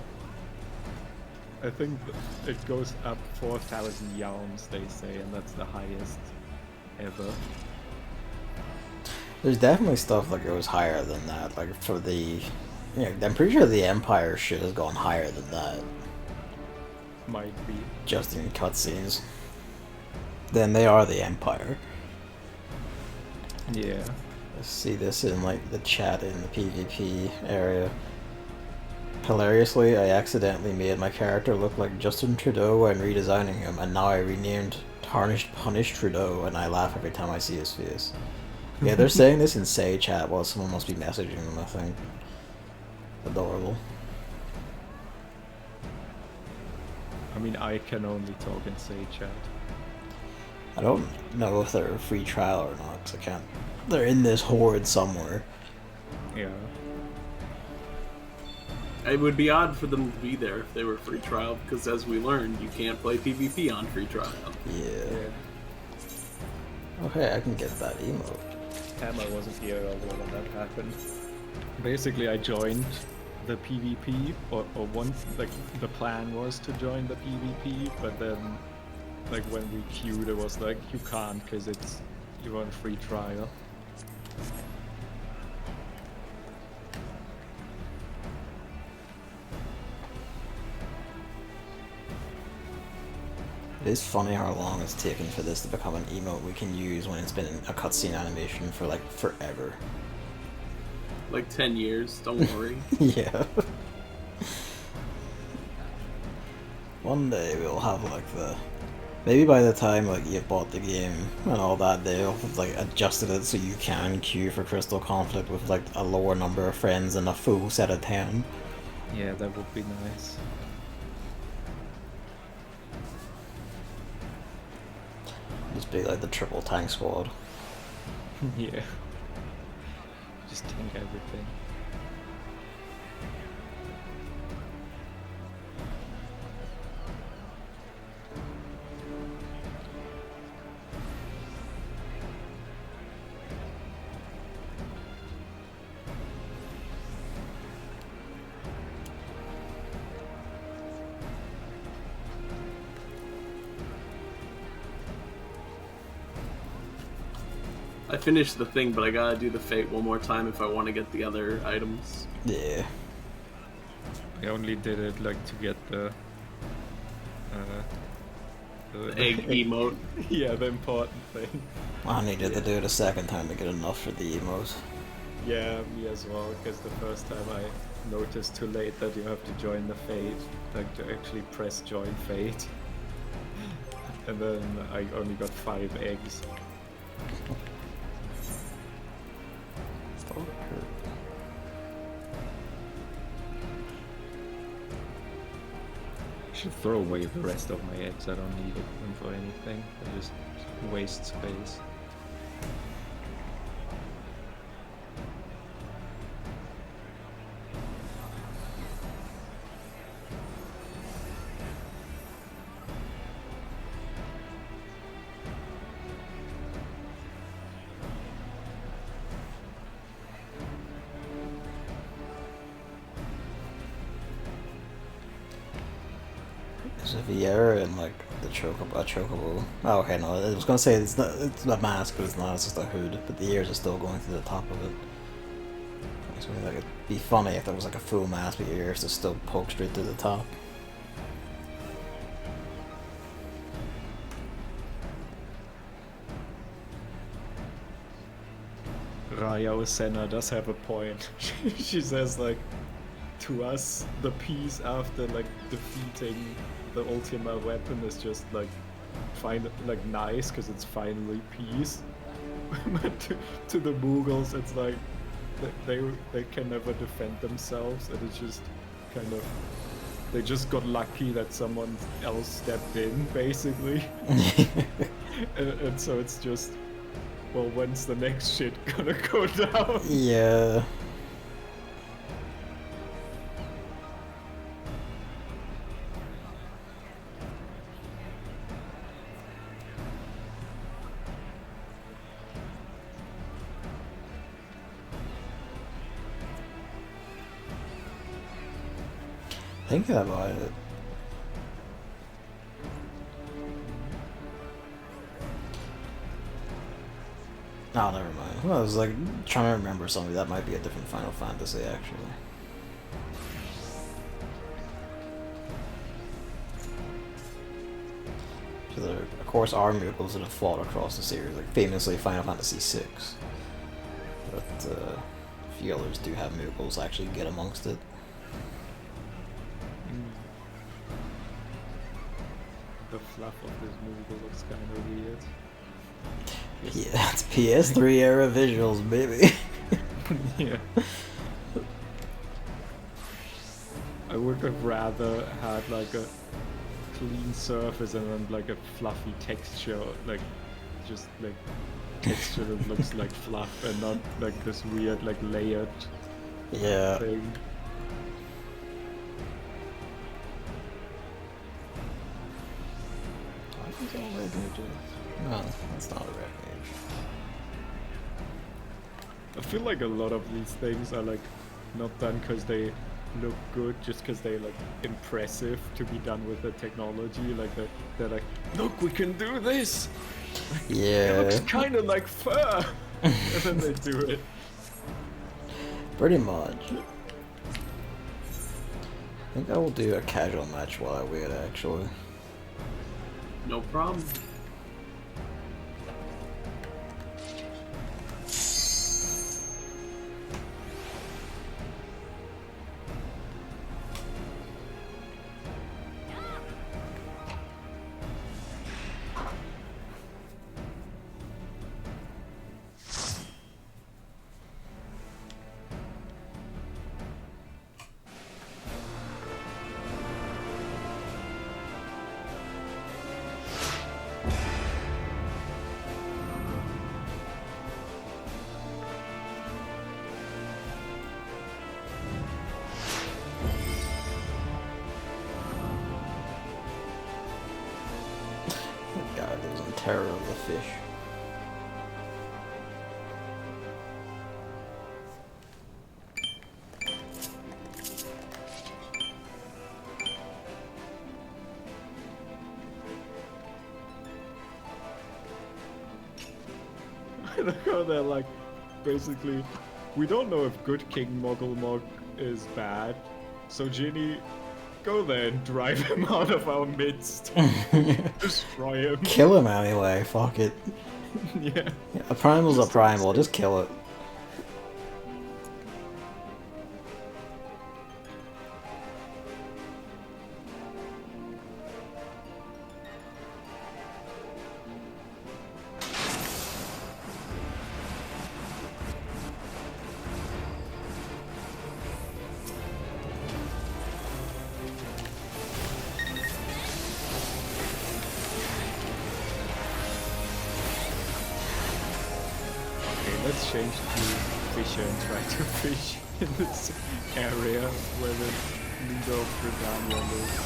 I think it goes up 4,000 yalms, they say, and that's the highest ever. There's definitely stuff that goes higher than that, like for the... Yeah, I'm pretty sure the Empire shit has gone higher than that. Might be. Just in cutscenes. Then they are the Empire. Yeah. I see this in like the chat in the PvP area. Hilariously, I accidentally made my character look like Justin Trudeau when redesigning him, and now I renamed Tarnished Punished Trudeau, and I laugh every time I see his face. Yeah, they're saying this in Say chat while someone must be messaging them, I think. Adorable. I mean, I can only talk in Say chat. I don't know if they're a free trial or not, because I can't... They're in this horde somewhere. Yeah. It would be odd for them to be there if they were free trial, because as we learned, you can't play PvP on free trial. Yeah. Okay, I can get that emote. Hammer wasn't here earlier when that happened. Basically, I joined the PvP, or once, like, the plan was to join the PvP, but then, like, when we queued, it was like, you can't, because you're on free trial. It is funny how long it's taken for this to become an emote we can use when it's been a cutscene animation for, like, forever. Like 10 years, don't worry. Yeah. One day we'll have, like, maybe by the time, like, you've bought the game and all that, they'll have, like, adjusted it so you can queue for Crystal Conflict with, like, a lower number of friends and a full set of 10. Yeah, that would be nice. Just be like the triple tank squad. Yeah. Just tank everything. I finished the thing, but I gotta do the fate one more time if I want to get the other items. Yeah. I only did it like to get the Egg emote. Yeah, the important thing. I needed to do it a second time to get enough for the emotes. Yeah, me as well, because the first time I noticed too late that you have to join the fate, like to actually press join fate. And then I only got 5 eggs. I should throw away the rest of my eggs. I don't need them for anything. They just waste space. There's a Viera and like the chocobo. Oh, okay, no, I was gonna say it's not. It's a mask, but it's not. It's just a hood. But the ears are still going through the top of it. So like it'd be funny if there was like a full mask, but your ears just still poke straight through the top. Raya Osena does have a point. She says like, to us, the peace after like defeating the Ultima weapon is just like, nice because it's finally peace. But to the Mughals, it's like they can never defend themselves, and it's just kind of they just got lucky that someone else stepped in, basically. and so it's just, well, when's the next shit gonna go down? Yeah. Thinking about it. Oh, never mind. Well, I was like trying to remember something that might be a different Final Fantasy, actually. So there, of course, are miracles that have fought across the series, like famously Final Fantasy VI. But a few others do have miracles actually get amongst it. The fluff of this movie looks kind of weird. Yeah, it's PS3 era visuals, baby. Yeah. I would have rather had like a clean surface and then like a fluffy texture, like just like texture that looks like fluff and not like this weird like layered Yeah. thing. No, that's not a red mage. I feel like a lot of these things are like not done because they look good, just because they're like impressive to be done with the technology. Like they're like, look, we can do this. Yeah. It looks kind of like fur, and then they do it. Pretty much. I think I will do a casual match while I wait, actually. No problem. God, there's a terror of the fish. I like how they're like, basically, we don't know if good King Mogulmog is bad, so Ginny, go there and drive him out of our midst. Destroy him. Kill him anyway, fuck it. Yeah. A primal's a primal, just kill it. Let's change to Fisher and try to fish in this area where the leader of Britannia lives.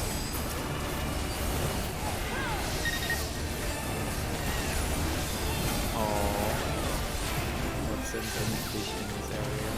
Aww. Not send any fish in this area.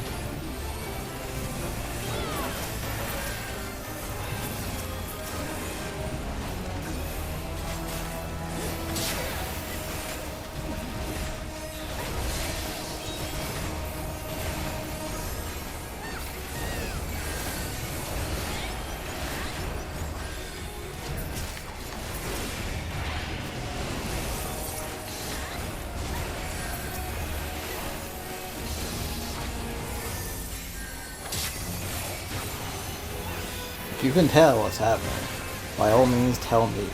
you can tell what's happening, by all means tell me.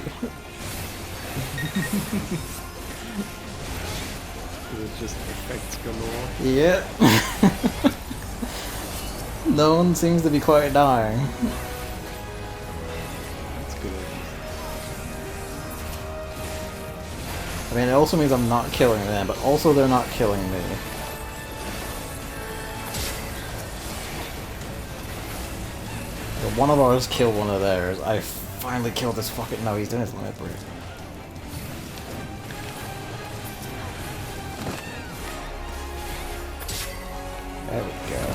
It's just effects galore. Yeah. No one seems to be quite dying. That's good. I mean, it also means I'm not killing them, but also they're not killing me. But one of ours killed one of theirs. I finally killed this fucking... No, he's doing his limit break. There we go.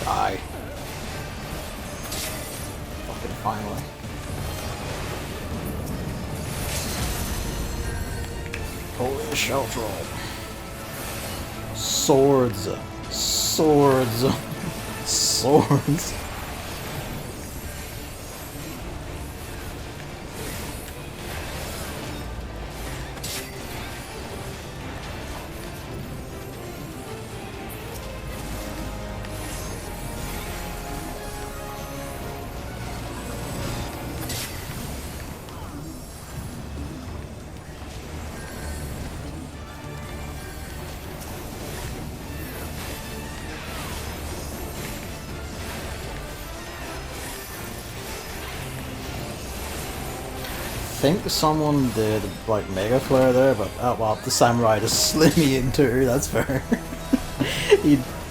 Die. Fucking finally. Holy shell troll. Swords. Swords. Swords. I think someone did like Mega Flare there, but oh well, the Samurai just slid me in two, that's fair.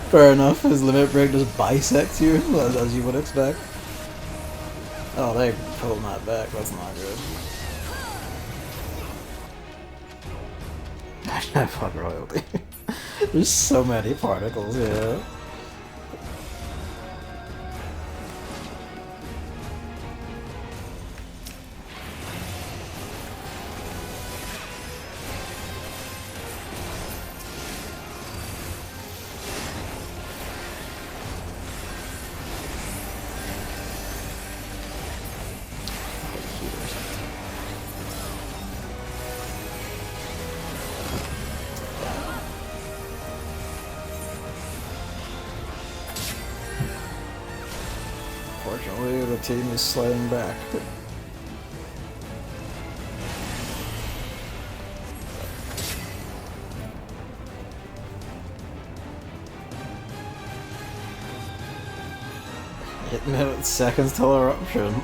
Fair enough, his limit break just bisects you, as you would expect. Oh, they pulled that back, that's not good. Fuck royalty. There's so many particles here. Fortunately, the team is sliding back. Hit minutes, seconds till eruption.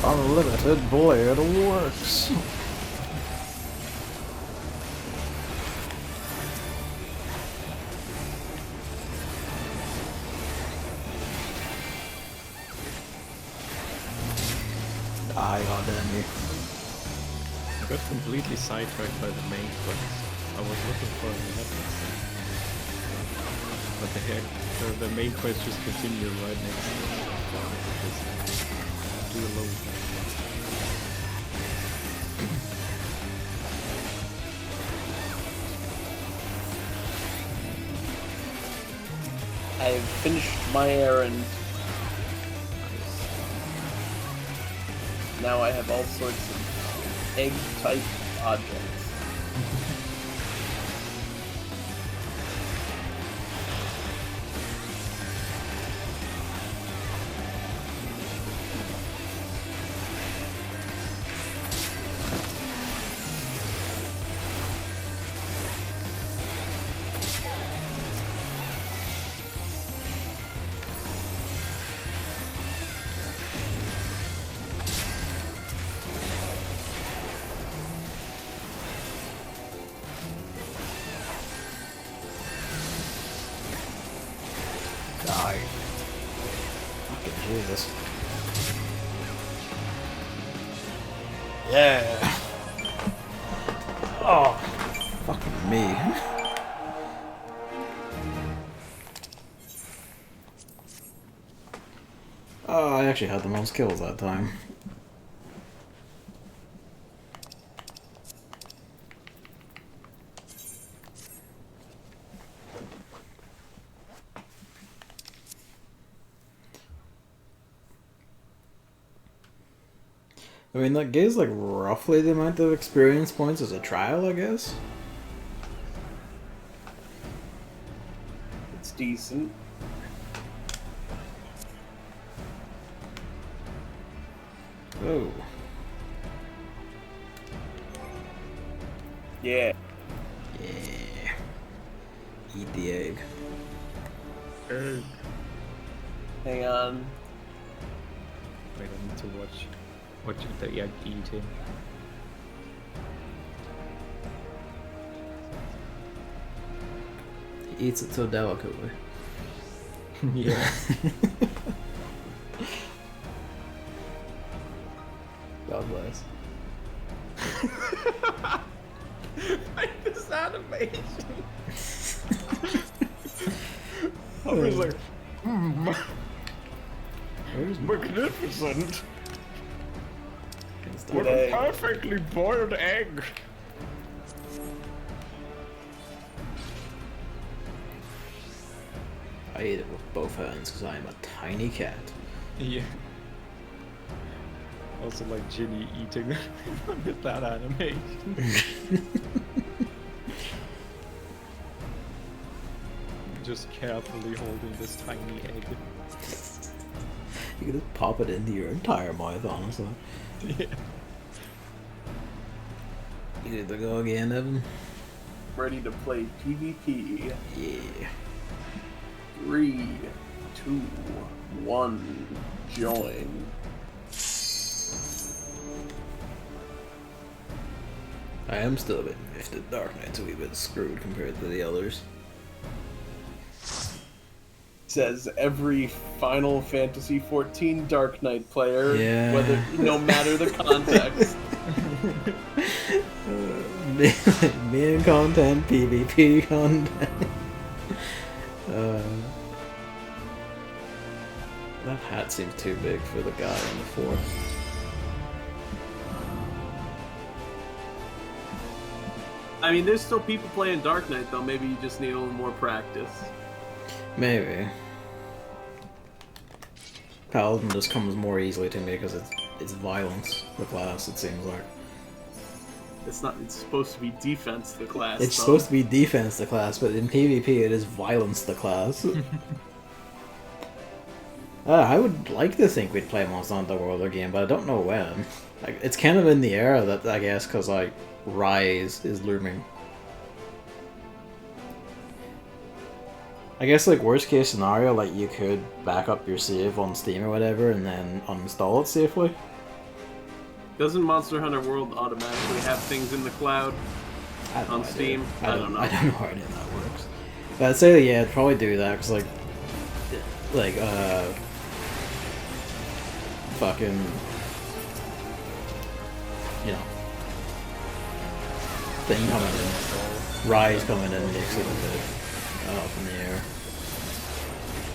Unlimited, boy, it works. Goddamn you. I got completely sidetracked by the main quest. I was looking for the headless. But the main quest just continued right next to it. Just do a load. I've finished my errand. Now I have all sorts of egg-type objects. this. Yeah. Oh, fucking me. Oh, I actually had the most kills that time. I mean, that gives like roughly the amount of experience points as a trial, I guess. It's decent. Oh. Yeah. Yeah. Eat the egg. Egg. Hang on. Wait, I need to watch the egg eating. He eats it so delicately. Yeah. God bless. Like this animation. I was like, Where's magnificent. Stop. What a perfectly boiled egg. I eat it with both hands because I am a tiny cat. Yeah. Also like Ginny eating with that animation. Just carefully holding this tiny egg. You can just pop it into your entire mouth, honestly. Yeah. You need to go again, Evan? Ready to play PvP. Yeah. 3, 2, 1, join. I am still a bit miffed at Dark Knight's a wee bit screwed compared to the others. Says every Final Fantasy XIV Dark Knight player, Yeah. whether no matter the context. Main content, PvP content. That hat seems too big for the guy on the floor. I mean, there's still people playing Dark Knight, though. Maybe you just need a little more practice. Maybe. Paladin just comes more easily to me because it's violence, the class, it seems like. It's not. It's supposed to be defense, the class. It's though. supposed to be defense, the class, but in PvP it is violence, the class. I would like to think we'd play Monster Hunter World again, but I don't know when. Like, it's kind of in the air, that I guess, because like Rise is looming. I guess like worst case scenario, like you could back up your save on Steam or whatever, and then uninstall it safely. Doesn't Monster Hunter World automatically have things in the cloud I have no on idea. Steam? I don't know. I don't know how any of that works. But I'd say yeah, I'd probably do that because fucking, you know, thing coming in, Rise coming in makes it a bit up in the air.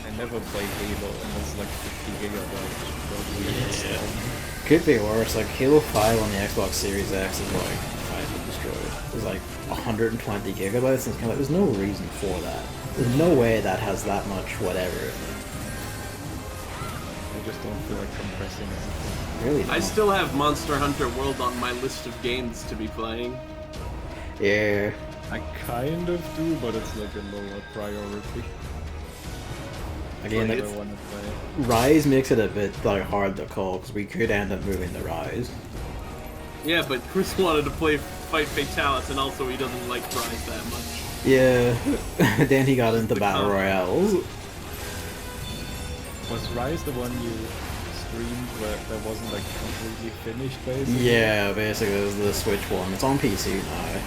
I never played Halo and it's like 50 gigabytes. Yeah. Could be worse. Like Halo 5 on the Xbox Series X is like finally destroyed. It's like 120 gigabytes, and it's kind of like, there's no reason for that. There's no way that has that much whatever in it. I just don't feel like compressing it. Really? I don't. still have Monster Hunter World on my list of games to be playing. Yeah. I kind of do, but it's like a lower priority. Again, I like, want to play. Rise makes it a bit like hard to call because we could end up moving to Rise. Yeah, but Chris wanted to fight Fatalis, and also he doesn't like Rise that much. Yeah. Then he got into The battle comp. royales. Was Rise the one you streamed where that wasn't like completely finished, basically? Yeah, basically it was the Switch one. It's on PC now.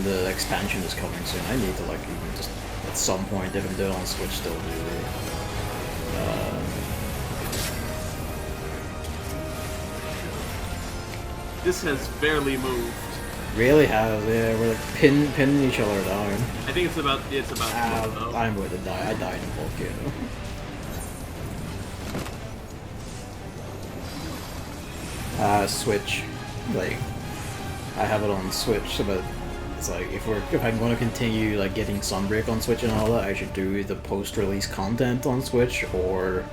The expansion is coming soon. I need to like even just at some point, if I'm doing it on Switch, still do This has barely moved. Really has, yeah. We're like pinning each other down. I think it's about to though. I'm going to die. I died in Volcano. Switch. Like, I have it on Switch, but it's like if I'm going to continue like getting Sunbreak on Switch and all that, I should do the post-release content on Switch, or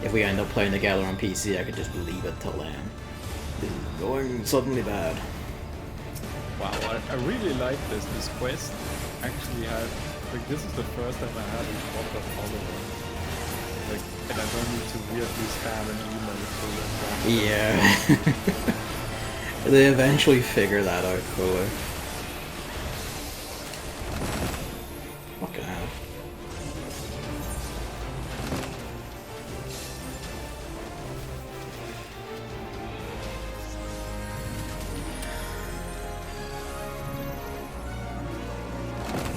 if we end up playing together on PC, I could just leave it till then. This is going suddenly bad. Wow, I really like this. This quest actually had, like, this is the first time I had a proper follower. Like, and I don't need to weirdly spam an email to them. Yeah. They eventually figure that out fully. Fucking hell.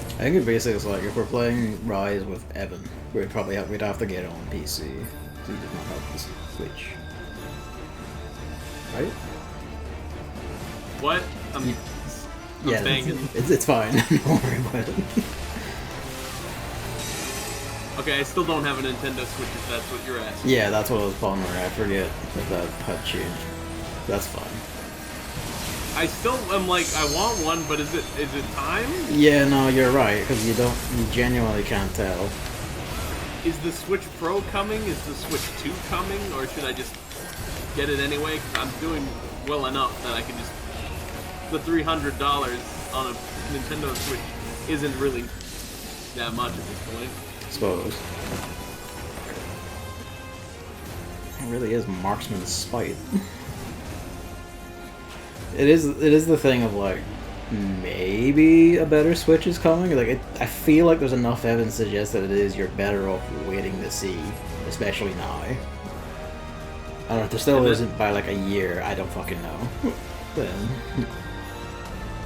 I think it basically is like if we're playing Rise with Evan, we'd have to get it on PC. So he does not have the Switch. Right? What? I'm Yeah, banging. it's fine. Don't worry about it. Okay, I still don't have a Nintendo Switch if that's what you're asking. Yeah, that's what I was pondering. I forget if that had changed. That's fine. I still am like, I want one, but is it time? Yeah, no, you're right, because you genuinely can't tell. Is the Switch Pro coming? Is the Switch 2 coming? Or should I just get it anyway? 'Cause I'm doing well enough that I can just... The $300 on a Nintendo Switch isn't really that much at this point. I suppose. It really is marksman's spite. It is the thing of like, maybe a better Switch is coming. Like, I feel like there's enough evidence to suggest that it is. You're better off waiting to see, especially now. I don't know if there still isn't by like a year. I don't fucking know. Then.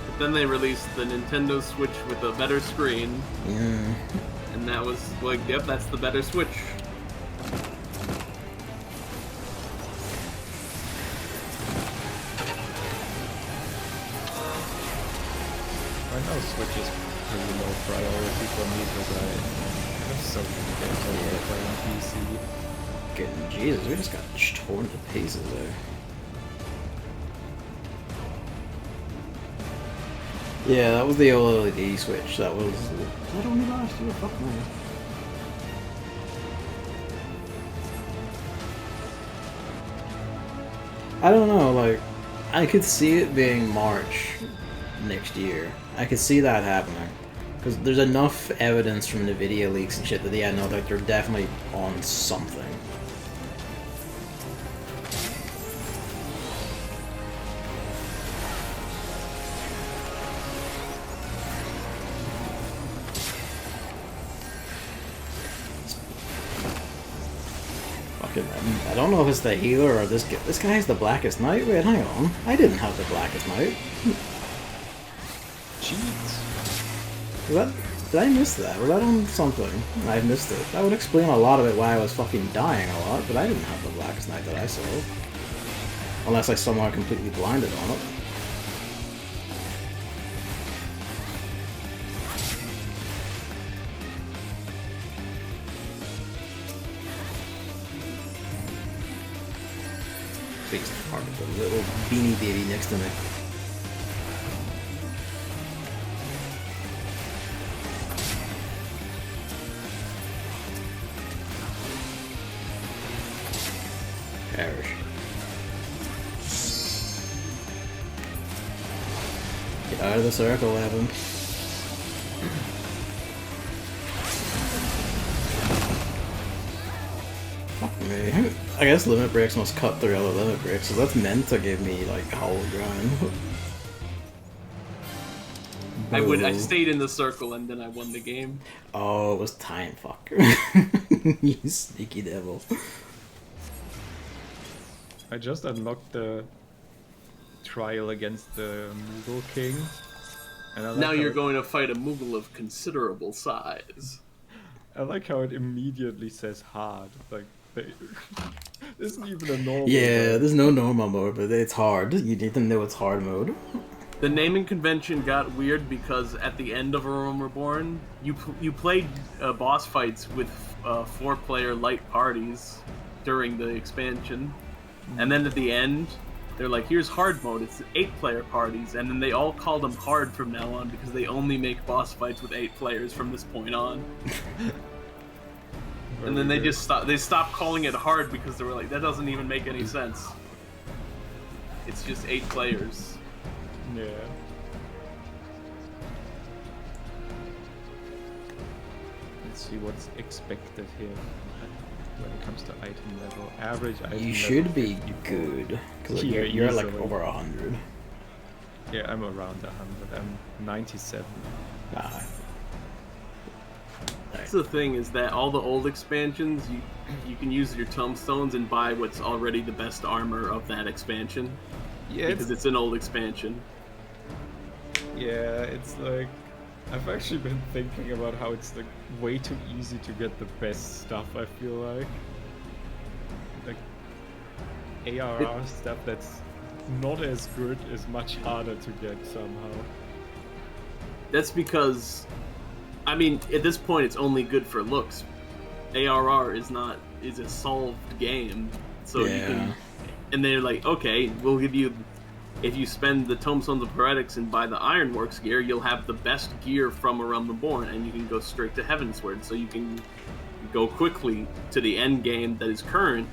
But then they released the Nintendo Switch with a better screen. Yeah. And that was like, yep, that's the better Switch. Right now Switch is pretty low priority for me because I have so many games I want to play on PC. Getting Jesus, we just got torn to pieces there. Yeah, that was the old LED Switch. That was only last year. Fuck me. I don't know. Like, I could see it being March next year. I could see that happening. Because there's enough evidence from the video leaks and shit that, yeah, no, like, they're definitely on something. Fucking, I don't know if it's the healer or this guy has the Blackest Night. Wait, hang on. I didn't have the Blackest Night. Cheats. Did I miss that? Was that on something? I missed it. That would explain a lot of it why I was fucking dying a lot, but I didn't have the Blackest Night that I saw. Unless I somehow completely blinded on it. Face part of the little beanie baby next to me. Perish. Get out of the circle, Evan. Fuck me. I guess limit breaks must cut through other limit breaks, so that's meant to give me like whole grind. I stayed in the circle and then I won the game. Oh, it was time, fucker. You sneaky devil. I just unlocked the trial against the Moogle King. And I like Now you're how going to fight a Moogle of considerable size. I like how it immediately says hard. Like, There isn't even a normal Yeah, mode. there's no normal mode, but it's hard. You need to know it's hard mode. The naming convention got weird because at the end of A Realm Reborn, you played boss fights with 4-player light parties during the expansion, and then at the end, they're like, "Here's hard mode. It's 8-player parties," and then they all call them hard from now on because they only make boss fights with 8 players from this point on. And then they just stopped calling it hard because they were like, that doesn't even make any sense. It's just 8 players. Yeah. Let's see what's expected here when it comes to item level. Average item level. You should be 54. good, because Yeah, you're like easily. over 100. Yeah, I'm around 100. I'm 97. Ah. That's the thing, is that all the old expansions, you can use your tombstones and buy what's already the best armor of that expansion. Yeah, Because it's an old expansion. yeah, it's like I've actually been thinking about how it's like way too easy to get the best stuff. I feel like ARR stuff that's not as good is much harder to get somehow. That's because, I mean, at this point it's only good for looks. ARR is a solved game. So you can, and they're like, okay, we'll give you, if you spend the Tombstones of Heretics and buy the Ironworks gear, you'll have the best gear from A Realm Reborn, and you can go straight to Heavensward, so you can go quickly to the end game that is current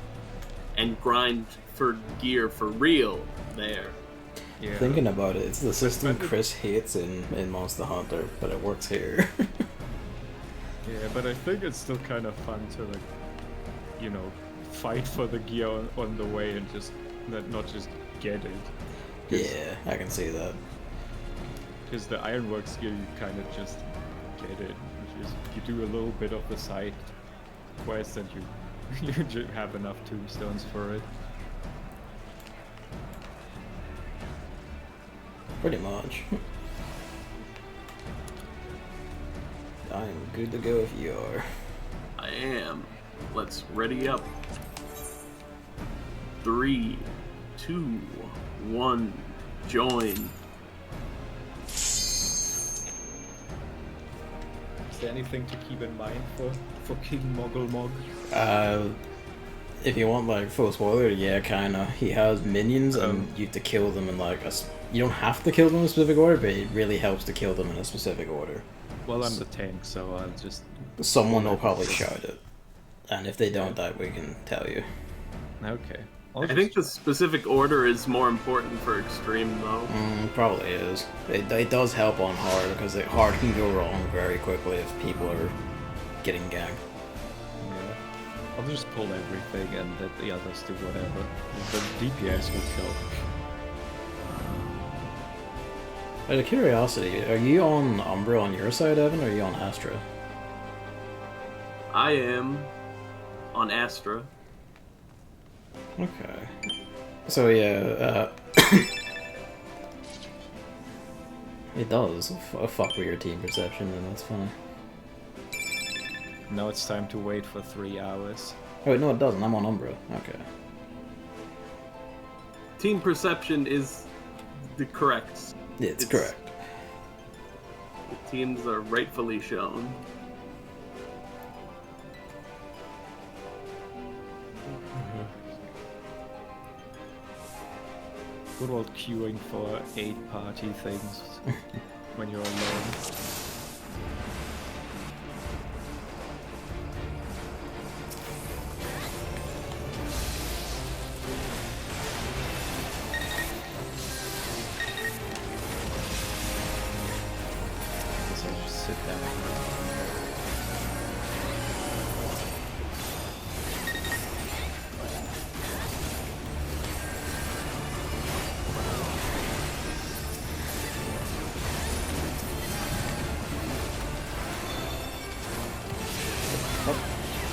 and grind for gear for real there. Yeah. Thinking about it, it's the system Chris hates in Monster Hunter, but it works here. Yeah, but I think it's still kind of fun to, like, you know, fight for the gear on the way and just not just get it. Yeah, I can see that. Because the Ironworks gear, you kind of just get it. Which is, you do a little bit of the side quest and you just have enough tombstones for it. Pretty much. I'm good to go if you are. I am. Let's ready up. 3, 2, 1, join. Is there anything to keep in mind for King Moggle? If you want like full spoiler, yeah, kinda. He has minions, and you have to kill them in like you don't have to kill them in a specific order, but it really helps to kill them in a specific order. Well, I'm the tank, so I'll just... Someone will probably shout it, and if they don't die, we can tell you. Okay. I think the specific order is more important for extreme, though. Probably is. It does help on hard, because hard can go wrong very quickly if people are getting ganked. Yeah. I'll just pull everything and let the others do whatever. The DPS will kill. Out of curiosity, are you on Umbra on your side, Evan, or are you on Astra? I am on Astra. Okay. So yeah, it does fuck with your team perception, and that's fine. Now it's time to wait for 3 hours. Oh wait, no it doesn't, I'm on Umbra. Okay. Team perception is the correct. It's correct. The teams are rightfully shown. Good old queuing for 8 party things when you're alone. Guess I'll just sit down here.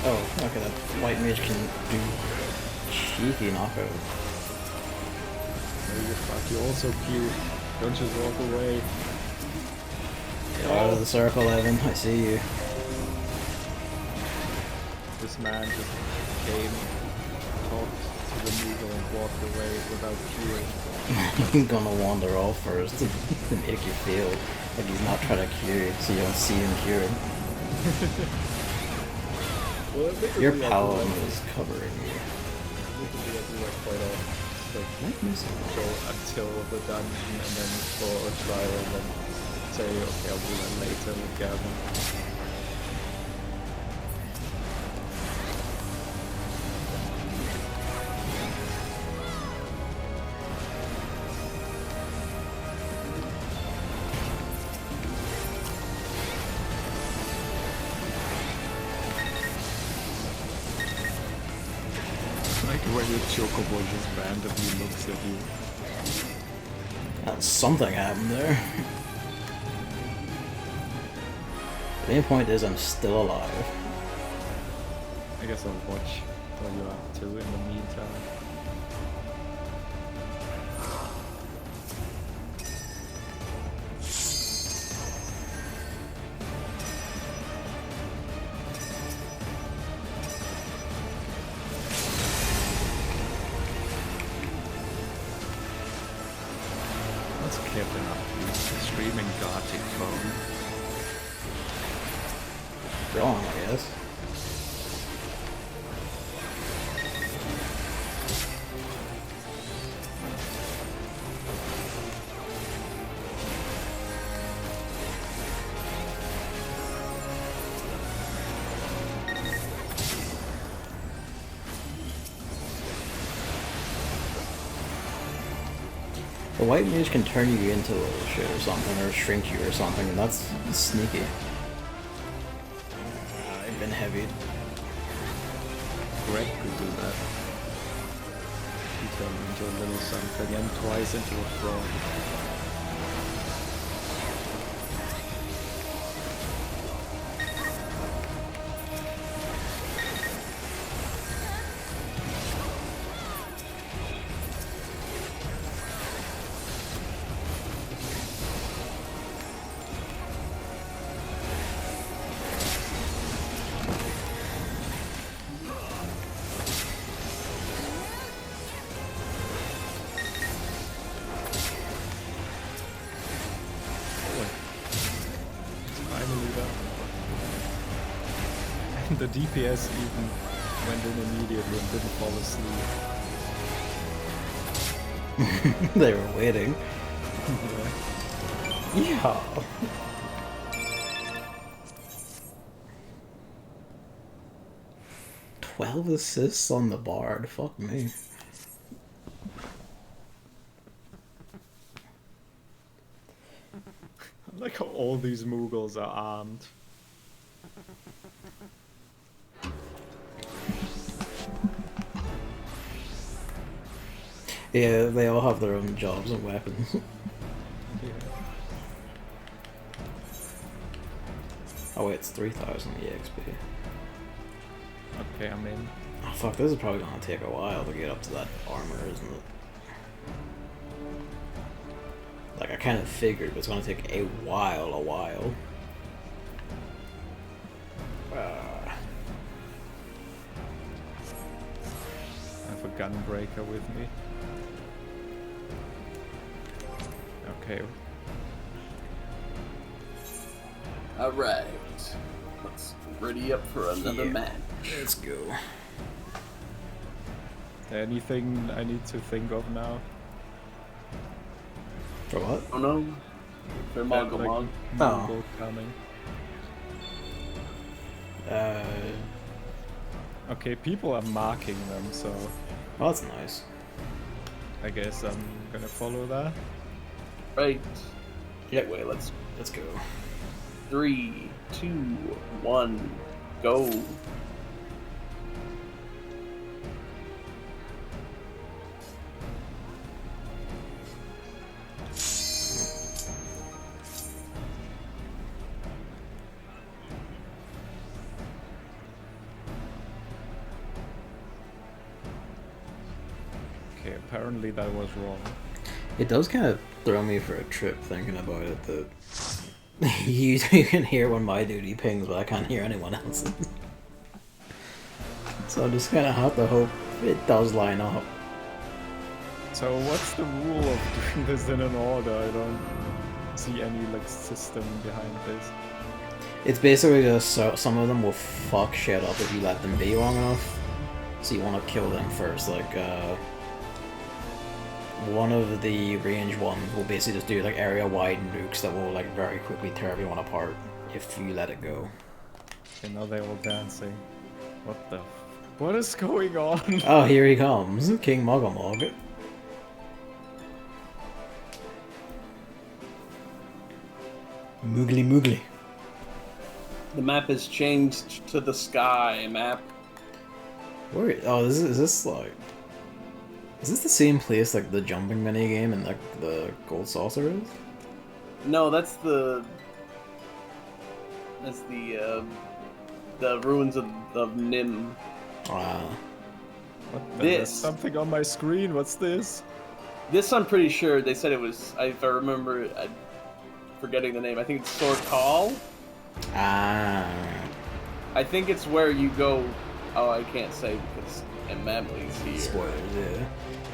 Oh, okay, that white mage can do cheeky knockout. Oh, you fuck, you're also cute. Don't just walk away. Get out of the circle, Evan, I see you. This man just game, talked to the Moogle and walked away without queuing. He's gonna wander off first to make you feel like he's not trying to cure you, so you don't see him cure him. Well, Your Paladin is covering you. I do that quite often. Just like, go until the dungeon and then for a trial and then say, okay, I'll do that later with Gavin. When your chocobo just randomly looks at you. Something happened there. The main point is I'm still alive. I guess I'll watch what you're up to in the meantime. Captain up streaming Gothic phone. Wrong, I guess. The white mage can turn you into a little shit or something, or shrink you or something, and that's sneaky. I've been heavied. Greg could do that. He turned into a little something and twice into a frog. The DPS even went in immediately and didn't fall asleep. They were waiting. Yeah. 12 assists on the Bard. Fuck me. I like how all these Moogles are armed. Yeah, they all have their own jobs and weapons. Yeah. Oh wait, it's 3,000 EXP. Okay, I'm in. Oh fuck, this is probably gonna take a while to get up to that armor, isn't it? Like, I kind of figured, but it's gonna take a while. I have a gunbreaker with me. Okay. Alright. Let's ready up for another match. Let's go. Anything I need to think of now? For what? Oh no. They're Like, Moggle. Moogle coming. Okay, people are marking them, so Oh, that's nice. I guess I'm gonna follow that. Right. Yep. Anyway, let's go. 3, 2, 1, go. Okay, apparently that was wrong. It does kind of throw me for a trip thinking about it that you can hear when my duty pings, but I can't hear anyone else's. So I just kind of have to hope it does line up. So what's the rule of doing this in an order? I don't see any like system behind this. It's basically just so some of them will fuck shit up if you let them be long enough. So you want to kill them first. Like one of the range ones will basically just do like area-wide nukes that will like very quickly tear everyone apart if you let it go. Okay, now they're all dancing. What the? What is going on? Oh, here he comes, King Muggle. Moogly moogly. The map has changed to the sky map. Where? Oh, is this like? Is this the same place like the jumping mini game and like the gold saucer is? No, that's the ruins of Nim. Wow. What the, there's something on my screen. What's this? This I'm pretty sure they said it was. If I remember, I'm forgetting the name. I think it's Sword Call. Ah. I think it's where you go. Oh, I can't say because Emily's here. Spoilers, yeah.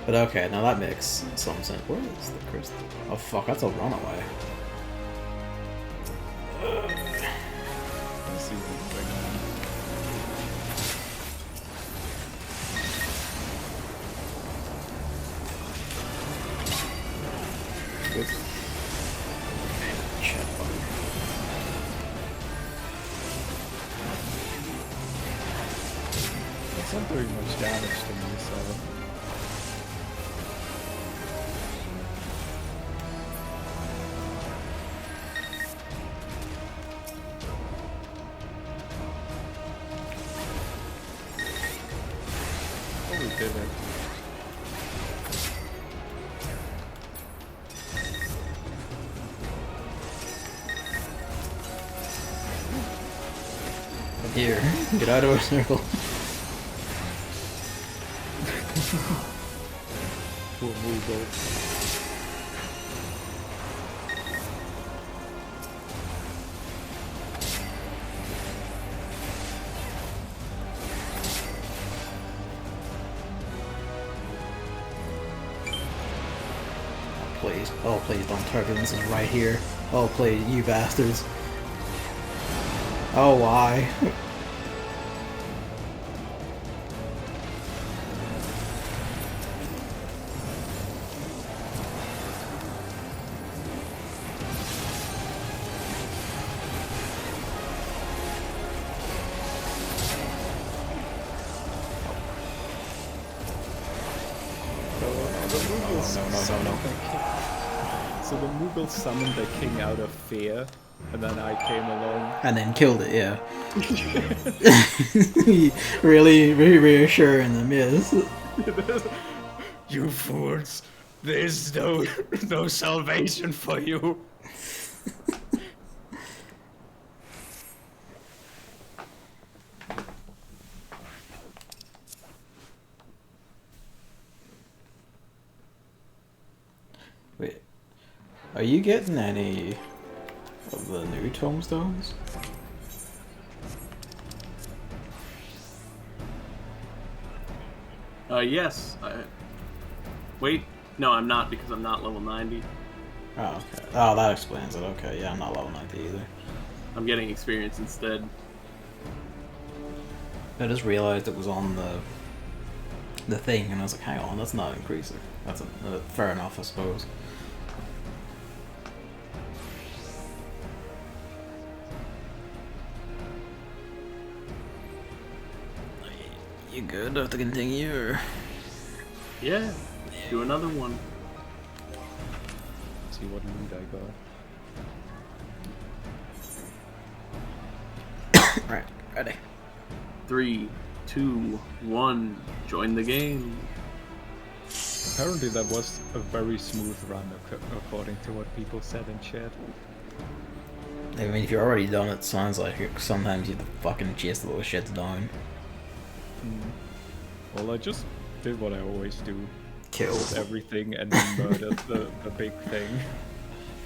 But okay, now that makes some sense. Where is the crystal? Oh fuck, that's a runaway. Let's see what's going on. Good. Chat button. It's not doing much damage to me, so... Oh, we did it. Here, get out of a circle. Poor Moogle. Please. Oh, please don't. Turbulence is right here. Oh, please, you bastards. Oh, why? No. So the Moogle summoned the king out of fear, and then I came along. And then killed it, yeah. really reassuring them, yes. You fools! There's no salvation for you! Wait, are you getting any of the new tombstones? Yes. Wait, no, I'm not because I'm not level 90. Oh, okay. Oh, that explains it. Okay, yeah, I'm not level 90 either. I'm getting experience instead. I just realized it was on the thing, and I was like, hang on, that's not increasing. That's fair enough, I suppose. You good? Do I have to continue, or? Yeah, do another one. Let's see what loot I got. Right, ready. 3, 2, 1, join the game. Apparently that was a very smooth run according to what people said in chat. I mean, if you're already done, it sounds like sometimes you have to fucking chase the little shits down. Well, I just did what I always do. Kill everything and then murdered the big thing.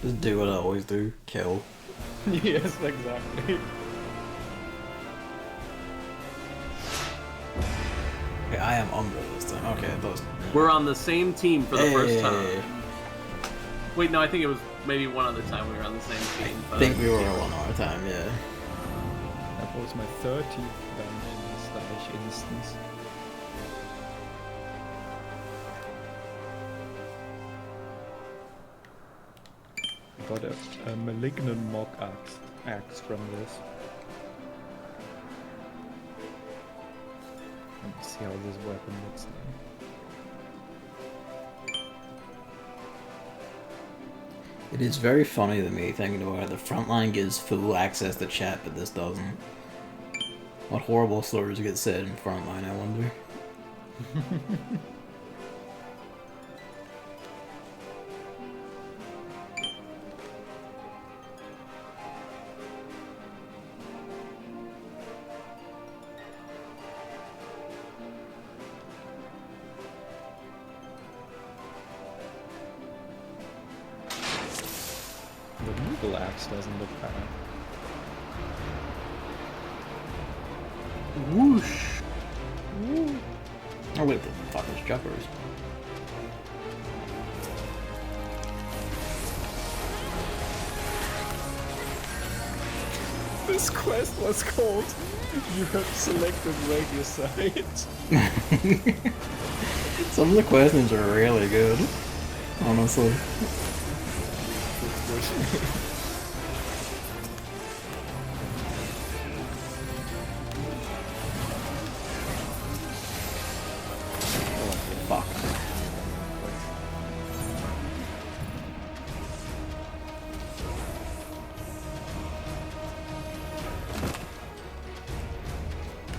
Just do what I always do. Kill. Yes, exactly. I am Umbra this time. Okay, those. We're on the same team for the first Hey. time. Wait, no, I think it was maybe one other time we were on the same team. I think we were one more time, yeah. That was my 30th dungeon / instance. I got a malignant mock axe from this. Let me see how this weapon looks like. It is very funny to me thinking about it. The Frontline gives full access to chat, but this doesn't. What horrible slurs get said in Frontline, I wonder. The Noodle axe doesn't look bad. Whoosh! Oh wait, the fuck is jumpers? This quest was called "You have selected Regicide." Some of the questions are really good, honestly. Fuck.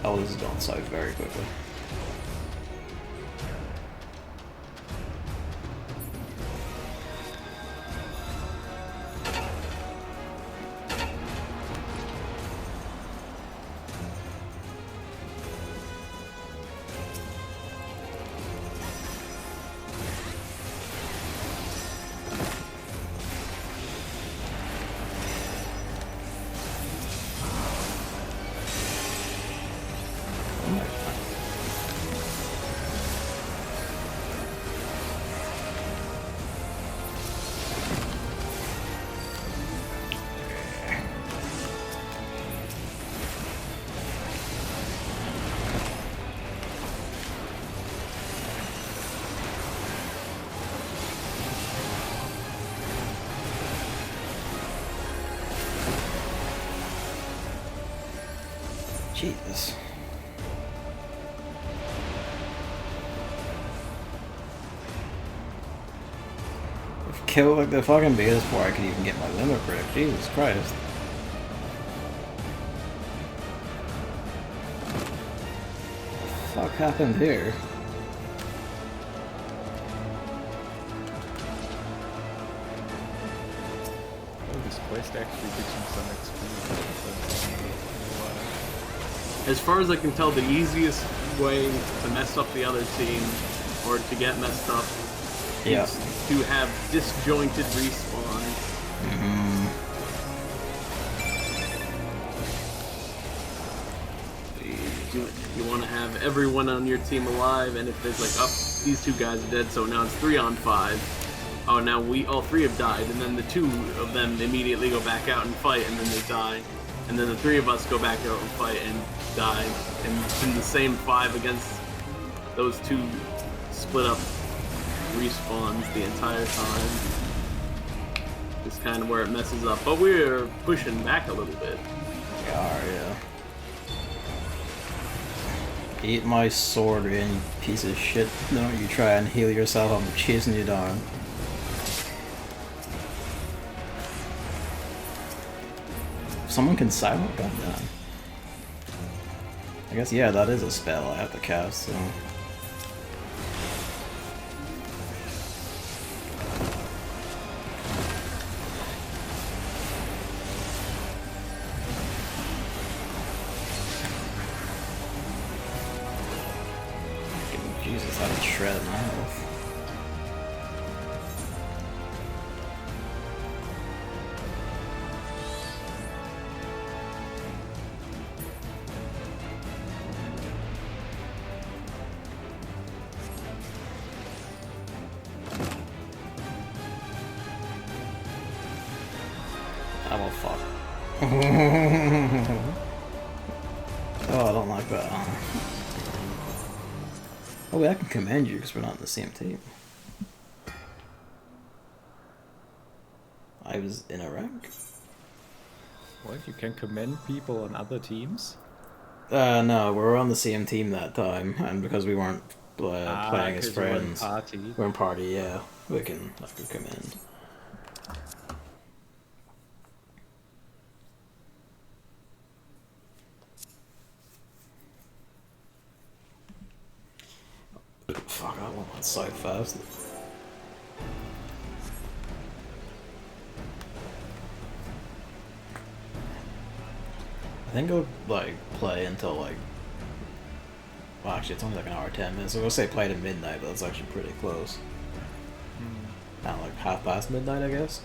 Oh, this is going south very quickly. Jesus. If kill like the fucking betas before I could even get my limit break, Jesus Christ. What the fuck happened here? Oh, this quest actually gives him some XP. As far as I can tell, the easiest way to mess up the other team, or to get messed up, is to have disjointed respawns. You want to have everyone on your team alive, and if there's like, oh, these two guys are dead, so now it's 3 on 5. Oh, now all 3 have died, and then the 2 of them immediately go back out and fight, and then they die. And then the 3 of us go back out and fight and die. And it's been the same 5 against those 2 split up respawns the entire time. It's kind of where it messes up. But we're pushing back a little bit. We are, yeah. Eat my sword, you piece of shit. No, you try and heal yourself, I'm chasing you down. Someone can silent gun down. I guess, yeah, that is a spell I have to cast, so... Jesus, that would shred my health. Oh, well, fuck. Oh, I don't like that. Oh, wait, I can commend you because we're not in the same team. I was in a rank. What? You can commend people on other teams? No, we were on the same team that time, and because we weren't playing as 'cause you were in friends, party. we're in party, yeah. I can commend. Fuck, I want that so fast. I think I'll like play until like. Well, actually, it's only like an hour 10 minutes. So we'll say play to midnight, but that's actually pretty close. Kind of like half past midnight, I guess.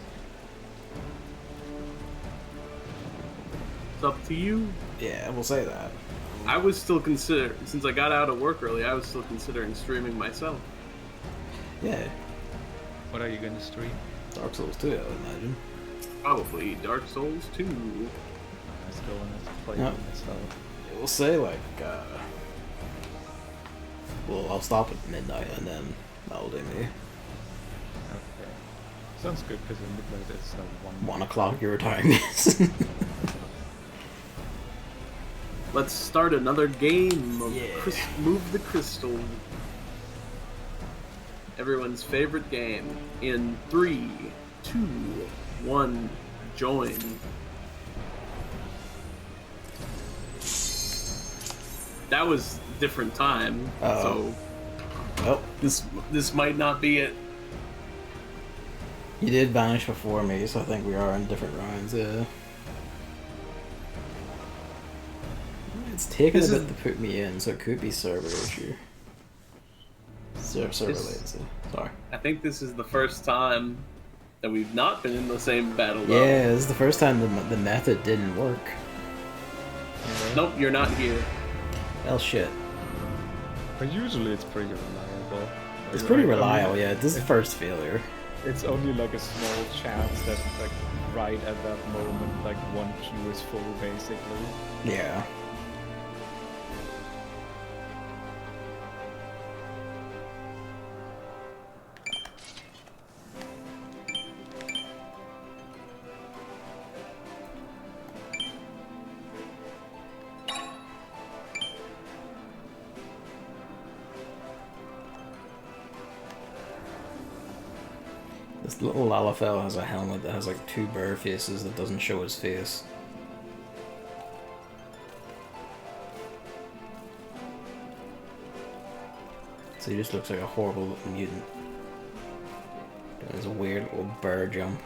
It's up to you. Yeah, we'll say that. I was still since I got out of work early, I was still considering streaming myself. Yeah, What are you gonna stream? Dark Souls 2, I would imagine. Probably Dark Souls 2. I still want to play No. it myself. We'll say like, well, I'll stop at midnight and then that'll do me. Okay. Sounds good, because in midnight it's 1 o'clock your time. Let's start another game of Yeah. Move the Crystal. Everyone's favorite game. In 3, 2, 1, join. That was a different time, Uh-oh. so this might not be it. You did vanish before me, so I think we are in different rounds, yeah. It's taking a bit to put me in, so it could be server issue. Server latency. Sorry. I think this is the first time that we've not been in the same battle. Yeah, this is the first time the method didn't work. Nope, you're not here. Well, shit. But usually it's pretty reliable. It's pretty Like, reliable, yeah. This is the first failure. It's only like a small chance that, like, right at that moment, like, one queue is full, basically. Yeah. This little Lalafell has a helmet that has like 2 bear faces that doesn't show his face. So he just looks like a horrible little mutant. Doing his weird little bear jump.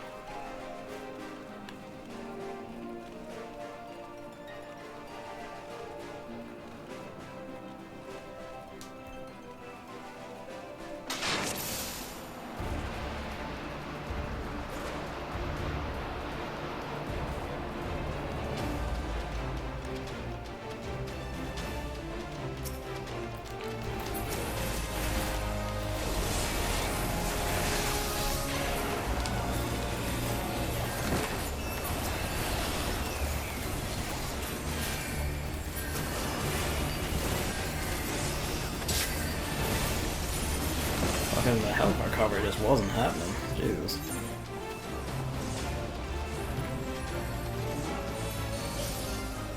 Fucking the health recovery just wasn't happening. Jesus.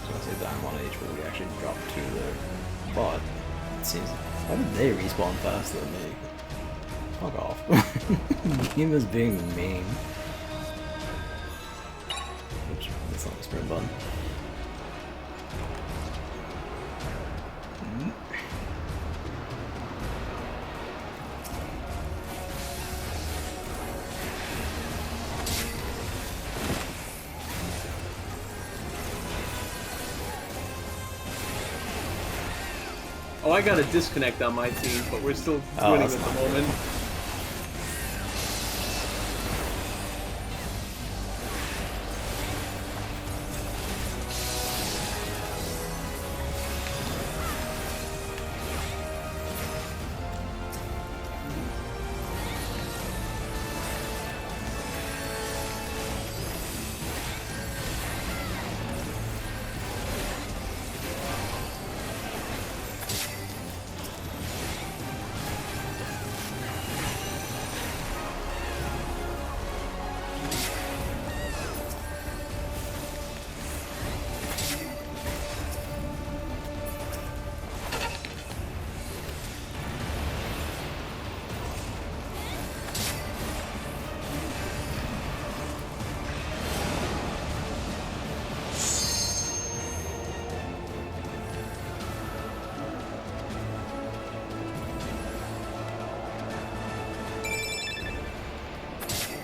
I was gonna say down 1 HP, we actually dropped 2 there. But, it seems. Why did they respawn faster than me? Fuck off. Game is being mean. Oops, that's not the sprint button. Oh, I got a disconnect on my team, but we're still winning at that's the not moment.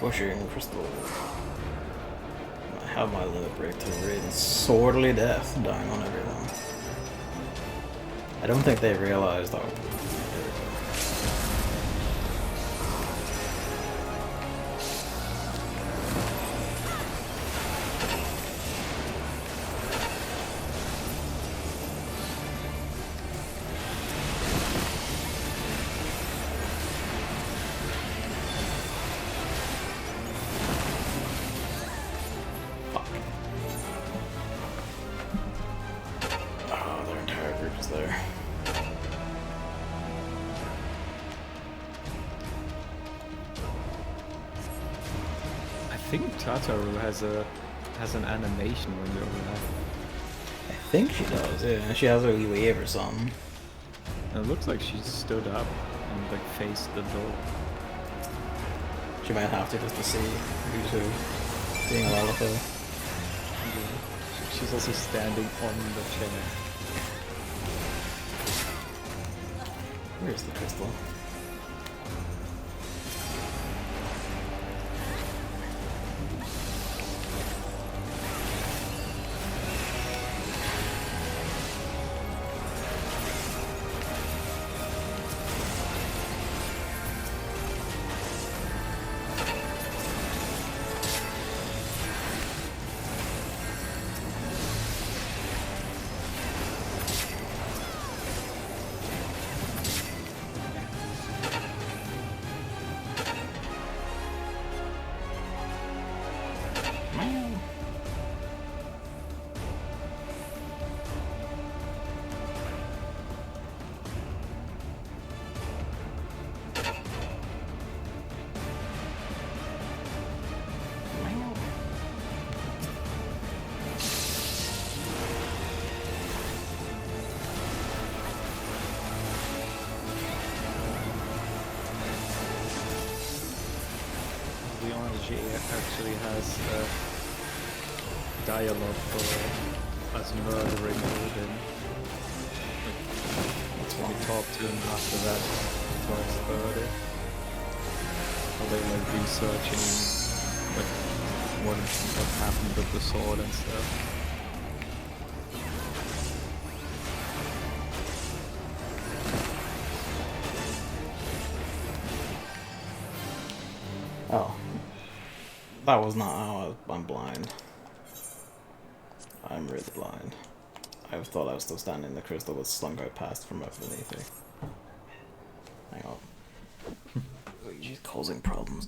pushing crystal. I have my limit break to rid swordly death, dying on everyone. I don't think they realized though. I think Tataru has an animation when you're alive. I think she does, yeah. She has a wee wave or something. And it looks like she stood up and like faced the door. She might have to just to see you two being well with her. Yeah. She's also standing on the chair. Where's the crystal? Actually has dialogue for us murdering Odin. That's when we talk to him after that towards 30. How they like researching like what happened with the sword and stuff. Oh. That was not how I'm blind. I'm really blind. I thought I was still standing in the crystal was slung out past from underneath me. Hang on. She's causing problems.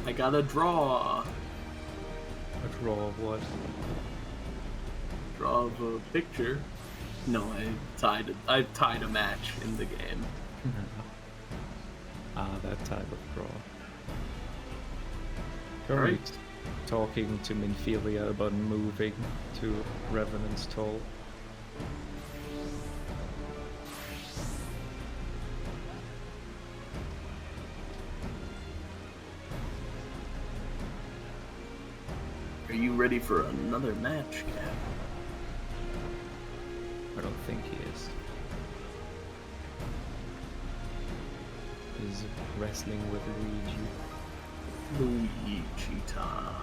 I got a draw. A draw of what? Draw of a picture. No, I tied a match in the game. That type of draw. Right. Right. Talking to Minfilia about moving to Revenant's Toll. Are you ready for another match, Cap? I don't think he is. He's wrestling with Luigi. Luigi time.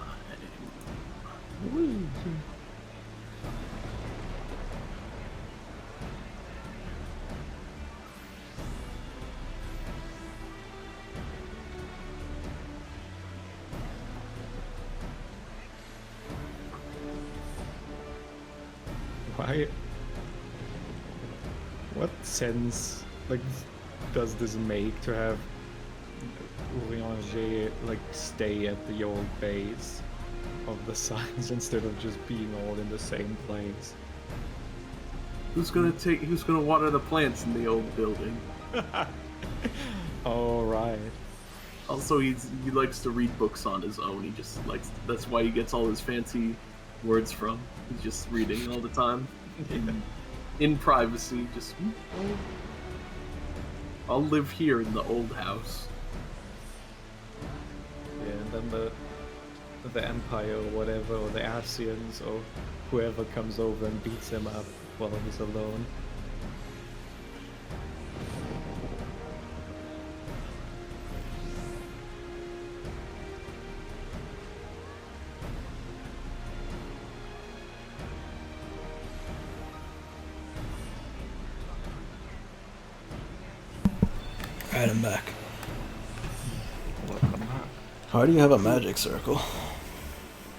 Why? What sense, like, does this make to have Ranger, like, stay at the old base of the signs instead of just being all in the same place? Who's gonna water the plants in the old building? All right. Also, he likes to read books on his own. He just likes, that's why he gets all his fancy words from. He's just reading all the time. In privacy, just, I'll live here in the old house. Yeah, and then the Empire or whatever, or the Asians or whoever comes over and beats him up while he's alone. Alright, I'm back. Welcome back. How do you have a magic circle?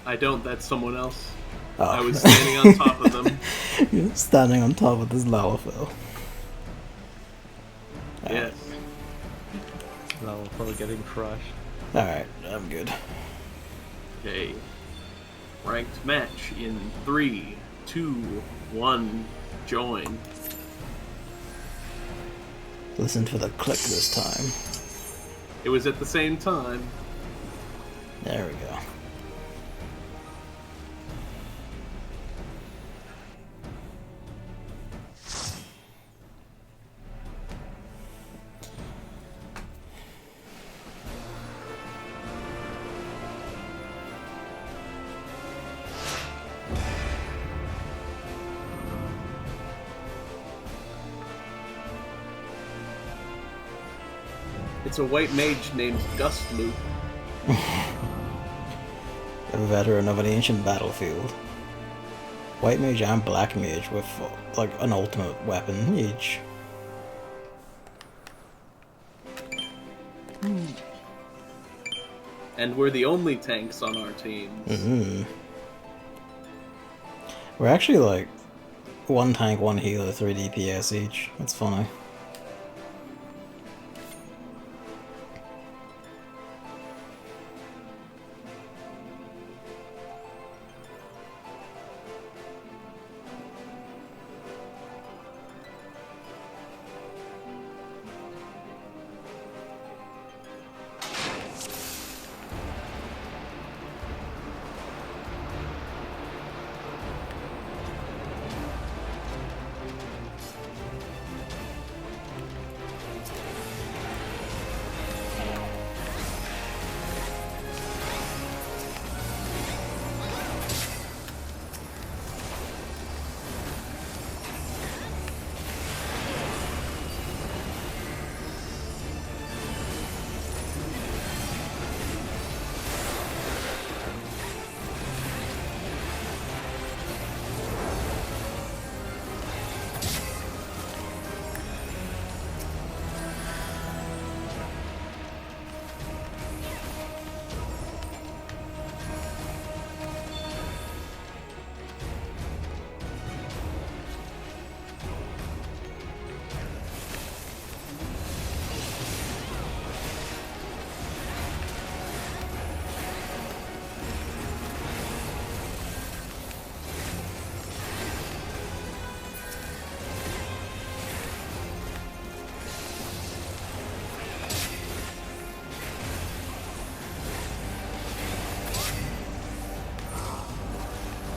I don't, that's someone else. Oh. I was standing on top of them. You're standing on top of this Lalafell. Yes. No, probably getting crushed. Alright, I'm good. Okay. Ranked match in 3, 2, 1, join. Listen for the click this time. It was at the same time. There we go. It's a white mage named Gustlu. A veteran of an ancient battlefield. White mage and black mage with like an ultimate weapon each. And we're the only tanks on our teams. We're actually like 1 tank, 1 healer, 3 DPS each. That's funny.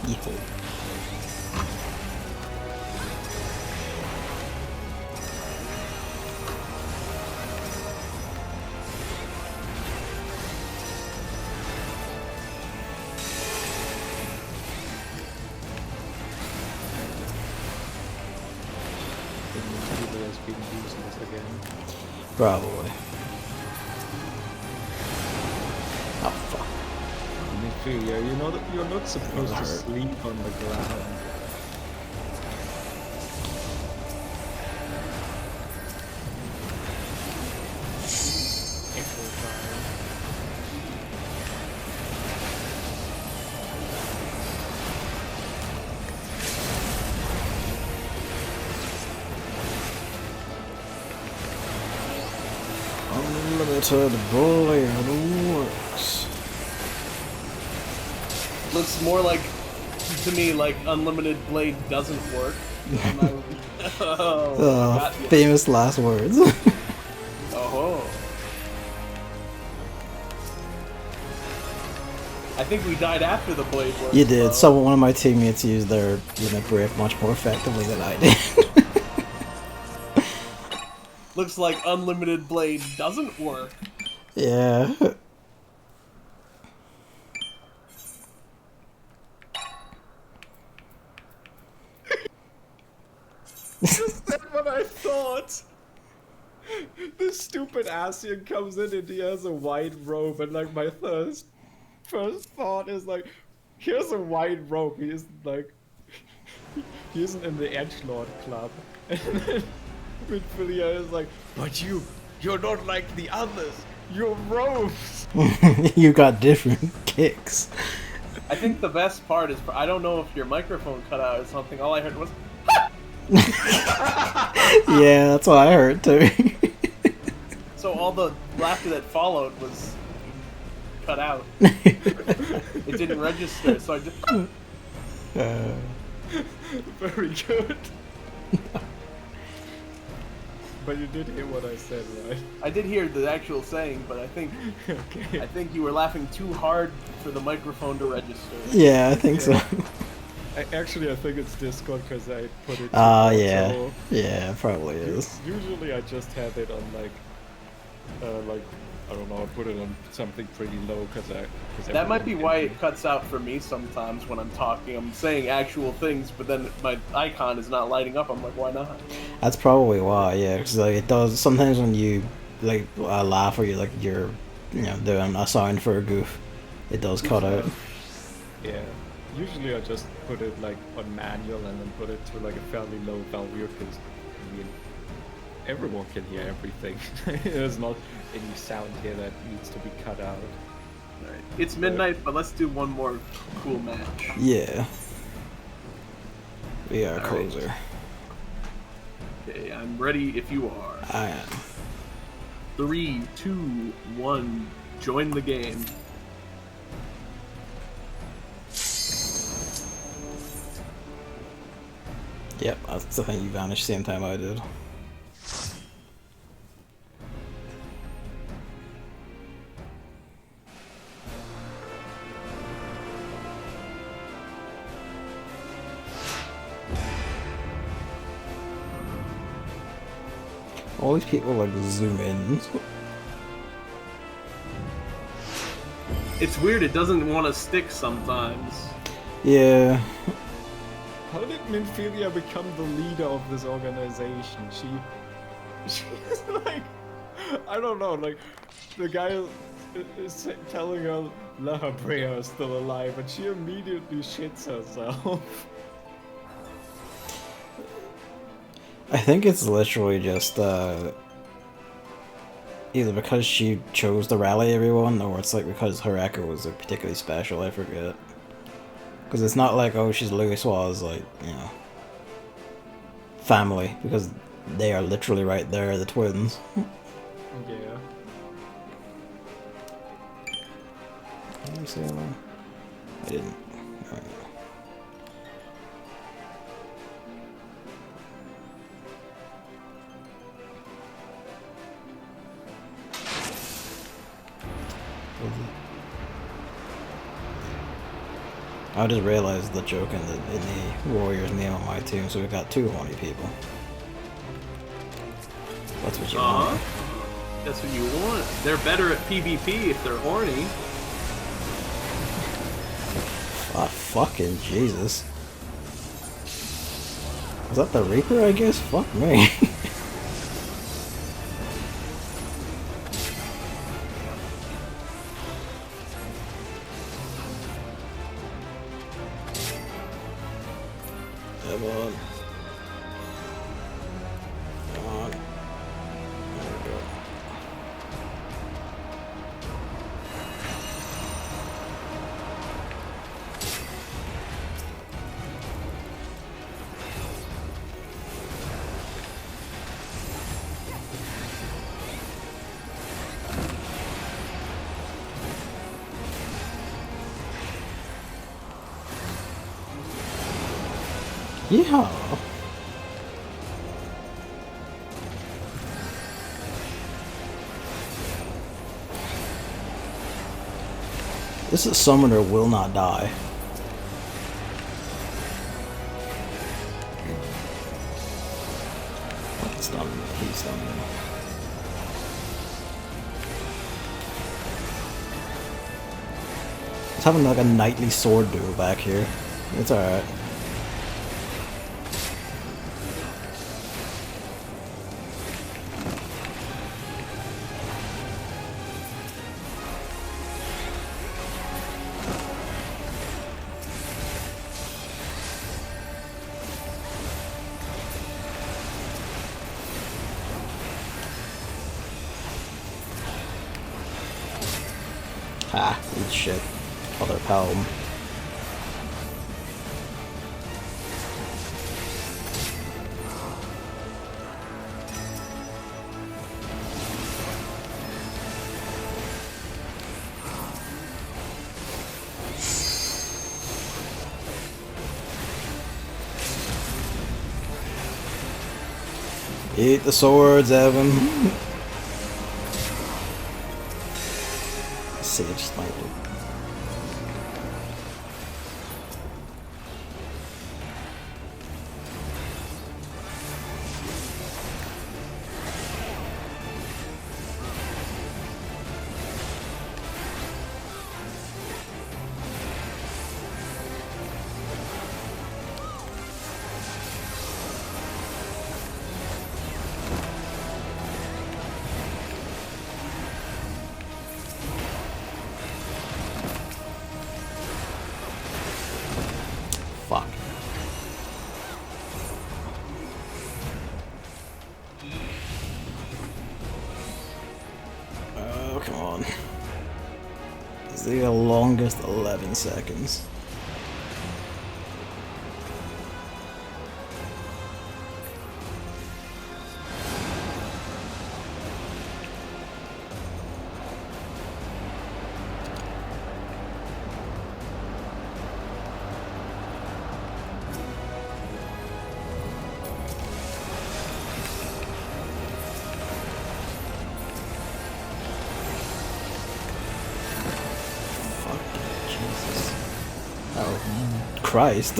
Evil. again. Probably. Oh fuck. Ophelia, you know that you're not supposed to hurt. sleep on the ground. It will die. Unlimited blade works. Looks more like, to me, like unlimited blade doesn't work. Oh, got you. Famous last words. Oh. I think we died after the blade worked. You did. So one of my teammates used their unit brick much more effectively than I did. Looks like unlimited blade doesn't work. Yeah. Is that what I thought? This stupid Asian comes in and he has a white robe, and like my first thought is like, here's a white robe. He isn't like, he isn't in the Edgelord club. And then Ophelia is like, but you're not like the others. You're robes. You got different kicks. I think the best part is, I don't know if your microphone cut out or something. All I heard was, Yeah, that's what I heard too. so all the laughter that followed was cut out. It didn't register, so I just... Very good. But you did hear what I said, right? I did hear the actual saying, but I think Okay. I think you were laughing too hard for the microphone to register. Yeah, I think so. Actually, I think it's Discord because I put it. Yeah. auto. Yeah, probably is. Usually, I just have it on like I don't know. I put it on something pretty low because That might be why it cuts out for me sometimes when I'm talking. I'm saying actual things, but then my icon is not lighting up. I'm like, why not? That's probably why, yeah, because like it does sometimes when you like laugh or you're doing a sound for a goof, it does cut out. Yeah. Usually, I just put it like on manual and then put it to like a fairly low value because I mean everyone can hear everything. There's not any sound here that needs to be cut out. Alright. It's midnight, but let's do one more cool match. Yeah. We are Alright. closer. Okay, I'm ready if you are. I am. 3, 2, 1, join the game. Yep, I think you vanished same time I did. All these people like zoom in. It's weird, it doesn't want to stick sometimes. Yeah. How did Minfilia become the leader of this organization? She's like, I don't know, like, the guy is telling her La Brea is still alive, and she immediately shits herself. I think it's literally just either because she chose to rally everyone, or it's like because her echo was like particularly special, I forget. Because it's not like, oh, she's Louis Suarez, like, you know, family, because they are literally right there, the twins. Yeah. Did I say hello? I didn't. Alright. I just realized the joke in the Warriors name on my team, so we've got 2 horny people. That's what you want. That's what you want. They're better at PvP if they're horny. Ah, fucking Jesus. Is that the Reaper, I guess? Fuck me. Come on. Come on. There we go. Yeah. This summoner will not die. It's not me. He's not me. It's having like a knightly sword duel back here. It's alright. Ah, eat shit. Other Paladin. Eat the swords, Evan. Sage sniper. Fuck. Oh, come on. This is the longest 11 seconds. Oh, Christ.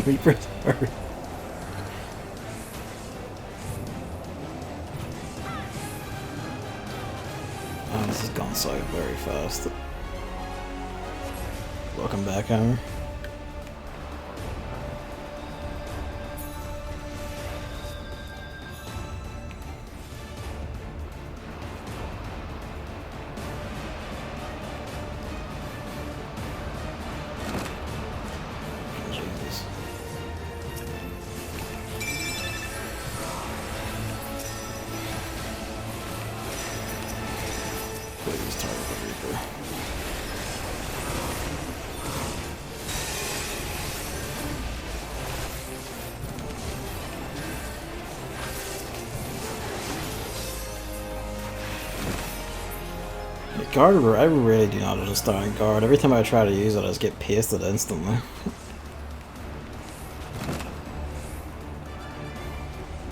Reaper's hurt. Oh, this has gone so very fast. Welcome back, Hammer. Please target the Reaper. Guard, I really do not understand guard. Every time I try to use it, I just get pasted instantly.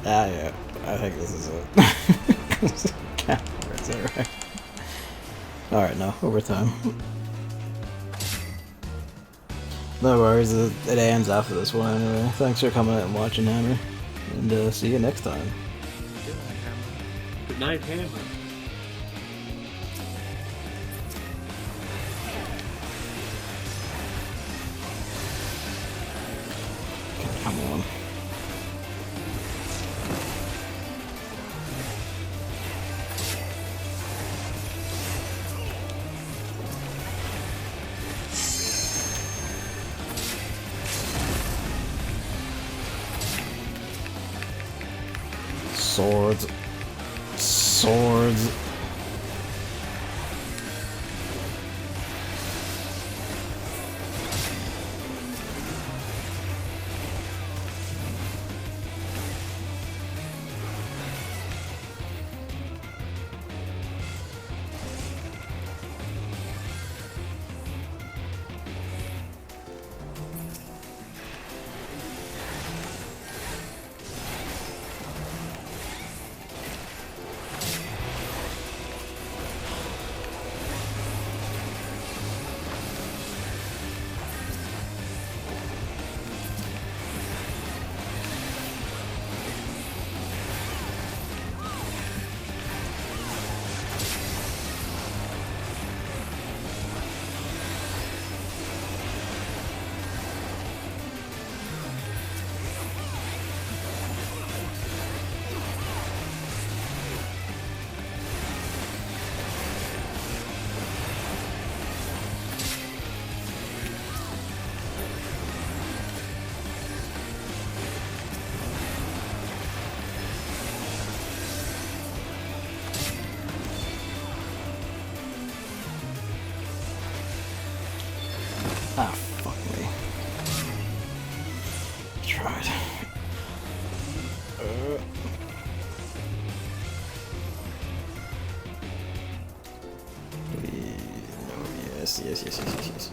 Ah, yeah. I think this is it. Is that right? Alright, no, overtime. No worries, it ends after this one anyway. Thanks for coming out and watching, Hammer. And see you next time. Good night, Hammer. Come on. Swords. Swords. Ah, fuck me. Tried. No, yes.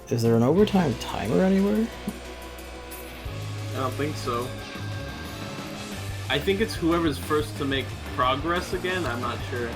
Is there an overtime timer anywhere? I don't think so. I think it's whoever's first to make progress again. I'm not sure.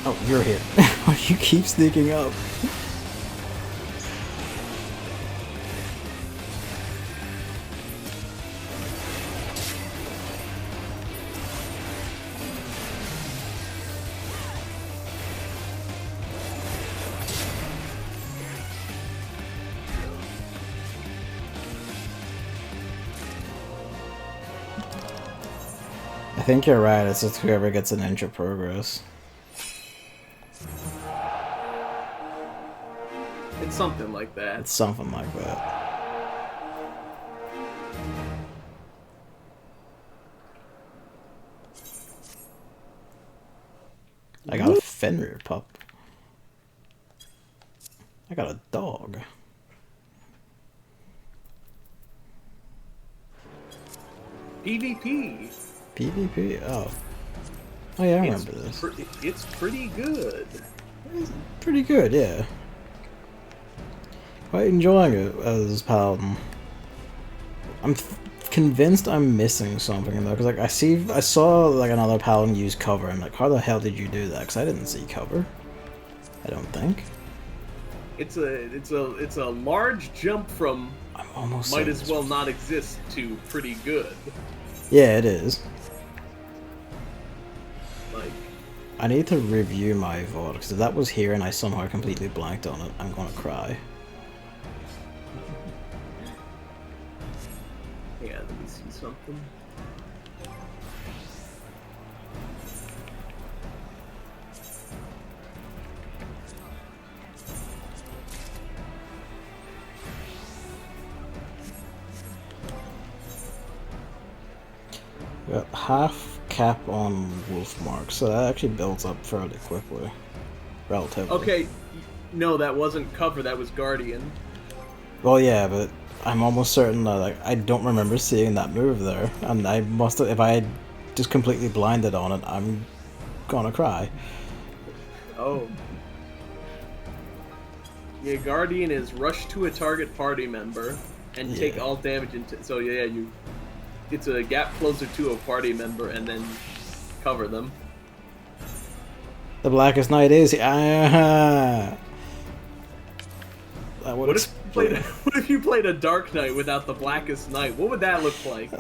Oh, you're here. You keep sneaking up. I think you're right, it's just whoever gets an inch of progress. It's something like that. It's something like that. I got a Fenrir pup. I got a dog. PvP. PvP? Oh. Oh yeah, I remember this. It's pretty good. It's pretty good, yeah. Quite enjoying it as Paladin. I'm convinced I'm missing something though, because like I saw like another Paladin use cover. I'm like, how the hell did you do that? Because I didn't see cover. I don't think. It's a large jump from I'm almost might as well not exist to pretty good. Yeah, it is. Like, I need to review my VOD, because if that was here and I somehow completely blanked on it, I'm gonna cry. yeah, let me see something. We got half cap on wolf marks, so that actually builds up fairly quickly. Relatively. Okay, no, that wasn't cover, that was Guardian. Well, yeah, but I'm almost certain that like, I don't remember seeing that move there, and I must have, if I had just completely blinded on it, I'm gonna cry. Oh. Yeah, Guardian is rush to a target party member and take all damage into. So yeah, it's a gap closer to a party member and then cover them. The Blackest Night is here. That would What if you played a Dark Knight without the Blackest Night? What would that look like?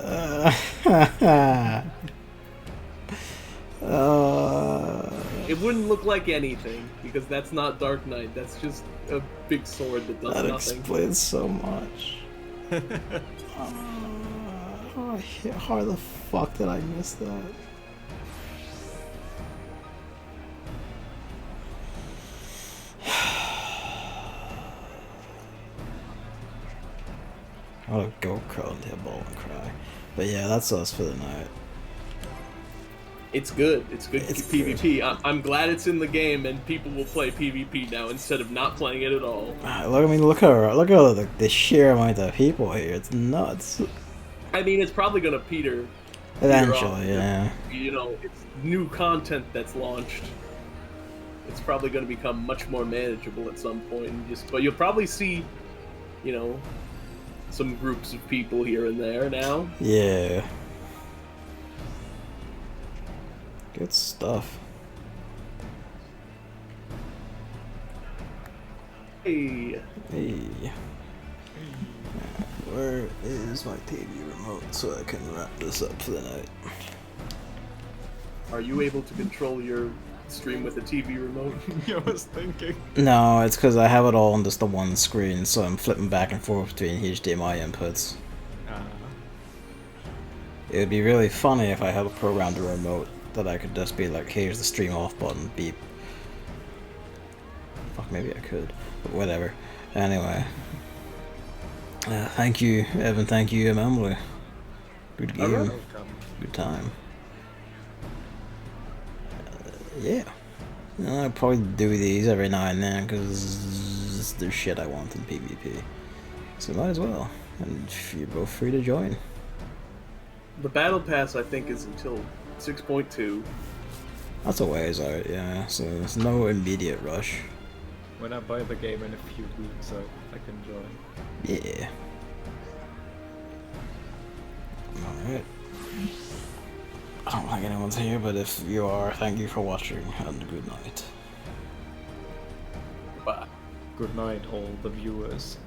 It wouldn't look like anything, because that's not Dark Knight. That's just a big sword that does that nothing. explains so much. How the fuck did I miss that? I'll go curl into a ball and cry. But yeah, that's us for the night. It's good. It's good It's PvP. I'm glad it's in the game and people will play PvP now instead of not playing it at all. Look at the sheer amount of people here. It's nuts. I mean, it's probably gonna peter Eventually, off. yeah. You know, it's new content that's launched. It's probably gonna become much more manageable at some point. But you'll probably see, you know, some groups of people here and there now. Yeah. Good stuff. Hey. Hey. Where is my TV remote so I can wrap this up for the night? Are you able to control your stream with a TV remote? I was thinking. No, it's because I have it all on just the one screen, so I'm flipping back and forth between HDMI inputs. It would be really funny if I had a programmed remote that I could just be like, here's the stream off button, beep. Fuck, maybe I could, but whatever. Anyway. Thank you, Evan, thank you, Emily. Good game. Welcome. Good time. Yeah. I'll probably do these every now and then, because there's shit I want in PvP. So might as well. And you're both free to join. The Battle Pass, I think, is until 6.2. That's a ways out, yeah, so there's no immediate rush. When I buy the game in a few weeks, so I can join. Yeah. Alright. I don't think anyone's here, but if you are, thank you for watching, and good night. Bye. Good night, all the viewers.